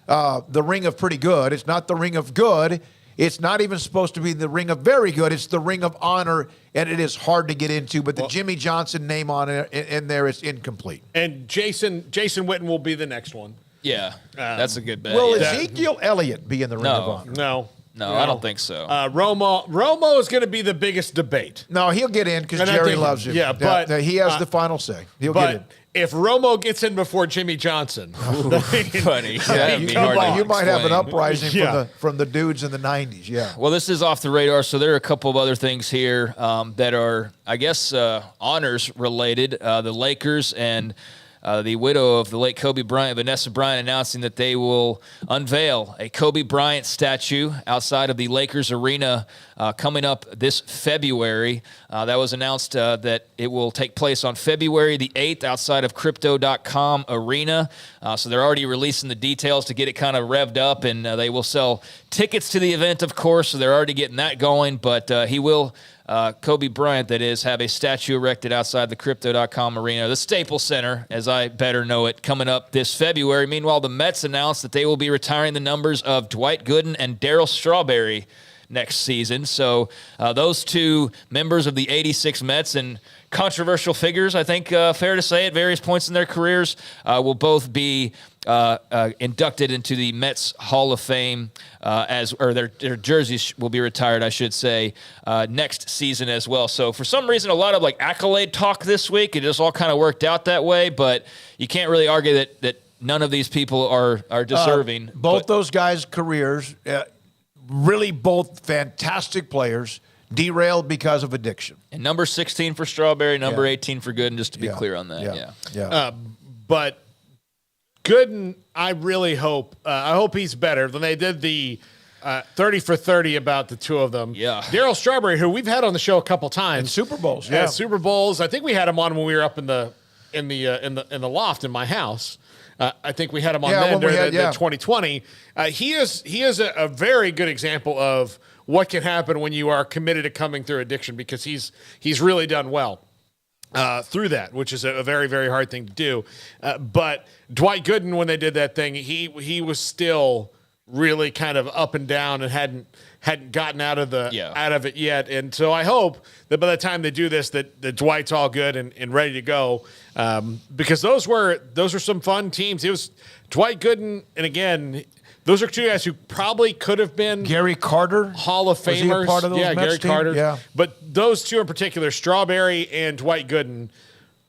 the ring of pretty good. It's not the ring of good. It's not even supposed to be the ring of very good. It's the ring of honor, and it is hard to get into. But the Jimmy Johnson name on it in there is incomplete. And Jason Witten will be the next one. Yeah, that's a good bet. Will yeah. Ezekiel Elliott be in the ring of honor? No, I don't think so. Romo is going to be the biggest debate. No, he'll get in because Jerry loves him. Yeah, but he has the final say. He'll get in. If Romo gets in before Jimmy Johnson, funny. You might have an uprising from the dudes in the 90s. Yeah. Well, this is off the radar, so there are a couple of other things here that are, I guess, honors related. The Lakers and the widow of the late Kobe Bryant, Vanessa Bryant, announcing that they will unveil a Kobe Bryant statue outside of the Lakers arena coming up this February. That was announced that it will take place on February the 8th outside of Crypto.com Arena. So they're already releasing the details to get it kind of revved up, and they will sell tickets to the event, of course, so they're already getting that going. But he will... Kobe Bryant, that is, have a statue erected outside the Crypto.com Arena, the Staples Center, as I better know it, coming up this February. Meanwhile, the Mets announced that they will be retiring the numbers of Dwight Gooden and Darryl Strawberry next season. So those 2 members of the 86 Mets and controversial figures, I think fair to say, at various points in their careers, will both be inducted into the Mets Hall of Fame their jerseys will be retired, I should say, next season as well. So for some reason, a lot of accolade talk this week. It just all kind of worked out that way, but you can't really argue that none of these people are deserving. Both those guys' careers, really both fantastic players, derailed because of addiction. And number 16 for Strawberry, number 18 for Gooden, just to be clear on that. But Gooden, I really hope he's better than they did the 30 for 30 about the 2 of them. Yeah. Darryl Strawberry, who we've had on the show a couple times. And Super Bowls, Super Bowls. I think we had him on when we were up in the loft in my house. I think we had him on then during the 2020. He is a very good example of what can happen when you are committed to coming through addiction, because he's really done well through that, which is a very, very hard thing to do. But Dwight Gooden, when they did that thing, he was still really kind of up and down and hadn't gotten out of it yet. And so I hope that by the time they do this, that Dwight's all good and ready to go. Because those were some fun teams. It was Dwight Gooden, and again, those are 2 guys who probably could have been Gary Carter, Hall of Famers. Was he a part of those Mets Gary team? Carter. Yeah. But those 2 in particular, Strawberry and Dwight Gooden,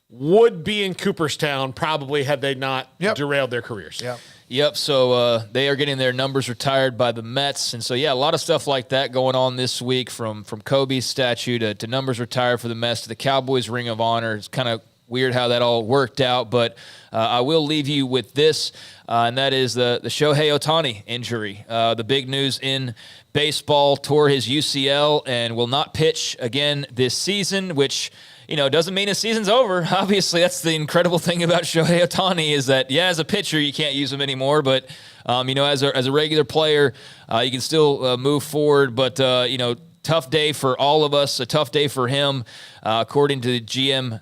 would be in Cooperstown probably had they not derailed their careers. Yep, so they are getting their numbers retired by the Mets. And so, a lot of stuff like that going on this week, from Kobe's statue to numbers retired for the Mets to the Cowboys Ring of Honor. It's kind of weird how that all worked out, but I will leave you with this, and that is the Shohei Ohtani injury. The big news in baseball: tore his UCL and will not pitch again this season, which doesn't mean his season's over. Obviously, that's the incredible thing about Shohei Ohtani, is that, as a pitcher, you can't use him anymore, but, as a regular player, you can still move forward, but, tough day for all of us, a tough day for him, according to the GM,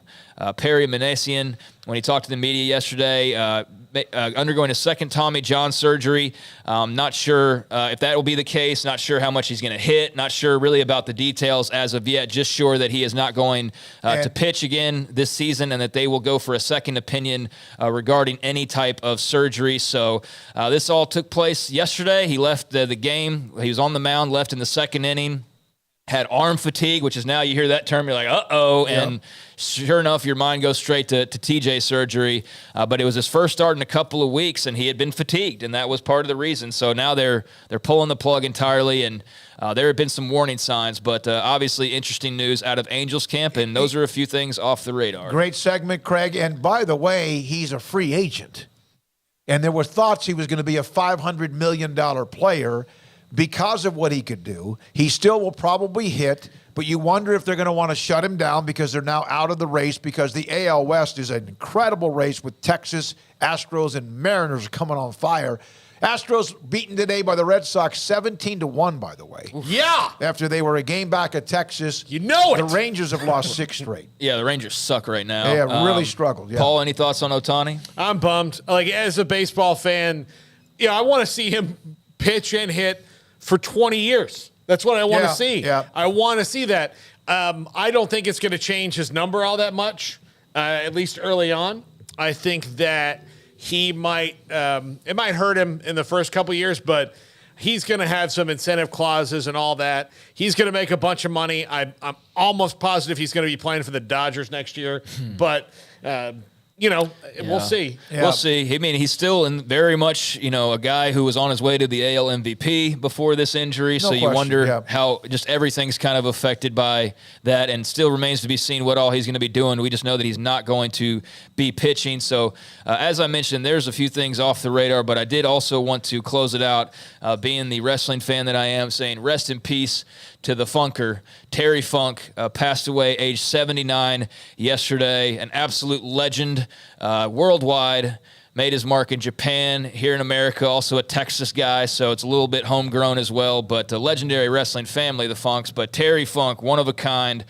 Perry Manasian, when he talked to the media yesterday, undergoing a second Tommy John surgery. Not sure if that will be the case. Not sure how much he's going to hit. Not sure really about the details as of yet. Just sure that he is not going to pitch again this season, and that they will go for a second opinion regarding any type of surgery. So this all took place yesterday. He left the game. He was on the mound, left in the second inning. had arm fatigue, which is now you hear that term, you're like, uh-oh, and sure enough, your mind goes straight to TJ surgery. But it was his first start in a couple of weeks, and he had been fatigued, and that was part of the reason. So now they're pulling the plug entirely, and there have been some warning signs, but obviously interesting news out of Angels camp, and those are a few things off the radar. Great segment, Craig. And by the way, he's a free agent. And there were thoughts he was going to be a $500 million player because of what he could do. He still will probably hit, but you wonder if they're going to want to shut him down because they're now out of the race, because the AL West is an incredible race with Texas, Astros, and Mariners coming on fire. Astros beaten today by the Red Sox 17-1, by the way. Yeah. After they were a game back at Texas. You know it. The Rangers have lost 6 straight. Yeah, the Rangers suck right now. They have really struggled. Yeah. Paul, any thoughts on Ohtani? I'm bummed. Like, as a baseball fan, I want to see him pitch and hit for 20 years. That's what I want to see. Yeah. I want to see that. I don't think it's going to change his number all that much, at least early on. I think that he might it might hurt him in the first couple of years, but he's going to have some incentive clauses and all that. He's going to make a bunch of money. I'm almost positive he's going to be playing for the Dodgers next year, but we'll see. Yeah. We'll see. I mean, he's still very much, a guy who was on his way to the AL MVP before this injury. So you wonder how just everything's kind of affected by that, and still remains to be seen what all he's going to be doing. We just know that he's not going to be pitching. So as I mentioned, there's a few things off the radar, but I did also want to close it out, being the wrestling fan that I am, saying rest in peace to the Funker. Terry Funk passed away age 79 yesterday, an absolute legend worldwide, made his mark in Japan, here in America, also a Texas guy, so it's a little bit homegrown as well, but a legendary wrestling family, the Funks. But Terry Funk, one of a kind,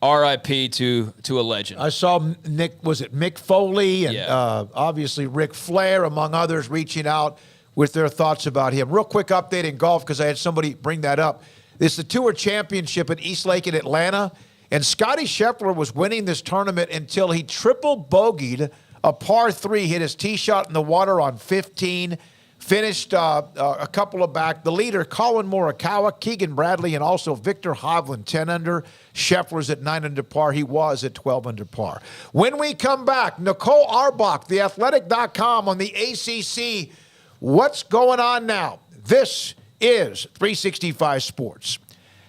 R.I.P. to a legend. I saw Mick Foley and obviously Ric Flair, among others, reaching out with their thoughts about him. Real quick update in golf, because I had somebody bring that up. It's the Tour Championship at East Lake in Atlanta, and Scotty Scheffler was winning this tournament until he triple bogeyed a par 3, hit his tee shot in the water on 15, finished a couple of back. The leader, Colin Morikawa, Keegan Bradley, and also Victor Hovland, 10 under. Scheffler's at 9 under par. He was at 12 under par. When we come back, Nicole Arbach, theathletic.com on the ACC. What's going on now? This is 365 Sports.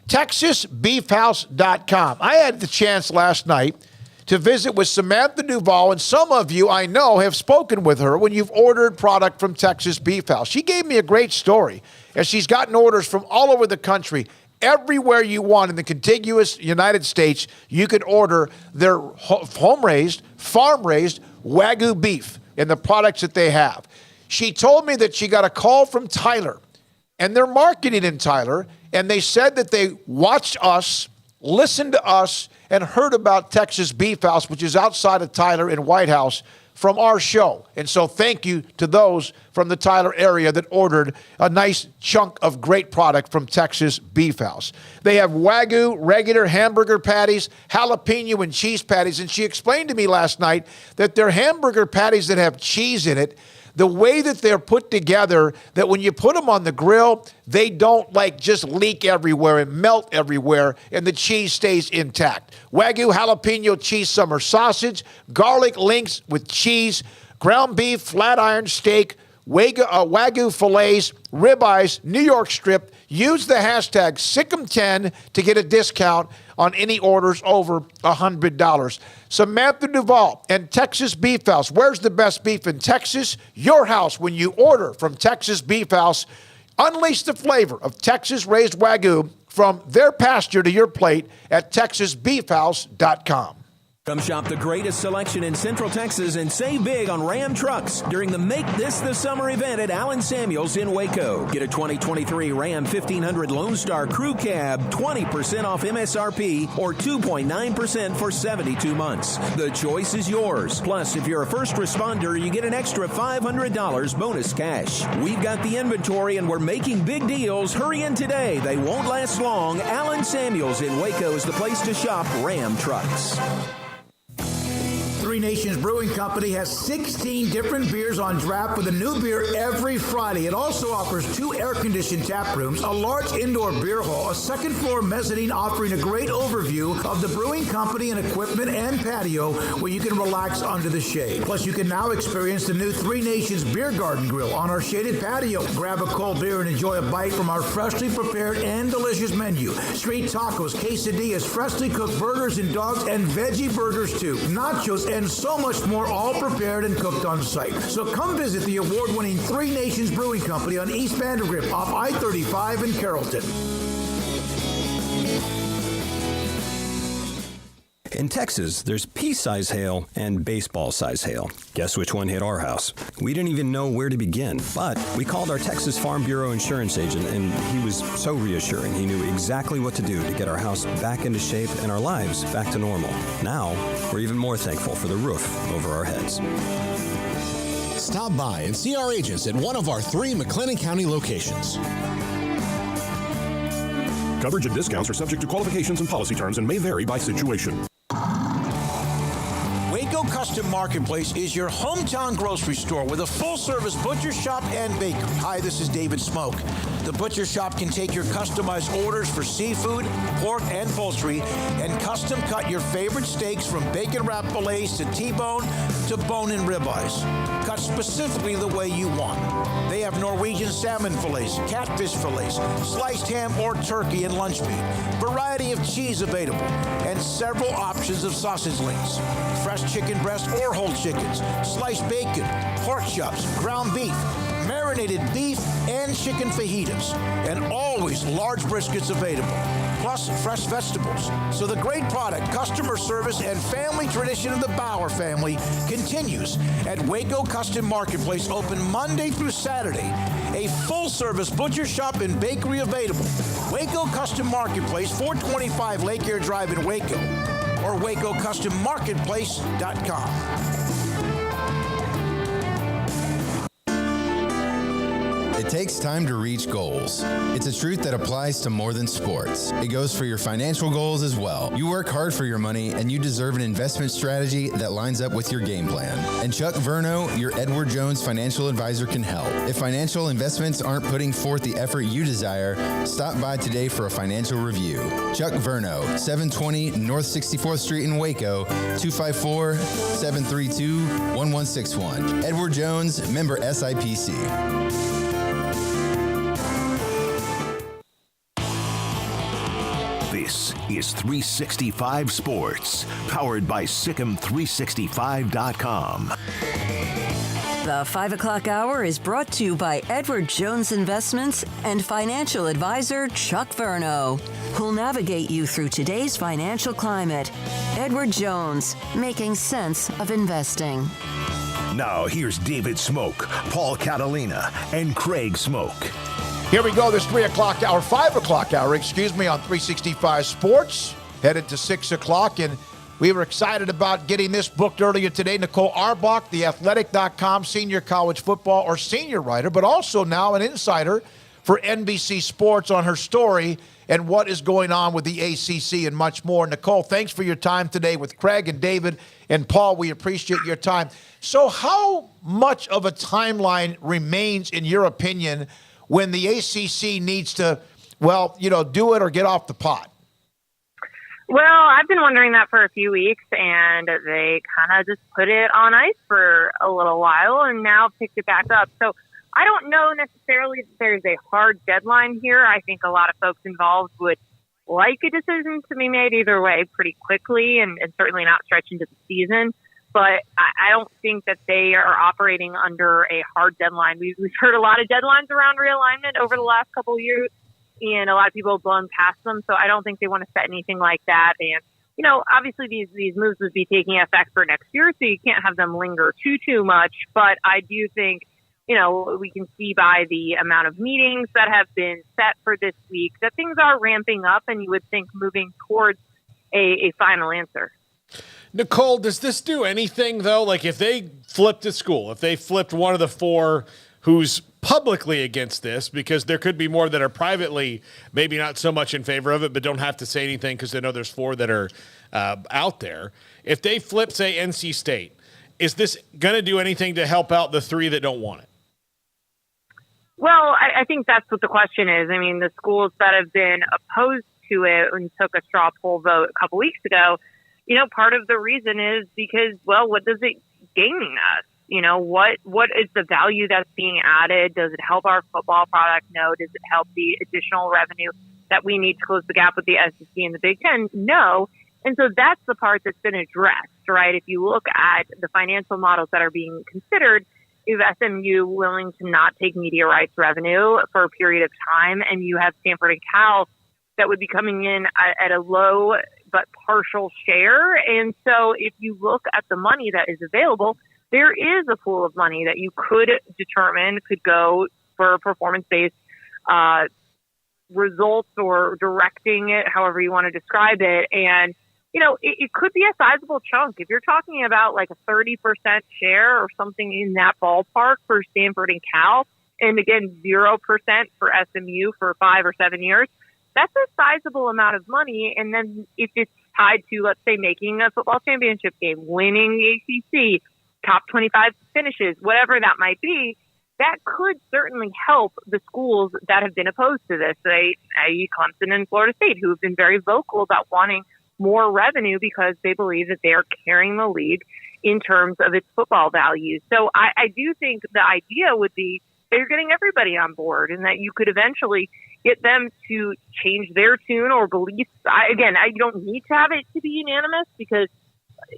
TexasBeefHouse.com. I had the chance last night to visit with Samantha Duvall, and some of you I know have spoken with her when you've ordered product from Texas Beef House. She gave me a great story, as she's gotten orders from all over the country. Everywhere you want in the contiguous United States, you can order their home-raised, farm-raised Wagyu beef and the products that they have. She told me that she got a call from Tyler, and they're marketing in Tyler, and they said that they watched us, listened to us, and heard about Texas Beef House, which is outside of Tyler in White House, from our show. And so thank you to those from the Tyler area that ordered a nice chunk of great product from Texas Beef House. They have Wagyu, regular hamburger patties, jalapeno and cheese patties. And she explained to me last night that they're hamburger patties that have cheese in it, the way that they're put together, that when you put them on the grill, they don't just leak everywhere and melt everywhere, and the cheese stays intact. Wagyu jalapeno cheese summer sausage, garlic links with cheese, ground beef, flat iron steak, Wagyu fillets, ribeyes, New York strip. Use the hashtag SICK'EM10 to get a discount on any orders over $100. Samantha Duvall and Texas Beef House. Where's the best beef in Texas? Your house when you order from Texas Beef House. Unleash the flavor of Texas-raised Wagyu from their pasture to your plate at TexasBeefHouse.com. Come shop the greatest selection in Central Texas and save big on Ram trucks during the Make This the Summer event at Allen Samuels in Waco. Get a 2023 Ram 1500 Lone Star Crew Cab, 20% off MSRP or 2.9% for 72 months. The choice is yours. Plus, if you're a first responder, you get an extra $500 bonus cash. We've got the inventory and we're making big deals. Hurry in today. They won't last long. Allen Samuels in Waco is the place to shop Ram trucks. Three Nations Brewing Company has 16 different beers on draft with a new beer every Friday. It also offers 2 air-conditioned tap rooms, a large indoor beer hall, a second-floor mezzanine offering a great overview of the brewing company and equipment and patio where you can relax under the shade. Plus, you can now experience the new Three Nations Beer Garden Grill on our shaded patio. Grab a cold beer and enjoy a bite from our freshly prepared and delicious menu. Street tacos, quesadillas, freshly cooked burgers and dogs, and veggie burgers too. Nachos and so much more, all prepared and cooked on site. So come visit the award-winning Three Nations Brewing Company on East Vandergrift off I-35 in Carrollton. In Texas, there's pea-size hail and baseball-size hail. Guess which one hit our house? We didn't even know where to begin, but we called our Texas Farm Bureau insurance agent, and he was so reassuring. He knew exactly what to do to get our house back into shape and our lives back to normal. Now, we're even more thankful for the roof over our heads. Stop by and see our agents at one of our 3 McLennan County locations. Coverage and discounts are subject to qualifications and policy terms and may vary by situation. Waco Custom Marketplace is your hometown grocery store with a full-service butcher shop and bakery. Hi, this is David Smoak. The butcher shop can take your customized orders for seafood, pork, and poultry and custom cut your favorite steaks from bacon-wrapped fillets to T-bone to bone-in ribeyes. Cut specifically the way you want. They have Norwegian salmon fillets, catfish fillets, sliced ham or turkey and lunch meat, variety of cheese available, and several options of sausage links. Fresh chicken breast or whole chickens, sliced bacon, pork chops, ground beef, marinated beef, and chicken fajitas, and always large briskets available, plus fresh vegetables. So the great product, customer service, and family tradition of the Bauer family continues at Waco Custom Marketplace, open Monday through Saturday. A full-service butcher shop and bakery available. Waco Custom Marketplace, 425 Lake Air Drive in Waco, or WacoCustomMarketplace.com. It takes time to reach goals. It's a truth that applies to more than sports. It goes for your financial goals as well. You work hard for your money, and you deserve an investment strategy that lines up with your game plan. And Chuck Verno, your Edward Jones financial advisor, can help. If financial investments aren't putting forth the effort you desire, stop by today for a financial review. Chuck Verno, 720 North 64th Street in Waco, 254-732-1161. Edward Jones, member SIPC. This is 365 Sports, powered by Sikkim365.com. The 5 o'clock hour is brought to you by Edward Jones Investments and financial advisor Chuck Verno, who'll navigate you through today's financial climate. Edward Jones, making sense of investing. Now here's David Smoak, Paul Catalina, and Craig Smoak. Here we go, this 3 o'clock hour, 5 o'clock hour, on 365 Sports, headed to 6 o'clock, and we were excited about getting this booked earlier today. Nicole Arbach, theathletic.com senior college football or senior writer, but also now an insider for NBC Sports on her story and what is going on with the ACC and much more. Nicole, thanks for your time today with Craig and David and Paul. We appreciate your time. So how much of a timeline remains, in your opinion, when the ACC needs to, do it or get off the pot? Well, I've been wondering that for a few weeks, and they kind of just put it on ice for a little while and now picked it back up. So I don't know necessarily that there's a hard deadline here. I think a lot of folks involved would like a decision to be made either way pretty quickly and certainly not stretch into the season. But I don't think that they are operating under a hard deadline. We've heard a lot of deadlines around realignment over the last couple of years, and a lot of people have blown past them. So I don't think they want to set anything like that. And, obviously these moves would be taking effect for next year, so you can't have them linger too much. But I do think, we can see by the amount of meetings that have been set for this week that things are ramping up, and you would think moving towards a final answer. Nicole, does this do anything, though? Like if they flipped a school, if they flipped one of the four who's publicly against this, because there could be more that are privately maybe not so much in favor of it, but don't have to say anything because they know there's 4 that are out there. If they flip, say, NC State, is this going to do anything to help out the 3 that don't want it? Well, I think that's what the question is. I mean, the schools that have been opposed to it and took a straw poll vote a couple weeks ago, part of the reason is because, well, what does it gain us? What is the value that's being added? Does it help our football product? No. Does it help the additional revenue that we need to close the gap with the SEC and the Big Ten? No. And so that's the part that's been addressed, right? If you look at the financial models that are being considered, is SMU willing to not take media rights revenue for a period of time? And you have Stanford and Cal that would be coming in at a low but partial share. And so if you look at the money that is available, there is a pool of money that you could determine could go for performance-based results or directing it, however you want to describe it. And, it could be a sizable chunk. If you're talking about like a 30% share or something in that ballpark for Stanford and Cal, and again, 0% for SMU for 5 or 7 years, that's a sizable amount of money. And then if it's tied to, let's say, making a football championship game, winning the ACC, top 25 finishes, whatever that might be, that could certainly help the schools that have been opposed to this, i.e. Clemson and Florida State, who have been very vocal about wanting more revenue because they believe that they are carrying the league in terms of its football values. So I do think the idea would be that you're getting everybody on board and that you could eventually get them to change their tune or beliefs. I don't need to have it to be unanimous because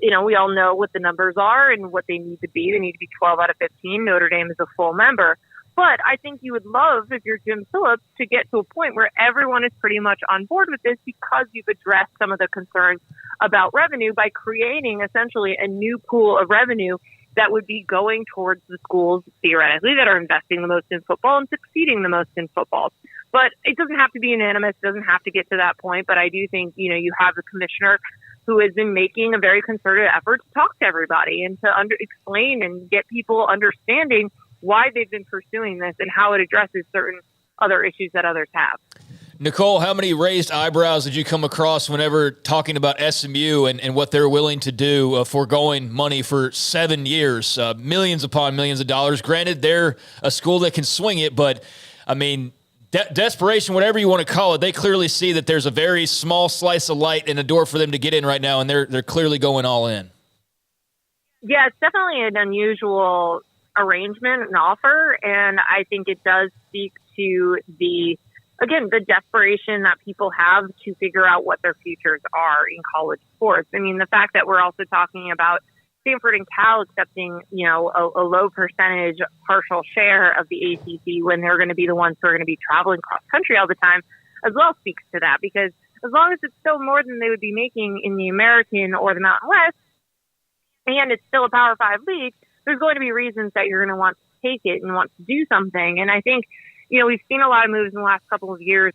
we all know what the numbers are and what they need to be. They need to be 12 out of 15. Notre Dame is a full member. But I think you would love, if you're Jim Phillips, to get to a point where everyone is pretty much on board with this because you've addressed some of the concerns about revenue by creating essentially a new pool of revenue that would be going towards the schools, theoretically, that are investing the most in football and succeeding the most in football. But it doesn't have to be unanimous. It doesn't have to get to that point. But I do think, you have the commissioner who has been making a very concerted effort to talk to everybody and to explain and get people understanding why they've been pursuing this and how it addresses certain other issues that others have. Nicole, how many raised eyebrows did you come across whenever talking about SMU and what they're willing to do, foregoing money for 7 years, millions upon millions of dollars? Granted, they're a school that can swing it, but, I mean, desperation, whatever you want to call it, they clearly see that there's a very small slice of light in a door for them to get in right now, and they're clearly going all in. Yeah, it's definitely an unusual arrangement and offer, and I think it does speak to the desperation that people have to figure out what their futures are in college sports. I mean, the fact that we're also talking about Stanford and Cal accepting, a low percentage partial share of the ACC when they're going to be the ones who are going to be traveling cross country all the time as well speaks to that, because as long as it's still more than they would be making in the American or the Mountain West, and it's still a Power 5 league, there's going to be reasons that you're going to want to take it and want to do something. And I think, we've seen a lot of moves in the last couple of years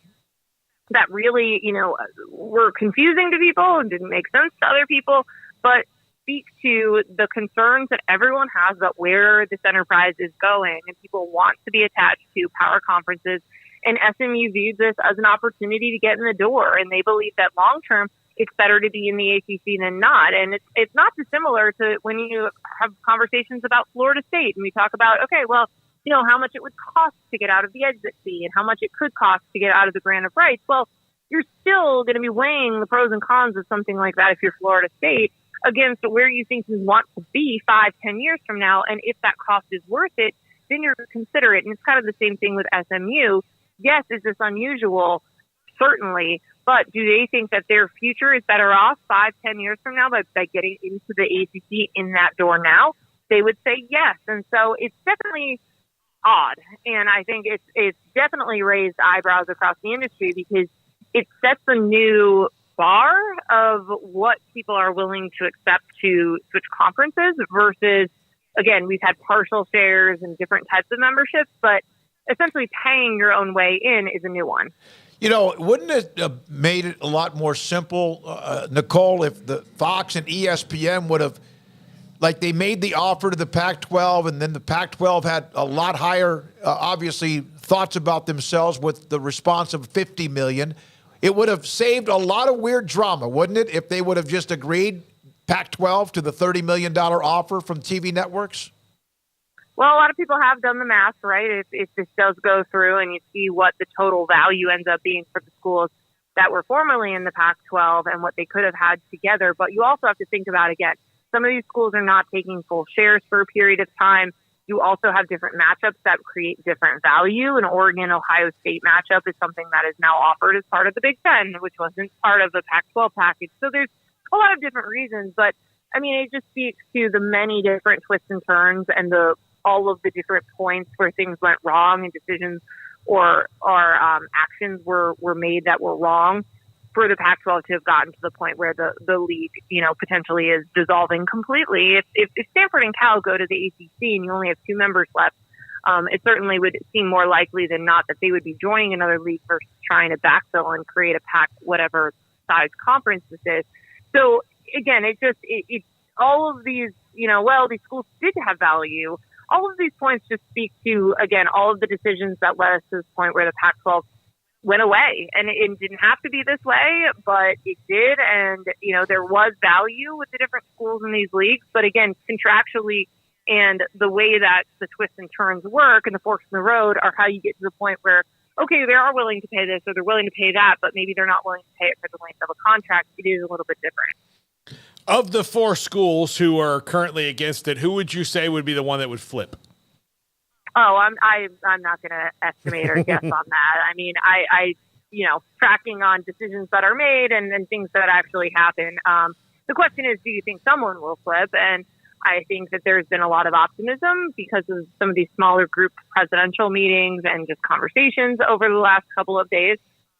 that really, were confusing to people and didn't make sense to other people, but speak to the concerns that everyone has about where this enterprise is going. And people want to be attached to power conferences. And SMU views this as an opportunity to get in the door. And they believe that long term, it's better to be in the ACC than not. And it's not dissimilar to when you have conversations about Florida State and we talk about, okay, well, how much it would cost to get out of the exit fee and how much it could cost to get out of the grant of rights. Well, you're still going to be weighing the pros and cons of something like that if you're Florida State against where you think you want to be 5-10 years from now. And if that cost is worth it, then you're consider it. And it's kind of the same thing with SMU. Yes, is this unusual? Certainly. But do they think that their future is better off 5-10 years from now by getting into the ACC in that door now? They would say yes. And so it's definitely odd. And I think it's definitely raised eyebrows across the industry because it sets a new bar of what people are willing to accept to switch conferences versus, again, we've had partial shares and different types of memberships, but essentially paying your own way in is a new one. Wouldn't it have made it a lot more simple, Nicole, if the Fox and ESPN would have like they made the offer to the Pac-12, and then the Pac-12 had a lot higher, obviously, thoughts about themselves with the response of $50 million. It would have saved a lot of weird drama, wouldn't it, if they would have just agreed, Pac-12, to the $30 million offer from TV networks? Well, a lot of people have done the math, right? If this does go through and you see what the total value ends up being for the schools that were formerly in the Pac-12 and what they could have had together. But you also have to think about, again, some of these schools are not taking full shares for a period of time. You also have different matchups that create different value. An Oregon-Ohio State matchup is something that is now offered as part of the Big Ten, which wasn't part of the Pac-12 package. So there's a lot of different reasons. But, I mean, it just speaks to the many different twists and turns and all of the different points where things went wrong and decisions or actions were made that were wrong for the Pac-12 to have gotten to the point where the league, potentially is dissolving completely. If Stanford and Cal go to the ACC and you only have 2 members left, it certainly would seem more likely than not that they would be joining another league versus trying to backfill and create a Pac, whatever size conference this is. So again, it all of these, these schools did have value. All of these points just speak to, again, all of the decisions that led us to this point where the Pac-12 went away. And it didn't have to be this way, but it did. And, there was value with the different schools in these leagues. But again, contractually and the way that the twists and turns work and the forks in the road are how you get to the point where, okay, they are willing to pay this or they're willing to pay that, but maybe they're not willing to pay it for the length of a contract. It is a little bit different. Of the 4 schools who are currently against it, who would you say would be the one that would flip? Oh, I'm not going to estimate or guess on that. I mean, I tracking on decisions that are made and things that actually happen. The question is, do you think someone will flip? And I think that there's been a lot of optimism because of some of these smaller group presidential meetings and just conversations over the last couple of days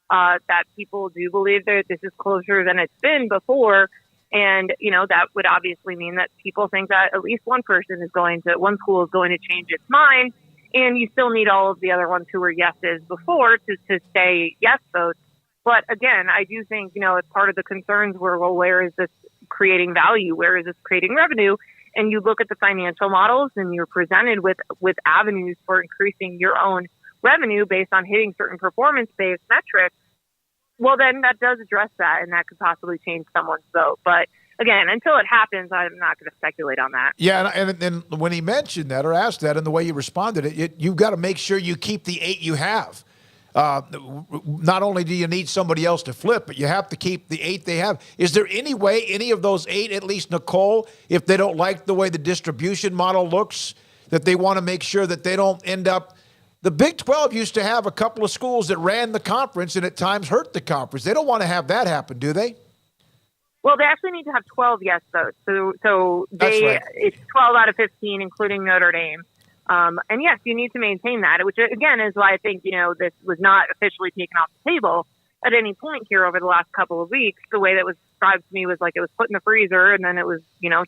that people do believe that this is closer than it's been before. And, that would obviously mean that people think that at least one school is going to change its mind. And you still need all of the other ones who were yeses before to say yes votes. But again, I do think, as part of the concerns were, well, where is this creating value? Where is this creating revenue? And you look at the financial models and you're presented with avenues for increasing your own revenue based on hitting certain performance-based metrics. Well, then that does address that, and that could possibly change someone's vote. But again, until it happens, I'm not going to speculate on that. Yeah, and when he mentioned that or asked that and the way you responded, you've got to make sure you keep the 8 you have. Not only do you need somebody else to flip, but you have to keep the 8 they have. Is there any way any of those 8, at least Nicole, if they don't like the way the distribution model looks, that they want to make sure that they don't end up – the Big 12 used to have a couple of schools that ran the conference and at times hurt the conference. They don't want to have that happen, do they? Well, they actually need to have 12 yes votes. So it's 12 out of 15, including Notre Dame. And yes, you need to maintain that, which again is why I think, this was not officially taken off the table at any point here over the last couple of weeks. The way that was described to me was like it was put in the freezer and then it was,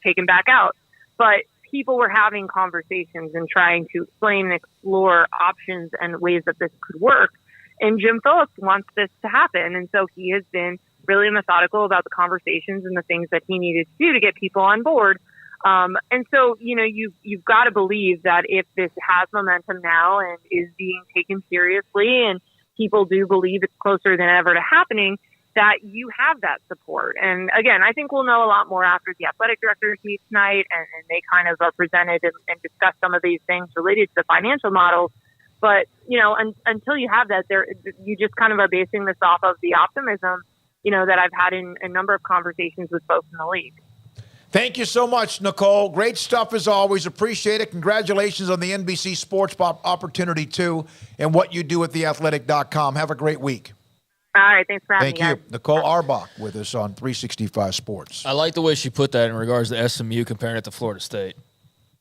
taken back out. But people were having conversations and trying to explain and explore options and ways that this could work. And Jim Phillips wants this to happen. And so he has been really methodical about the conversations and the things that he needed to do to get people on board. And so, you've got to believe that if this has momentum now and is being taken seriously and people do believe it's closer than ever to happening, that you have that support. And again, I think we'll know a lot more after the athletic directors meet tonight and they kind of are presented and discuss some of these things related to the financial models. But, until you have that, you just kind of are basing this off of the optimism, that I've had in a number of conversations with folks in the league. Thank you so much, Nicole. Great stuff as always. Appreciate it. Congratulations on the NBC Sports opportunity, too, and what you do at theathletic.com. Have a great week. All right. Thanks for having me. Thank you. Nicole Arbach with us on 365 Sports. I like the way she put that in regards to SMU comparing it to Florida State.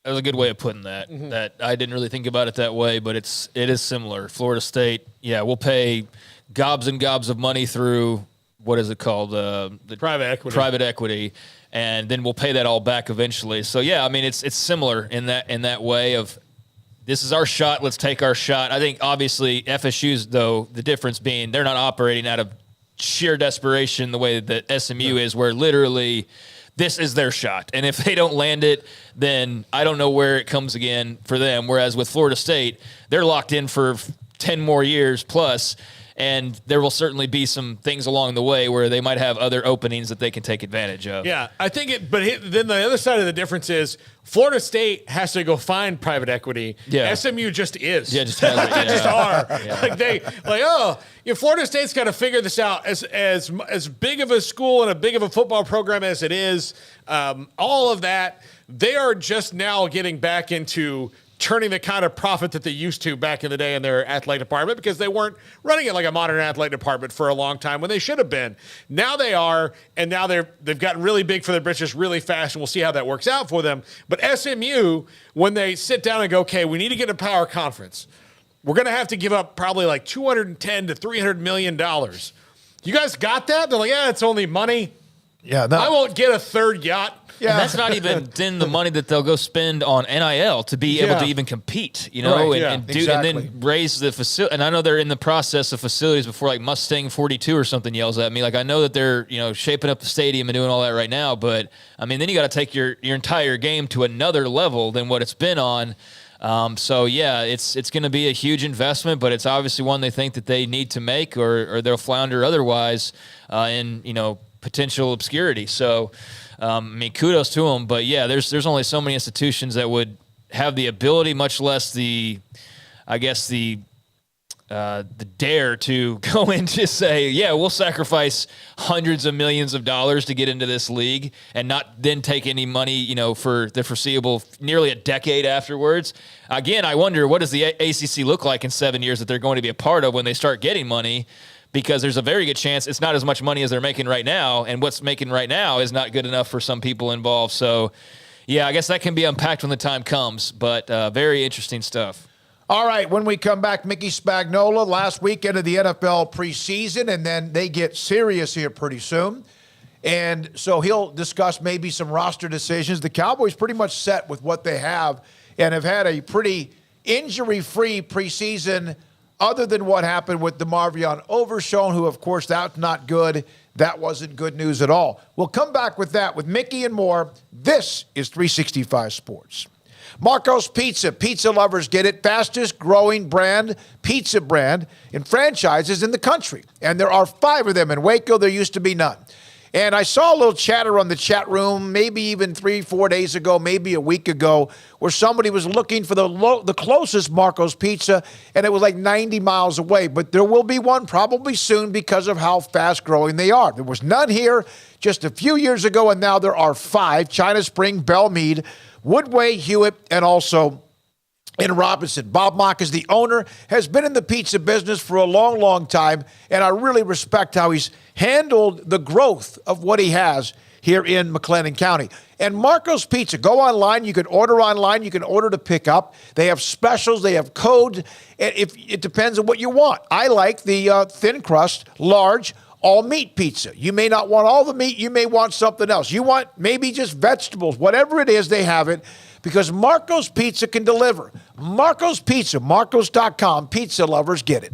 That was a good way of putting that. Mm-hmm. That I didn't really think about it that way, but it is similar. Florida State, we'll pay gobs and gobs of money through, what is it called? The private equity. And then we'll pay that all back eventually. So, it's similar in that way of this is our shot, let's take our shot. I think, obviously, FSU's, though, the difference being they're not operating out of sheer desperation the way that SMU is, where literally this is their shot. And if they don't land it, then I don't know where it comes again for them. Whereas with Florida State, they're locked in for 10 more years plus, and there will certainly be some things along the way where they might have other openings that they can take advantage of. Yeah, I think then the other side of the difference is Florida State has to go find private equity. Yeah. SMU just is. Yeah, just has it. They just are. Yeah. Florida State's got to figure this out. As big of a school and a big of a football program as it is, all of that, they are just now getting back into turning the kind of profit that they used to back in the day in their athletic department, because they weren't running it like a modern athletic department for a long time when they should have been. Now they are, and now they've gotten really big for their britches really fast, and we'll see how that works out for them. But SMU, when they sit down and go, okay, we need to get a power conference, we're going to have to give up probably like $210 to $300 million. You guys got that? They're like, yeah, it's only money. Yeah, I won't get a third yacht. Yeah. And that's not even then the money that they'll go spend on NIL to be able to even compete, and then raise the facility. And I know they're in the process of facilities before, like Mustang 42 or something yells at me. Like, I know that they're, shaping up the stadium and doing all that right now. But I mean, then you got to take your entire game to another level than what it's been on. So yeah, it's going to be a huge investment, but it's obviously one they think that they need to make, or they'll flounder otherwise in potential obscurity. So. Kudos to them, but yeah, there's only so many institutions that would have the ability, much less the dare to go in to say, yeah, we'll sacrifice hundreds of millions of dollars to get into this league and not then take any money, for the foreseeable nearly a decade afterwards. Again, I wonder, what does the ACC look like in 7 years that they're going to be a part of when they start getting money? Because there's a very good chance it's not as much money as they're making right now, and what's making right now is not good enough for some people involved. So, yeah, I guess that can be unpacked when the time comes, but very interesting stuff. All right, when we come back, Mickey Spagnola, last weekend of the NFL preseason, and then they get serious here pretty soon. And so he'll discuss maybe some roster decisions. The Cowboys pretty much set with what they have and have had a pretty injury-free preseason, other than what happened with DeMarvion Overshown, who, of course, that's not good. That wasn't good news at all. We'll come back with that with Mickey and more. This is 365 Sports. Marco's Pizza. Pizza lovers get it. Fastest growing pizza brand in franchises in the country. And there are 5 of them in Waco. There used to be none. And I saw a little chatter on the chat room, maybe even 3-4 days ago, maybe a week ago, where somebody was looking for the closest Marco's Pizza, and it was like 90 miles away. But there will be one probably soon because of how fast-growing they are. There was none here just a few years ago, and now there are 5, China Spring, Belmead, Woodway, Hewitt, and also in Robinson. Bob Mock is the owner, has been in the pizza business for a long, long time, and I really respect how he's handled the growth of what he has here in McLennan County. And Marco's Pizza, go online. You can order online. You can order to pick up. They have specials. They have codes. And it depends on what you want. I like the thin crust, large, all-meat pizza. You may not want all the meat. You may want something else. You want maybe just vegetables. Whatever it is, they have it, because Marco's Pizza can deliver. Marco's Pizza, Marcos.com. Pizza lovers get it.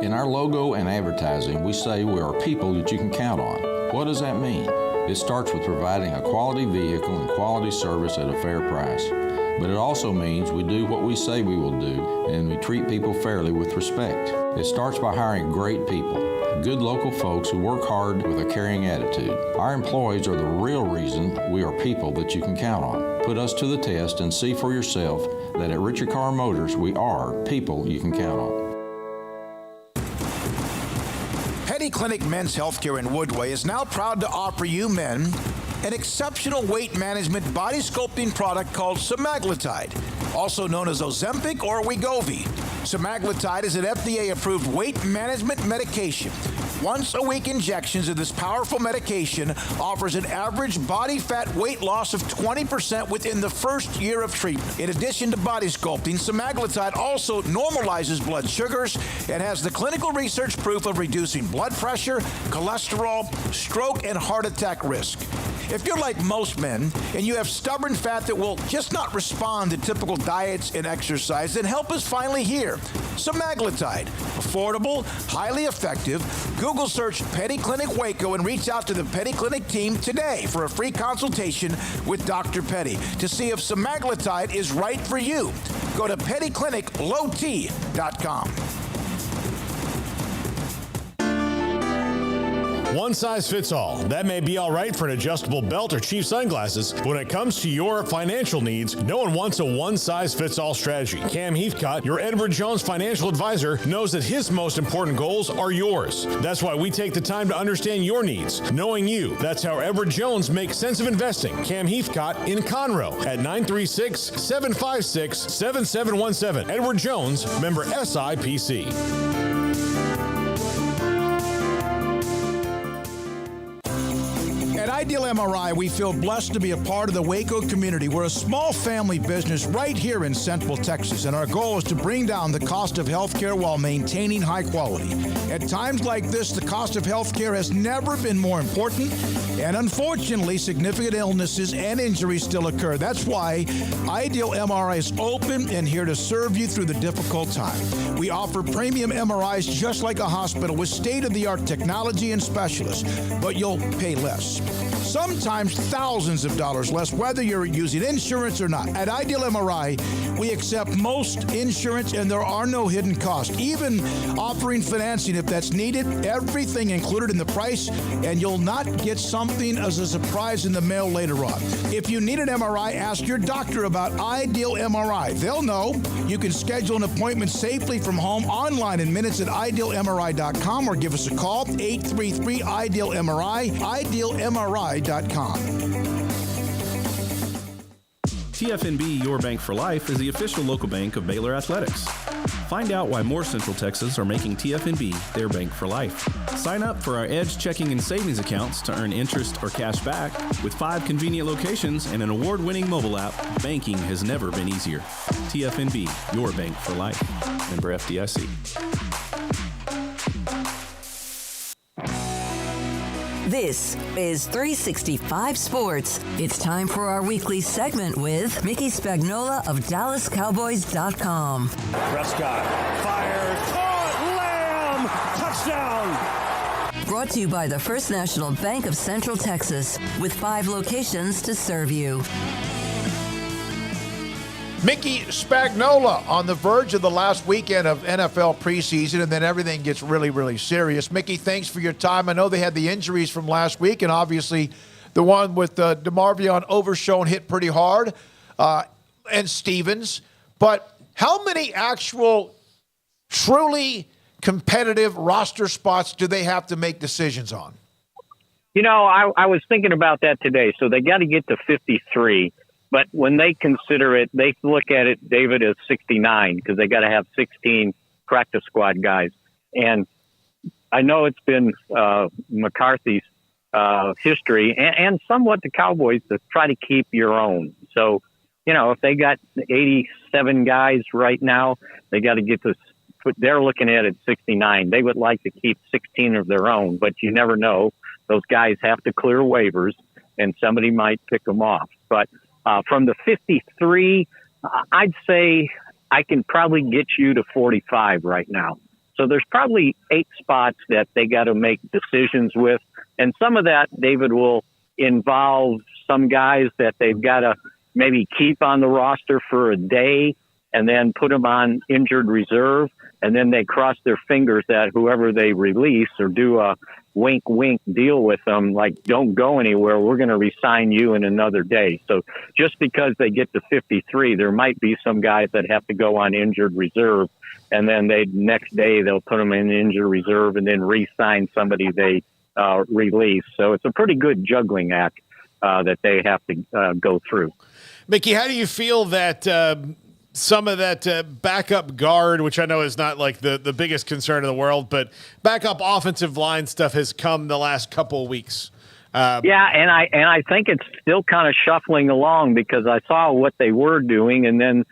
In our logo and advertising, we say we are people that you can count on. What does that mean? It starts with providing a quality vehicle and quality service at a fair price. But it also means we do what we say we will do, and we treat people fairly with respect. It starts by hiring great people, good local folks who work hard with a caring attitude. Our employees are the real reason we are people that you can count on. Put us to the test and see for yourself that at Richard Carr Motors, we are people you can count on. Petty Clinic Men's Healthcare in Woodway is now proud to offer you men an exceptional weight management body sculpting product called semaglutide, also known as Ozempic or Wegovy. Semaglutide is an FDA-approved weight management medication. Once-a-week injections of this powerful medication offers an average body fat weight loss of 20% within the first year of treatment. In addition to body sculpting, semaglutide also normalizes blood sugars and has the clinical research proof of reducing blood pressure, cholesterol, stroke, and heart attack risk. If you're like most men and you have stubborn fat that will just not respond to typical diets and exercise, then help is finally here. Semaglutide, affordable, highly effective. Google search Petty Clinic Waco and reach out to the Petty Clinic team today for a free consultation with Dr. Petty to see if semaglutide is right for you. Go to pettycliniclowt.com. One size fits all. That may be all right for an adjustable belt or cheap sunglasses, but when it comes to your financial needs, no one wants a one-size-fits-all strategy. Cam Heathcott, your Edward Jones financial advisor, knows that his most important goals are yours. That's why we take the time to understand your needs, knowing you. That's how Edward Jones makes sense of investing. Cam Heathcott in Conroe at 936-756-7717. Edward Jones, member SIPC. At Ideal MRI, we feel blessed to be a part of the Waco community. We're a small family business right here in Central Texas, and our goal is to bring down the cost of healthcare while maintaining high quality. At times like this, the cost of healthcare has never been more important, and unfortunately, significant illnesses and injuries still occur. That's why Ideal MRI is open and here to serve you through the difficult time. We offer premium MRIs just like a hospital with state-of-the-art technology and specialists, but you'll pay less. Sometimes thousands of dollars less, whether you're using insurance or not. At Ideal MRI, we accept most insurance and there are no hidden costs, even offering financing if that's needed. Everything included in the price, and you'll not get something as a surprise in the mail later on. If you need an MRI, ask your doctor about Ideal MRI. They'll know. You can schedule an appointment safely from home online in minutes at idealmri.com or give us a call, 833-IDEAL-MRI, idealmri.com. TFNB Your Bank for Life is the official local bank of Baylor Athletics. Find out why more Central Texas are making TFNB their bank for life. Sign up for our Edge checking and savings accounts to earn interest or cash back. With 5 convenient locations and an award-winning mobile app, banking has never been easier. TFNB, your bank for life. Member FDIC. This is 365 Sports. It's time for our weekly segment with Mickey Spagnola of DallasCowboys.com. Prescott fires, caught, Lamb, touchdown. Brought to you by the First National Bank of Central Texas, with 5 locations to serve you. Mickey Spagnola on the verge of the last weekend of NFL preseason, and then everything gets really, really serious. Mickey, thanks for your time. I know they had the injuries from last week, and obviously the one with DeMarvion Overshown hit pretty hard, and Stevens. But how many actual truly competitive roster spots do they have to make decisions on? You know, I was thinking about that today. So they got to get to 53. But when they consider it, they look at it, David, as 69 because they got to have 16 practice squad guys. And I know it's been McCarthy's history and somewhat the Cowboys to try to keep your own. So, you know, if they got 87 guys right now, they got to get this. They're looking at it 69. They would like to keep 16 of their own, but you never know. Those guys have to clear waivers, and somebody might pick them off. But from the 53, I'd say I can probably get you to 45 right now. So there's probably 8 spots that they got to make decisions with. And some of that, David, will involve some guys that they've got to maybe keep on the roster for a day and then put them on injured reserve. And then they cross their fingers that whoever they release or do a wink deal with them, like, don't go anywhere. We're going to re-sign you in another day. So just because they get to 53, there might be some guys that have to go on injured reserve. And then next day they'll put them in injured reserve and then re-sign somebody they release. So it's a pretty good juggling act that they have to go through. Mickey, how do you feel that some of that backup guard, which I know is not like the biggest concern in the world, but backup offensive line stuff has come the last couple of weeks? Yeah, and I think it's still kind of shuffling along because I saw what they were doing, and then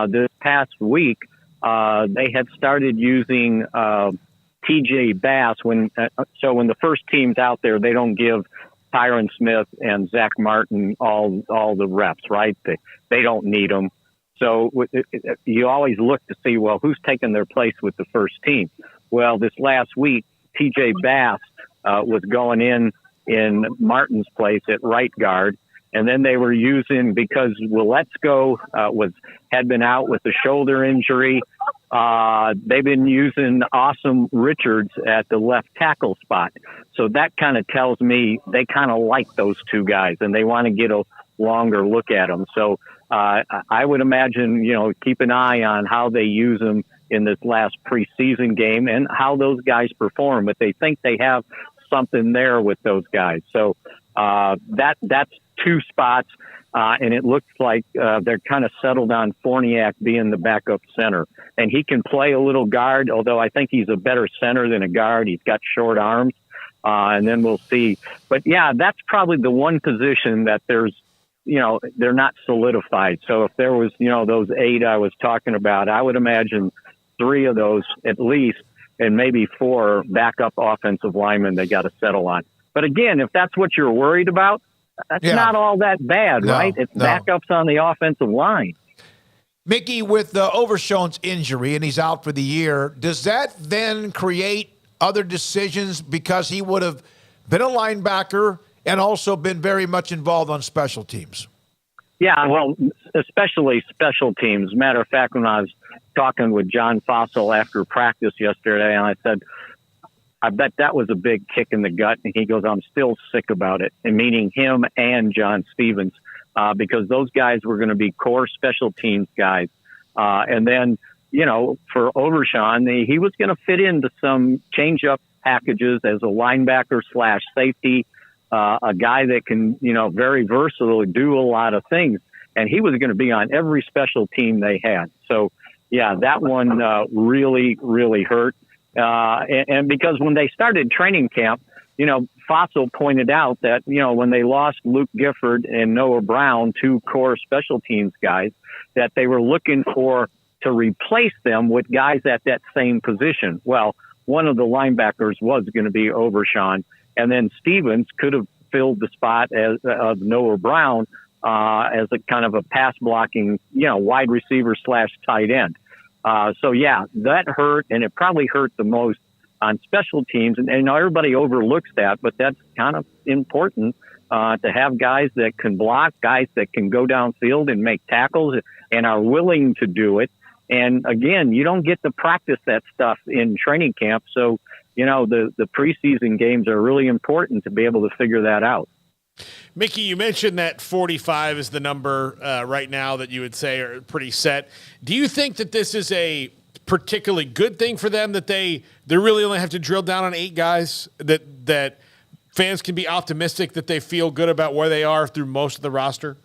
this past week they had started using TJ Bass when the first team's out there, they don't give Tyron Smith and Zach Martin all the reps, right? They don't need them. So you always look to see, well, who's taking their place with the first team? Well, this last week, TJ Bass was going in Martin's place at right guard. And then they were using, because Willetsko had been out with a shoulder injury, they've been using Awesome Richards at the left tackle spot. So that kind of tells me they kind of like those two guys, and they want to get a longer look at them. So I would imagine, keep an eye on how they use them in this last preseason game and how those guys perform. But they think they have something there with those guys. So that's two spots, and it looks like they're kind of settled on Forniak being the backup center. And he can play a little guard, although I think he's a better center than a guard. He's got short arms, and then we'll see. But, yeah, that's probably the one position that they're not solidified. So if there was, those 8 I was talking about, I would imagine 3 of those at least, and maybe 4 backup offensive linemen they got to settle on. But, again, if that's what you're worried about, that's not all that bad, right? It's backups on the offensive line. Mickey, with Overshown's injury and he's out for the year, does that then create other decisions because he would have been a linebacker and also been very much involved on special teams? Yeah, well, especially special teams. Matter of fact, when I was talking with John Fossil after practice yesterday, and I said, I bet that was a big kick in the gut. And he goes, I'm still sick about it. And meaning him and John Stevens, because those guys were going to be core special teams guys. And then, for Overshown, he was going to fit into some change-up packages as a linebacker / safety, a guy that can, very versatile, do a lot of things. And he was going to be on every special team they had. So, yeah, that one really, really hurt. And because when they started training camp, Fossil pointed out that, when they lost Luke Gifford and Noah Brown, 2 core special teams guys, that they were looking to replace them with guys at that same position. Well, one of the linebackers was going to be Overshown, and then Stevens could have filled the spot of Noah Brown as a kind of a pass blocking, wide receiver / tight end. So, yeah, that hurt, and it probably hurt the most on special teams. And everybody overlooks that, but that's kind of important to have guys that can block, guys that can go downfield and make tackles and are willing to do it. And, again, you don't get to practice that stuff in training camp. So, the preseason games are really important to be able to figure that out. Mickey, you mentioned that 45 is the number right now that you would say are pretty set. Do you think that this is a particularly good thing for them, that they really only have to drill down on 8 guys, that fans can be optimistic that they feel good about where they are through most of the roster?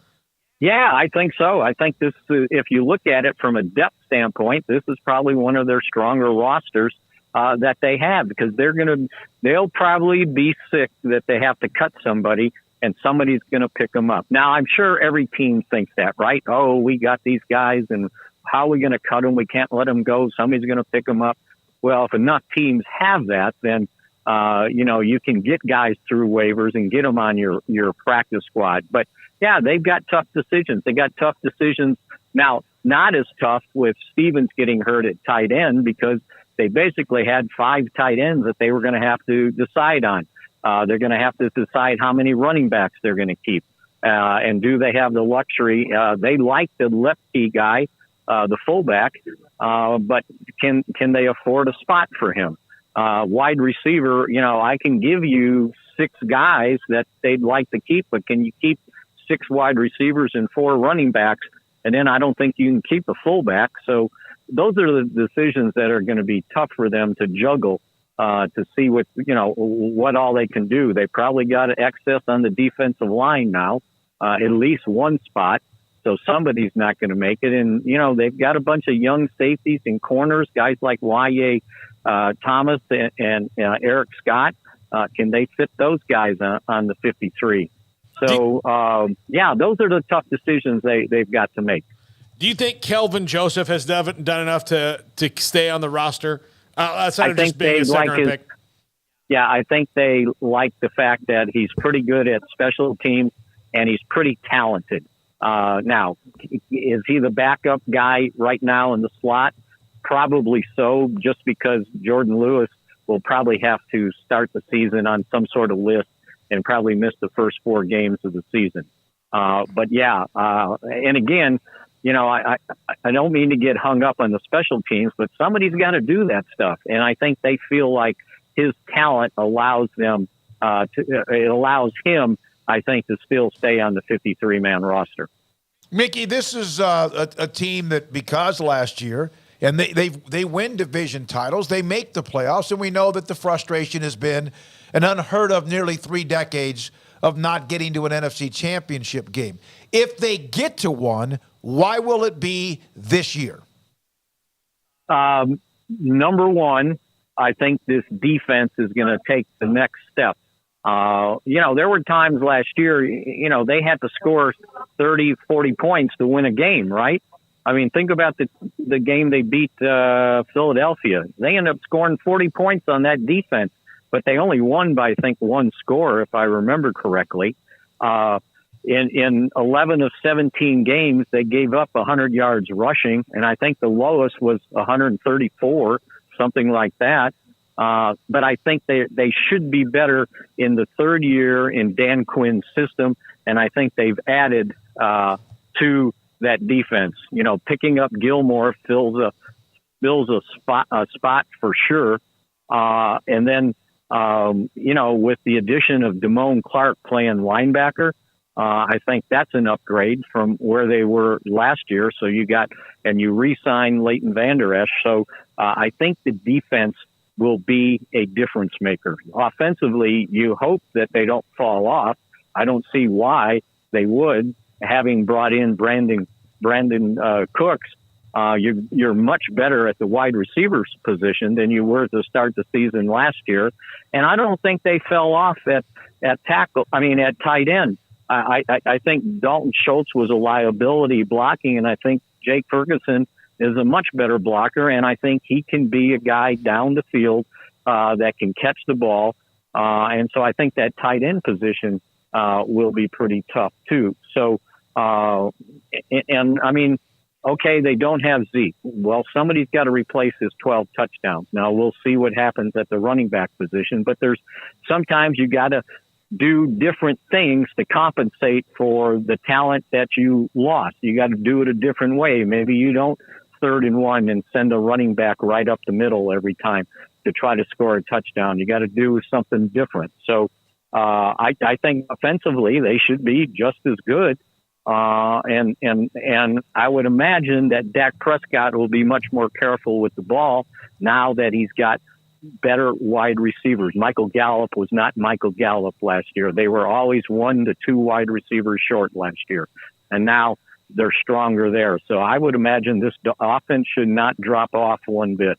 Yeah, I think so. I think this, if you look at it from a depth standpoint, this is probably one of their stronger rosters that they have, because they'll probably be sick that they have to cut somebody, and somebody's going to pick them up. Now, I'm sure every team thinks that, right? Oh, we got these guys, and how are we going to cut them? We can't let them go. Somebody's going to pick them up. Well, if enough teams have that, then, you can get guys through waivers and get them on your practice squad. But, yeah, they've got tough decisions. They got tough decisions. Now, not as tough with Stevens getting hurt at tight end, because they basically had 5 tight ends that they were going to have to decide on. They're going to have to decide how many running backs they're going to keep. And do they have the luxury? They like the lefty guy, the fullback, but can they afford a spot for him? Wide receiver, I can give you 6 guys that they'd like to keep, but can you keep 6 wide receivers and 4 running backs? And then I don't think you can keep a fullback. So those are the decisions that are going to be tough for them to juggle. To see what all they can do. They probably got excess on the defensive line now, at least one spot. So somebody's not going to make it. And, they've got a bunch of young safeties and corners, guys like Y.A. Thomas and Eric Scott. Can they fit those guys on the 53? So, those are the tough decisions they've got to make. Do you think Kelvin Joseph has done enough to stay on the roster? Outside of just being a second-round pick? yeah, I think they like the fact that he's pretty good at special teams and he's pretty talented. Now, is he the backup guy right now in the slot? Probably so, just because Jordan Lewis will probably have to start the season on some sort of list and probably miss the first 4 games of the season. But yeah, and again, you know, I don't mean to get hung up on the special teams, but somebody's got to do that stuff. And I think they feel like his talent allows them it allows him, I think, to still stay on the 53-man roster. Mickey, this is a team that, because last year, and they win division titles, they make the playoffs, and we know that the frustration has been an unheard of nearly 3 decades of not getting to an NFC championship game. If they get to one, why will it be this year? Number one, I think this defense is going to take the next step. You know, there were times last year, you know, they had to score 30, 40 points to win a game, right? I mean, think about the game they beat Philadelphia. They ended up scoring 40 points on that defense, but they only won by, I think, 1 score, if I remember correctly. In 11 of 17 games, they gave up 100 yards rushing, and I think the lowest was 134, something like that. But I think they should be better in the 3rd year in Dan Quinn's system, and I think they've added to that defense. You know, picking up Gilmore fills a spot for sure. And then, you know, with the addition of Damone Clark playing linebacker, I think that's an upgrade from where they were last year. So you re-sign Leighton Vander Esch. So I think the defense will be a difference maker. Offensively, you hope that they don't fall off. I don't see why they would, having brought in Brandon Cooks. You're much better at the wide receivers position than you were to start the season last year. And I don't think they fell off at tight end. I think Dalton Schultz was a liability blocking, and I think Jake Ferguson is a much better blocker, and I think he can be a guy down the field that can catch the ball. And so I think that tight end position will be pretty tough too. So, and I mean, okay, they don't have Zeke. Well, somebody's got to replace his 12 touchdowns. Now we'll see what happens at the running back position, but sometimes you got to do different things to compensate for the talent that you lost. You got to do it a different way. Maybe you don't 3rd and 1 and send a running back right up the middle every time to try to score a touchdown. You got to do something different. So I think offensively they should be just as good. And I would imagine that Dak Prescott will be much more careful with the ball now that he's got better wide receivers. Michael Gallup was not Michael Gallup last year. They were always 1 to 2 wide receivers short last year. And now they're stronger there. So I would imagine this offense should not drop off one bit.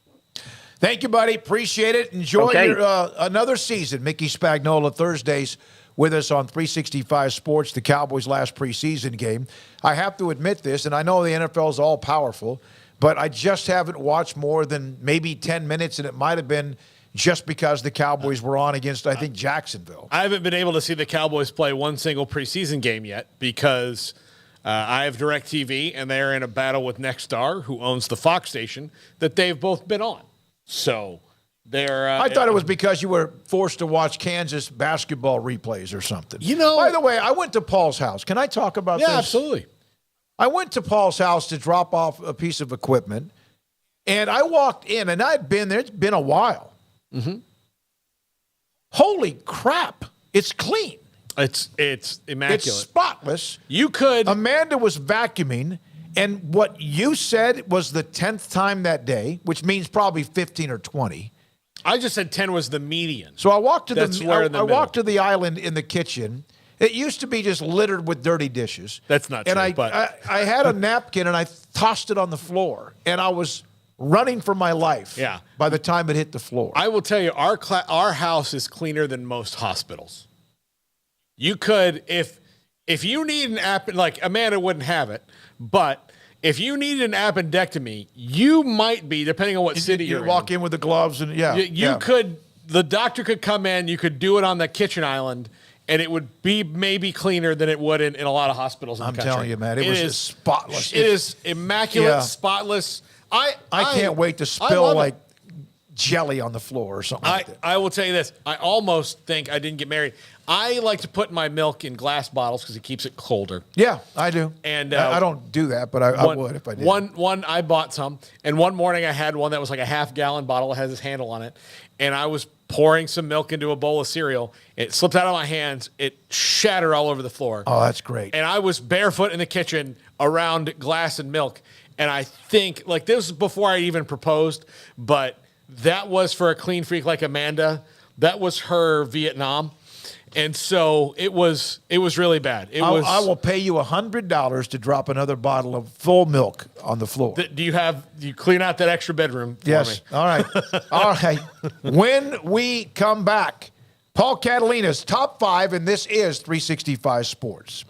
Thank you, buddy. Appreciate it. Enjoy your another season. Mickey Spagnola, Thursdays with us on 365 Sports, the Cowboys' last preseason game. I have to admit this, and I know the NFL is all-powerful, but I just haven't watched more than maybe 10 minutes, and it might have been just because the Cowboys were on against, I think, Jacksonville. I haven't been able to see the Cowboys play one single preseason game yet because I have DirecTV, and they're in a battle with Nexstar, who owns the Fox station, that they've both been on. So they're... I thought it was because you were forced to watch Kansas basketball replays or something. You know... By the way, I went to Paul's house. Can I talk about this? Yeah, absolutely. I went to Paul's house to drop off a piece of equipment, and I walked in, and I'd been there. It's been a while. Mm-hmm. Holy crap. It's clean. It's immaculate. It's spotless. You could... Amanda was vacuuming, and what you said was the 10th time that day, which means probably 15 or 20. I just said 10 was the median. So I walked to I walked to the island in the kitchen. It used to be just littered with dirty dishes. That's not true. And I had a napkin, and I tossed it on the floor, and I was running for my life. Yeah. By the time it hit the floor. I will tell you, our house is cleaner than most hospitals. You could, if you need an like Amanda wouldn't have it, but if you need an appendectomy, you might be, depending on what city you're in. You walk in with the gloves, and you could the doctor could come in, you could do it on the kitchen island, and it would be maybe cleaner than it would in a lot of hospitals in the country. I'm telling you, man, it was spotless. It is immaculate, spotless. I can't wait to spill like jelly on the floor or something like that. I will tell you this. I almost think I didn't get married. I like to put my milk in glass bottles because it keeps it colder. Yeah, I do. And I don't do that, but I would if I did. One, I bought some, and one morning I had one that was like a half-gallon bottle. It has this handle on it, and I was pouring some milk into a bowl of cereal. It slipped out of my hands. It shattered all over the floor. Oh, that's great. And I was barefoot in the kitchen around glass and milk, and I think, like, this was before I even proposed, but that was for a clean freak like Amanda. That was her Vietnam. And so it was really bad. I will pay you $100 to drop another bottle of full milk on the floor. Do you clean out that extra bedroom for Yes. me? All right. All right. When we come back, Paul Catalina's top 5, and this is 365 Sports.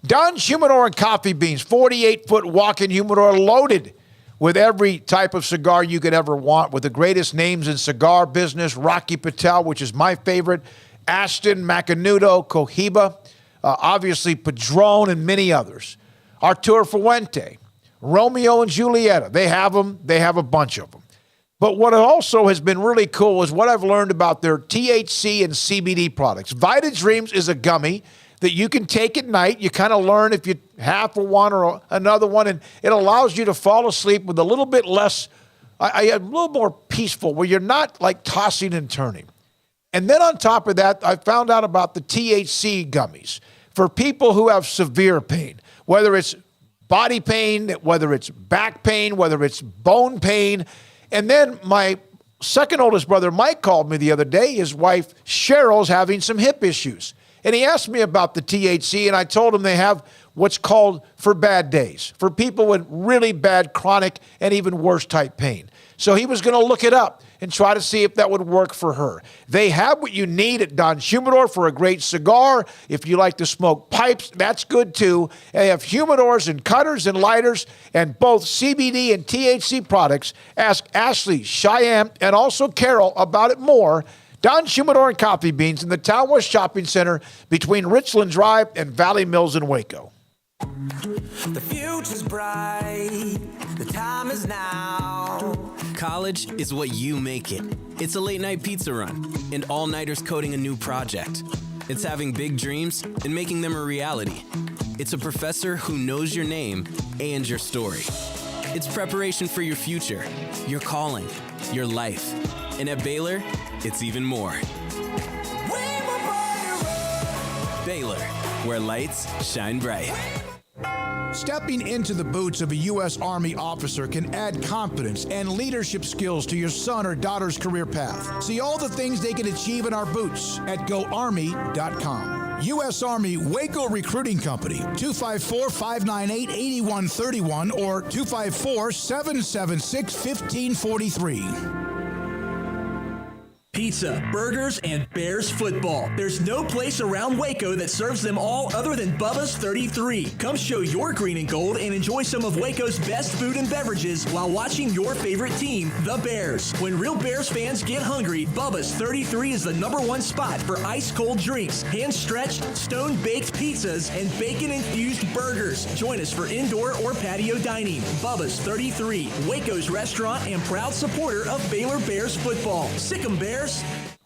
Don's Humidor and Coffee Beans, 48-foot walk-in humidor loaded with every type of cigar you could ever want, with the greatest names in cigar business, Rocky Patel, which is my favorite, Ashton, Macanudo, Cohiba, obviously Padron, and many others. Arturo Fuente, Romeo and Julieta. They have them. They have a bunch of them. But what also has been really cool is what I've learned about their THC and CBD products. Vita Dreams is a gummy that you can take at night. You kind of learn if you have one or another one, and it allows you to fall asleep with a little bit less, a little more peaceful, where you're not like tossing and turning. And then on top of that, I found out about the THC gummies for people who have severe pain, whether it's body pain, whether it's back pain, whether it's bone pain. And then my second oldest brother, Mike, called me the other day. His wife, Cheryl's having some hip issues. And he asked me about the THC, and I told him they have what's called for bad days, for people with really bad chronic and even worse type pain. So he was going to look it up and try to see if that would work for her. They have what you need at Don's Humidor for a great cigar. If you like to smoke pipes, that's good too. They have humidors and cutters and lighters and both CBD and THC products. Ask Ashley, Cheyenne, and also Carol about it more. Don's Humidor and Coffee Beans in the Town West Shopping Center between Richland Drive and Valley Mills in Waco. The future's bright. The time is now. College is what you make it. It's a late night pizza run and all-nighters coding a new project. It's having big dreams and making them a reality. It's a professor who knows your name and your story. It's preparation for your future, your calling, your life. And at Baylor, it's even more. Baylor, where lights shine bright. Stepping into the boots of a U.S. Army officer can add confidence and leadership skills to your son or daughter's career path. See all the things they can achieve in our boots at GoArmy.com. U.S. Army Waco Recruiting Company, 254-598-8131 or 254-776-1543. Pizza, burgers, and Bears football. There's no place around Waco that serves them all other than Bubba's 33. Come show your green and gold and enjoy some of Waco's best food and beverages while watching your favorite team, the Bears. When real Bears fans get hungry, Bubba's 33 is the #1 spot for ice-cold drinks, hand-stretched, stone-baked pizzas, and bacon-infused burgers. Join us for indoor or patio dining. Bubba's 33, Waco's restaurant and proud supporter of Baylor Bears football. Sick 'em, Bears.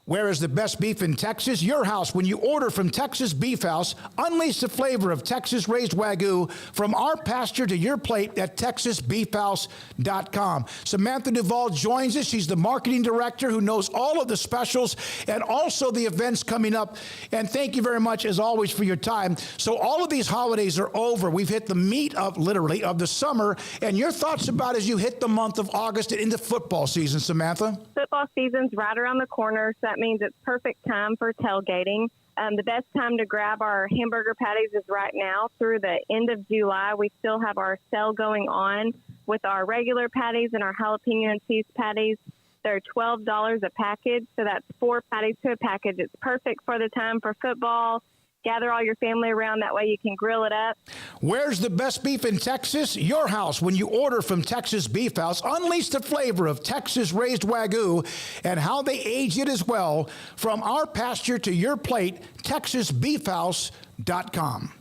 Where is the best beef in Texas? Your house. When you order from Texas Beef House, unleash the flavor of Texas-raised Wagyu from our pasture to your plate at TexasBeefHouse.com. Samantha Duvall joins us. She's the marketing director who knows all of the specials and also the events coming up. And thank you very much, as always, for your time. So all of these holidays are over. We've hit the meat of, literally, of the summer. And your thoughts about as you hit the month of August and into football season, Samantha? Football season's right around the corner, so that means it's perfect time for tailgating. The best time to grab our hamburger patties is right now through the end of July. We still have our sale going on with our regular patties and our jalapeno and cheese patties. They're $12 a package, so that's 4 patties to a package. It's perfect for the time for football. gather all your family around. That way you can grill it up. Where's the best beef in Texas? Your house. When you order from Texas Beef House, unleash the flavor of Texas-raised Wagyu and how they age it as well. From our pasture to your plate, TexasBeefHouse.com.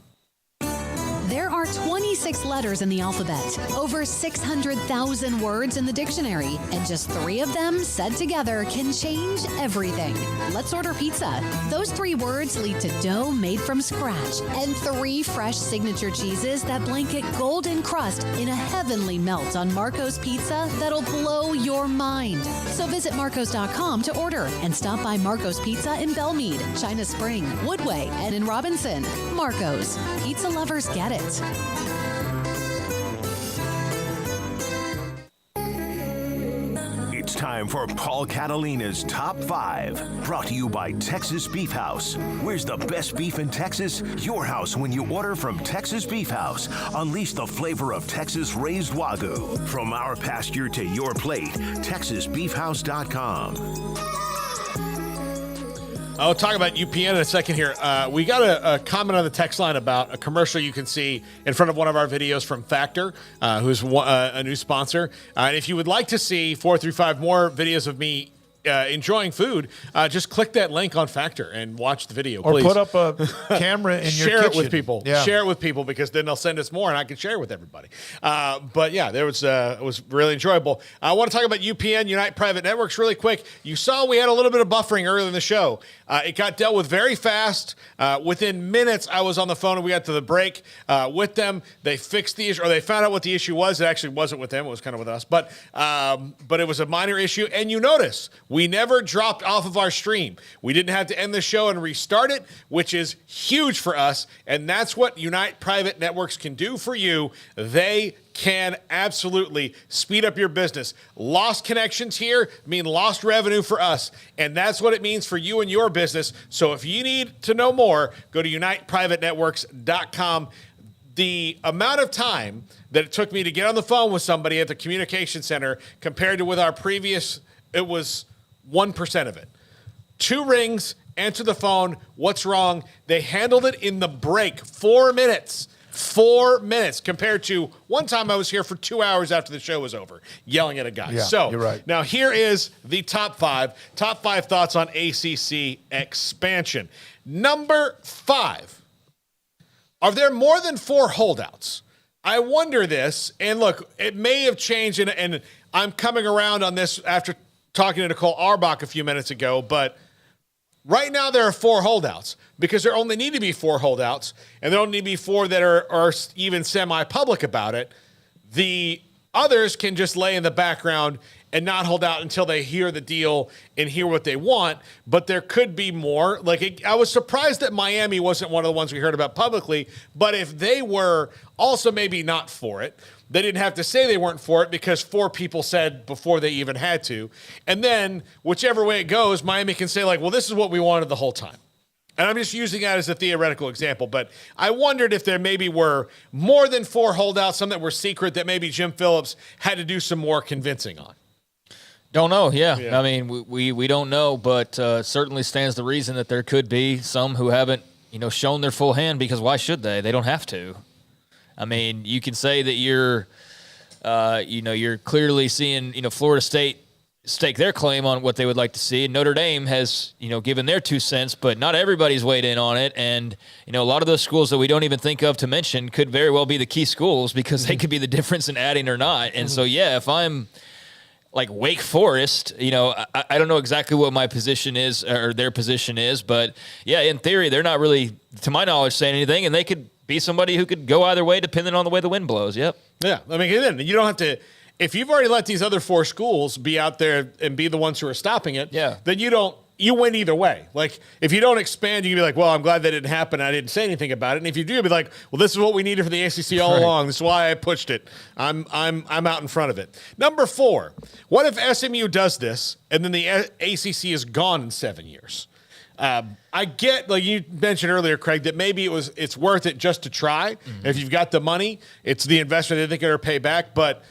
There are 26 letters in the alphabet, over 600,000 words in the dictionary, and just 3 of them said together can change everything. Let's order pizza. Those 3 words lead to dough made from scratch and 3 fresh signature cheeses that blanket golden crust in a heavenly melt on Marco's Pizza that'll blow your mind. So visit Marcos.com to order and stop by Marco's Pizza in Belmead, China Spring, Woodway, and in Robinson. Marco's. Pizza lovers get it. It's time for Paul Catalina's Top 5, brought to you by Texas Beef House. Where's the best beef in Texas? Your house when you order from Texas Beef House. Unleash the flavor of Texas-raised Wagyu. From our pasture to your plate, TexasBeefHouse.com. I'll talk about UPN in a second here. We got a comment on the text line about a commercial you can see in front of one of our videos from Factor, who's a new sponsor. And if you would like to see 4 through 5 more videos of me enjoying food, just click that link on Factor and watch the video, or please. put up a camera in your share kitchen. it with people. Yeah. Share it with people, because then they'll send us more and I can share it with everybody. But yeah, it was really enjoyable. I want to talk about UPN, Unite Private Networks, really quick. You saw we had a little bit of buffering earlier in the show. It got dealt with very fast. Within minutes, I was on the phone and we got to the break with them. They fixed the issue, or they found out what the issue was. It actually wasn't with them. It was kind of with us. But it was a minor issue. And you notice we never dropped off of our stream. We didn't have to end the show and restart it, which is huge for us. And that's what Unite Private Networks can do for you. They can absolutely speed up your business. Lost connections here mean lost revenue for us. And that's what it means for you and your business. So if you need to know more, go to UnitePrivateNetworks.com. The amount of time that it took me to get on the phone with somebody at the communication center compared to with our previous, it was 1% of it. 2 rings, answer the phone, what's wrong? They handled it in the break, 4 minutes. 4 minutes compared to one time I was here for 2 hours after the show was over, yelling at a guy. Yeah, so you're right. Now here is the top 5 thoughts on ACC expansion. Number 5. Are there more than 4 holdouts? I wonder this, and look, it may have changed, and I'm coming around on this after talking to Nicole Auerbach a few minutes ago, but right now there are 4 holdouts because there only need to be 4 holdouts, and there only need to be 4 that are even semi-public about it. The others can just lay in the background and not hold out until they hear the deal and hear what they want, but there could be more. I was surprised that Miami wasn't one of the ones we heard about publicly, but if they were also maybe not for it, they didn't have to say they weren't for it because 4 people said before they even had to. And then whichever way it goes, Miami can say well, this is what we wanted the whole time. And I'm just using that as a theoretical example, but I wondered if there maybe were more than 4 holdouts, some that were secret that maybe Jim Phillips had to do some more convincing on. Don't know, yeah. I mean, we don't know, but certainly stands the reason that there could be some who haven't, shown their full hand, because why should they? They don't have to. I mean, you can say that you're clearly seeing, Florida State stake their claim on what they would like to see. And Notre Dame has, given their 2 cents, but not everybody's weighed in on it. And, a lot of those schools that we don't even think of to mention could very well be the key schools because they could be the difference in adding or not. And so, yeah, if I'm like Wake Forest, I don't know exactly what my position is or their position is, but yeah, in theory, they're not really, to my knowledge, saying anything, and they could be somebody who could go either way depending on the way the wind blows. Yep. Yeah. I mean, then you don't have to, if you've already let these other 4 schools be out there and be the ones who are stopping it, then you win either way. Like, if you don't expand, you can be like, well, I'm glad that didn't happen. I didn't say anything about it. And if you do, you'll be like, well, this is what we needed for the ACC all along. This is why I pushed it. I'm out in front of it. Number 4, what if SMU does this and then the ACC is gone in 7 years? I get, like you mentioned earlier, Craig, that maybe it's worth it just to try. Mm-hmm. If you've got the money, it's the investment they think they're going to pay back. But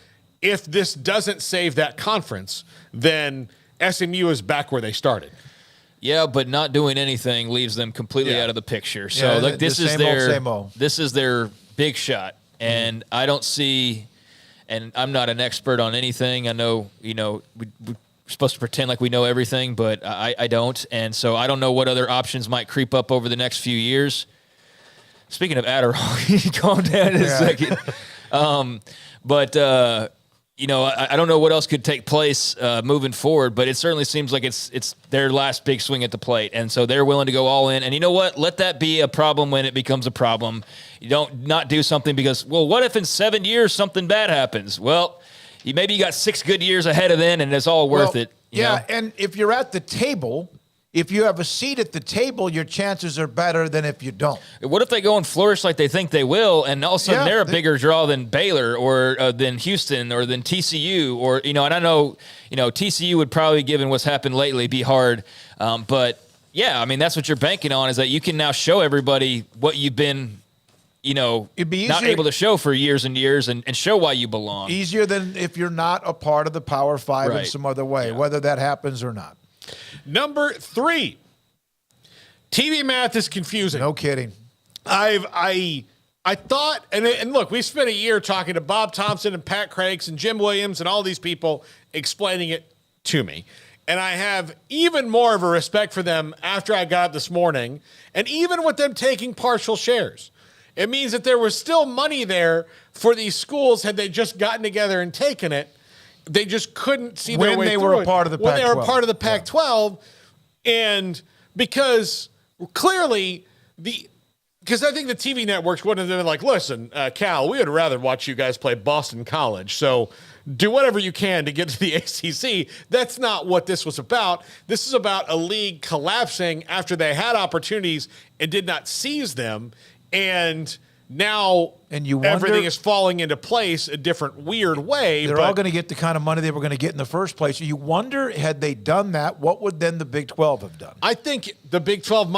if this doesn't save that conference, then SMU is back where they started. Yeah, but not doing anything leaves them completely out of the picture. So Yeah, like this the is same old. this is their big shot, and I don't see. And I'm not an expert on anything. I know, we're supposed to pretend like we know everything, but I don't. And so I don't know what other options might creep up over the next few years. Speaking of Adderall, calm down in a second. I don't know what else could take place moving forward, but it certainly seems like it's their last big swing at the plate. And so they're willing to go all in. And you know what? Let that be a problem when it becomes a problem. You don't not do something because, well, what if in 7 years something bad happens? Well, maybe you got 6 good years ahead of then, and it's all worth it. You know? And if you're at the table, if you have a seat at the table, your chances are better than if you don't. What if they go and flourish like they think they will, and all of a sudden they're a bigger draw than Baylor or than Houston or than TCU or, and I know, TCU would probably, given what's happened lately, be hard. But, yeah, I mean, that's what you're banking on is that you can now show everybody what you've been it'd be not able to show for years and years and show why you belong. Easier than if you're not a part of the Power Five in some other way, whether that happens or not. Number 3, TV math is confusing. No kidding. I thought, and look, we spent a year talking to Bob Thompson and Pat Crakes and Jim Williams and all these people explaining it to me. And I have even more of a respect for them after I got up this morning, and even with them taking partial shares. It means that there was still money there for these schools had they just gotten together and taken it. They just couldn't see their way through it. When they were a part of the Pac-12. When they were part of the Pac-12. And because clearly because I think the TV networks wouldn't have been like, listen, Cal, we would rather watch you guys play Boston College. So do whatever you can to get to the ACC. That's not what this was about. This is about a league collapsing after they had opportunities and did not seize them. And now everything is falling into place a different weird way. They're all going to get the kind of money they were going to get in the first place. You wonder, had they done that, what would then the Big 12 have done? I think the Big 12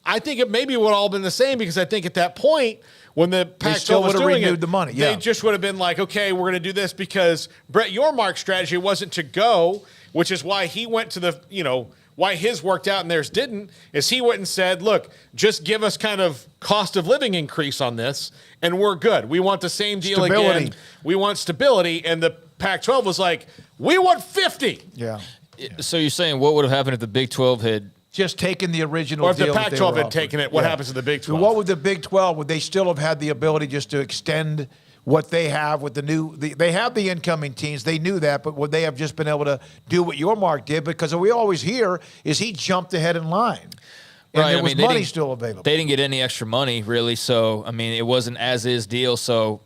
I think it maybe would all been the same because I think at that point when the Pac-12 was doing it, the money. They just would have been like, okay, we're going to do this because Brett Yormark's strategy wasn't to go, which is why he went to the, why his worked out and theirs didn't, is he went and said, look, just give us kind of cost of living increase on this, and we're good. We want the same deal again. We want stability. And the Pac-12 was like, we want 50. Yeah. So you're saying what would have happened if the Big 12 had just taken the original deal? Or if deal the Pac-12 had taken it, what happens to the Big 12? So what would the Big 12, would they still have had the ability just to extend what they have with they have the incoming teams. They knew that, but would they have just been able to do what Yormark did? Because what we always hear is he jumped ahead in line. And there was money still available. They didn't get any extra money, really. So, I mean, it wasn't as-is deal. So,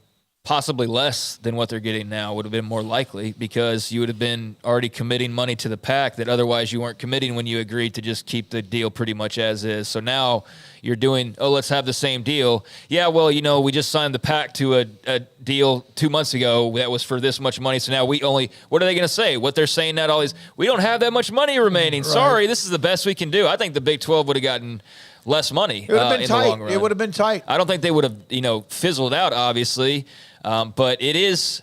possibly less than what they're getting now would have been more likely because you would have been already committing money to the Pac that otherwise you weren't committing when you agreed to just keep the deal pretty much as is. So now you're doing, let's have the same deal. Yeah, well, we just signed the Pac to a deal 2 months ago that was for this much money. So now what are they going to say? What they're saying now, we don't have that much money remaining. Right. Sorry, this is the best we can do. I think the Big 12 would have gotten less money in the long run. It would have been tight. I don't think they would have, fizzled out, obviously. But it is,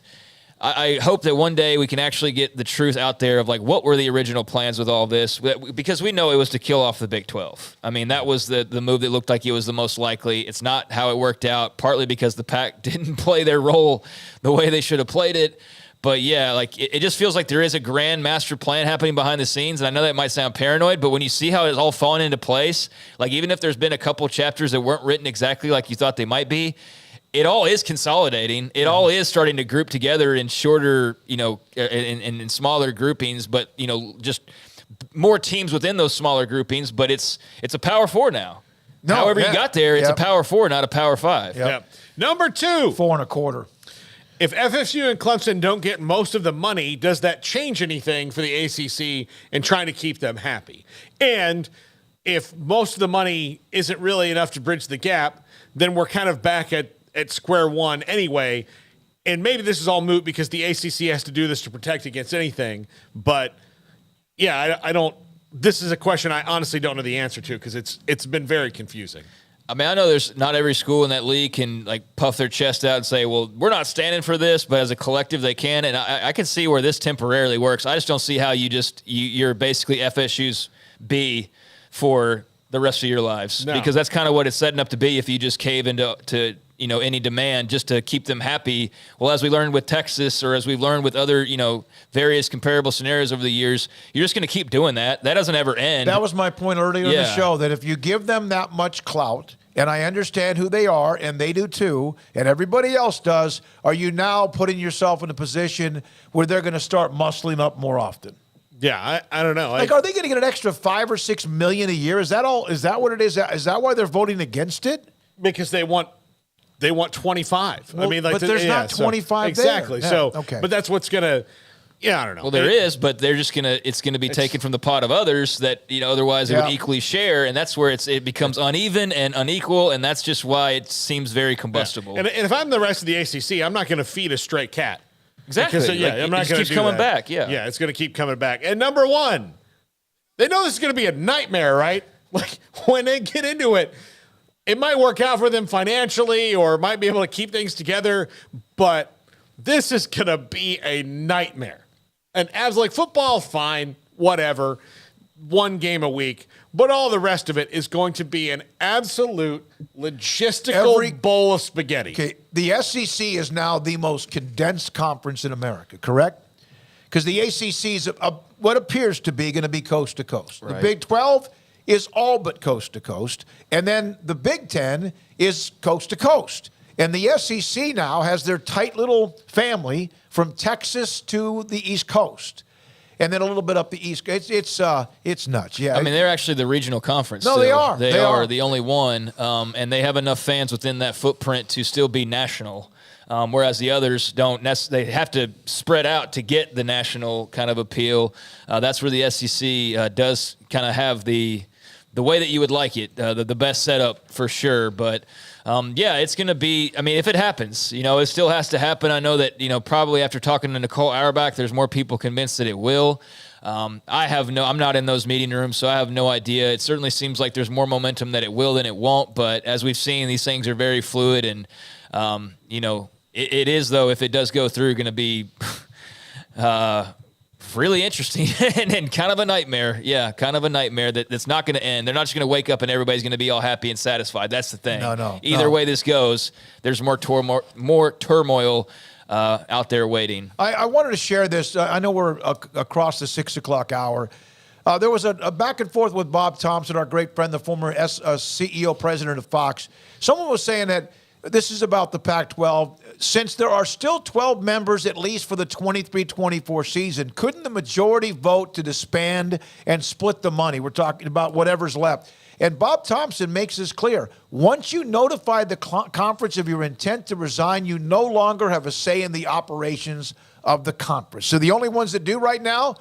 I hope that one day we can actually get the truth out there of what were the original plans with all this, because we know it was to kill off the Big 12. I mean, that was the move that looked like it was the most likely. It's not how it worked out, partly because the Pac didn't play their role the way they should have played it. But yeah, it just feels like there is a grand master plan happening behind the scenes. And I know that might sound paranoid, but when you see how it's all fallen into place, even if there's been a couple chapters that weren't written exactly like you thought they might be, it all is consolidating. It all is starting to group together in shorter, in smaller groupings, but, just more teams within those smaller groupings. But it's a Power 4 now. However you got there, it's a Power 4, not a Power 5. Yep. Number 2. 4 1/4. If FSU and Clemson don't get most of the money, does that change anything for the ACC in trying to keep them happy? And if most of the money isn't really enough to bridge the gap, then we're kind of back at square one anyway. And maybe this is all moot because the ACC has to do this to protect against anything. But yeah, I don't, this is a question I honestly don't know the answer to because it's been very confusing. I mean, I know there's not every school in that league can puff their chest out and say, well, we're not standing for this, but as a collective they can. And I can see where this temporarily works. I just don't see how you're basically FSU's B for the rest of your lives, because that's kind of what it's setting up to be if you just cave into any demand just to keep them happy. Well, as we learned with Texas, or as we've learned with other, various comparable scenarios over the years, you're just going to keep doing that. That doesn't ever end. That was my point earlier in the show, that if you give them that much clout, and I understand who they are, and they do too, and everybody else does, are you now putting yourself in a position where they're going to start muscling up more often? Yeah, I don't know. Like, are they going to get an extra $5 or $6 million a year? Is that all? Is that what it is? Is that why they're voting against it? Because they want 25. Well, but there's not 25 exactly. there. So, okay. But that's what's going to. Yeah, I don't know. Well, there is, but they're just it's gonna be taken from the pot of others that otherwise they would equally share, and that's where it becomes uneven and unequal, and that's just why it seems very combustible. Yeah. And if I'm the rest of the ACC, I'm not going to feed a stray cat. Exactly. Because, I'm not going to keep coming back. Yeah. Yeah, it's going to keep coming back. And number one, they know this is going to be a nightmare, right? Like when they get into it, it might work out for them financially, or might be able to keep things together, but this is going to be a nightmare. And like football, fine, whatever, one game a week, but all the rest of it is going to be an absolute logistical bowl of spaghetti. Okay, the SEC is now the most condensed conference in America, correct? Because the ACC is what appears to be going to be coast to coast. Right. The Big 12 is all but coast to coast, and then the Big 10 is coast to coast. And the SEC now has their tight little family from Texas to the East Coast, and then a little bit up the East. It's nuts. Yeah, I mean, they're actually the regional conference. No, still. they are. They are the only one, and they have enough fans within that footprint to still be national. Whereas the others don't. They have to spread out to get the national kind of appeal. That's where the SEC does kind of have the way that you would like it, the best setup for sure. But it's going to be, I mean, if it happens, it still has to happen. I know that, probably after talking to Nicole Auerbach, there's more people convinced that it will. I'm not in those meeting rooms, so I have no idea. It certainly seems like there's more momentum that it will than it won't. But as we've seen, these things are very fluid. And, it is, though, if it does go through, going to be really interesting and kind of a nightmare. Yeah, kind of a nightmare that's not going to end. They're not just going to wake up and everybody's going to be all happy and satisfied. That's the thing. No. Either way this goes, there's more turmoil out there waiting. I wanted to share this. I know we're across the 6 o'clock hour. There was a back and forth with Bob Thompson, our great friend, the former CEO president of Fox. Someone was saying that this is about the Pac-12. Since there are still 12 members, at least for the 23-24 season, couldn't the majority vote to disband and split the money? We're talking about whatever's left. And Bob Thompson makes this clear. Once you notify the conference of your intent to resign, you no longer have a say in the operations of the conference. So the only ones that do right now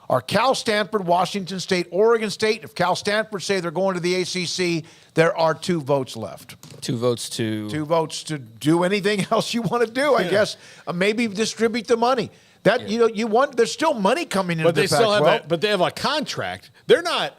are Cal, Stanford, Washington State, Oregon State. If Cal, Stanford say they're going to the ACC, there are 2 votes left. 2 votes to... 2 votes to do anything else you want to do, I guess. Maybe distribute the money. There's still money coming into the Pac-12. But they have a contract. They're not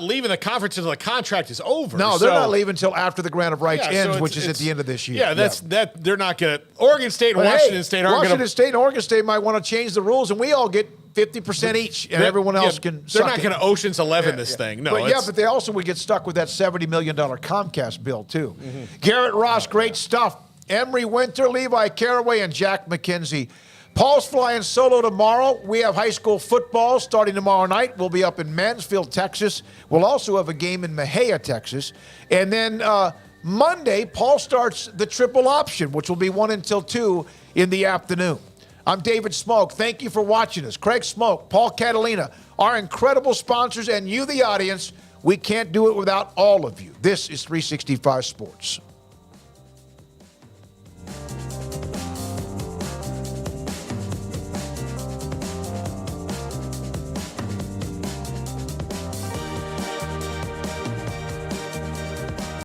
leaving the conference until the contract is over. No, they're not leaving until after the grant of rights ends, which is at the end of this year. Yeah, they're not going to. Oregon State and Washington State aren't going to. Washington State and Oregon State might want to change the rules, and we all get 50% each, and everyone else can. They're not going to Ocean's 11 this thing. No, but they also would get stuck with that $70 million Comcast bill too. Mm-hmm. Garrett Ross, great stuff. Emery Winter, Levi Caraway, and Jack McKenzie. Paul's flying solo tomorrow. We have high school football starting tomorrow night. We'll be up in Mansfield, Texas. We'll also have a game in Mejia, Texas. And then Monday, Paul starts the triple option, which will be 1 until 2 in the afternoon. I'm David Smoak. Thank you for watching us. Craig Smoak, Paul Catalina, our incredible sponsors, and you, the audience. We can't do it without all of you. This is 365 Sports.